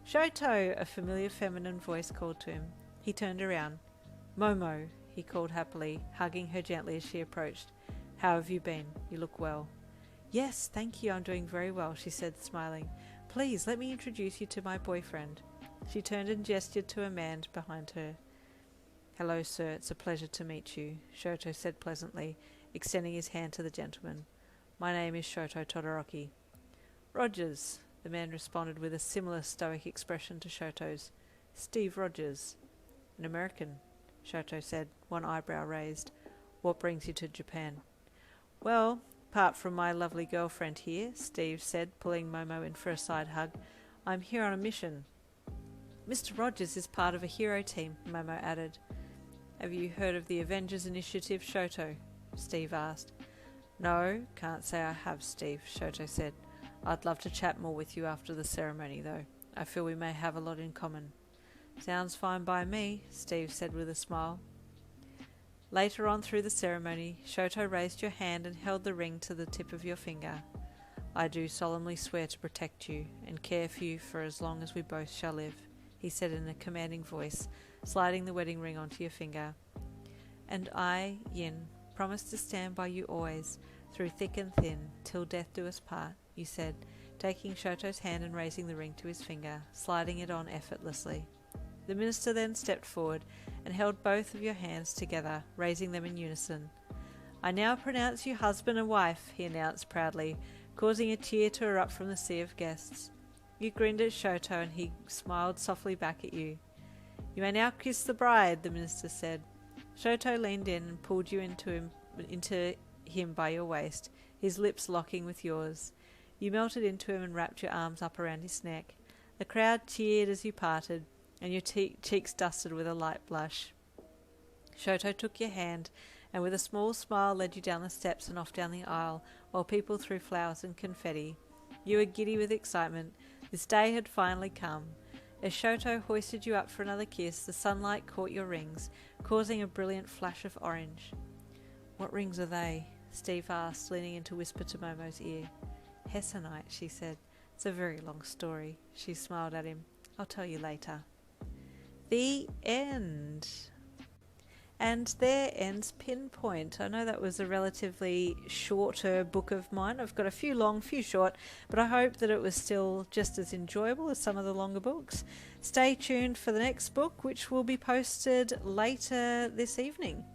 Shoto, a familiar feminine voice called to him. He turned around. Momo, he called happily, hugging her gently as she approached. How have you been? You look well. Yes, thank you, I'm doing very well, she said, smiling. Please, let me introduce you to my boyfriend. She turned and gestured to a man behind her. Hello, sir, it's a pleasure to meet you, Shoto said pleasantly, extending his hand to the gentleman. My name is Shoto Todoroki. Rogers, the man responded with a similar stoic expression to Shoto's. Steve Rogers. An American, Shoto said, one eyebrow raised. What brings you to Japan? Well, apart from my lovely girlfriend here, Steve said, pulling Momo in for a side hug, I'm here on a mission. Mr. Rogers is part of a hero team, Momo added. Have you heard of the Avengers Initiative, Shoto? Steve asked. No, can't say I have, Steve, Shoto said. I'd love to chat more with you after the ceremony, though. I feel we may have a lot in common. Sounds fine by me, Steve said with a smile. Later on through the ceremony, Shoto raised your hand and held the ring to the tip of your finger. I do solemnly swear to protect you and care for you for as long as we both shall live, he said in a commanding voice, sliding the wedding ring onto your finger. And I, Yin, promise to stand by you always, through thick and thin, till death do us part, you said, taking Shoto's hand and raising the ring to his finger, sliding it on effortlessly. The minister then stepped forward and held both of your hands together, raising them in unison. I now pronounce you husband and wife, he announced proudly, causing a tear to erupt from the sea of guests. You grinned at Shoto and he smiled softly back at you. You may now kiss the bride, the minister said. Shoto leaned in and pulled you into him by your waist, his lips locking with yours. You melted into him and wrapped your arms up around his neck. The crowd cheered as you parted, and your cheeks dusted with a light blush. Shoto took your hand and with a small smile led you down the steps and off down the aisle, while people threw flowers and confetti. You were giddy with excitement. This day had finally come. As Shoto hoisted you up for another kiss, the sunlight caught your rings, causing a brilliant flash of orange. What rings are they? Steve asked, leaning in to whisper to Momo's ear. Hessonite, she said. It's a very long story. She smiled at him. I'll tell you later. The end. And there ends Pinpoint. I know that was a relatively shorter book of mine. I've got a few long, few short, but I hope that it was still just as enjoyable as some of the longer books. Stay tuned for the next book, which will be posted later this evening.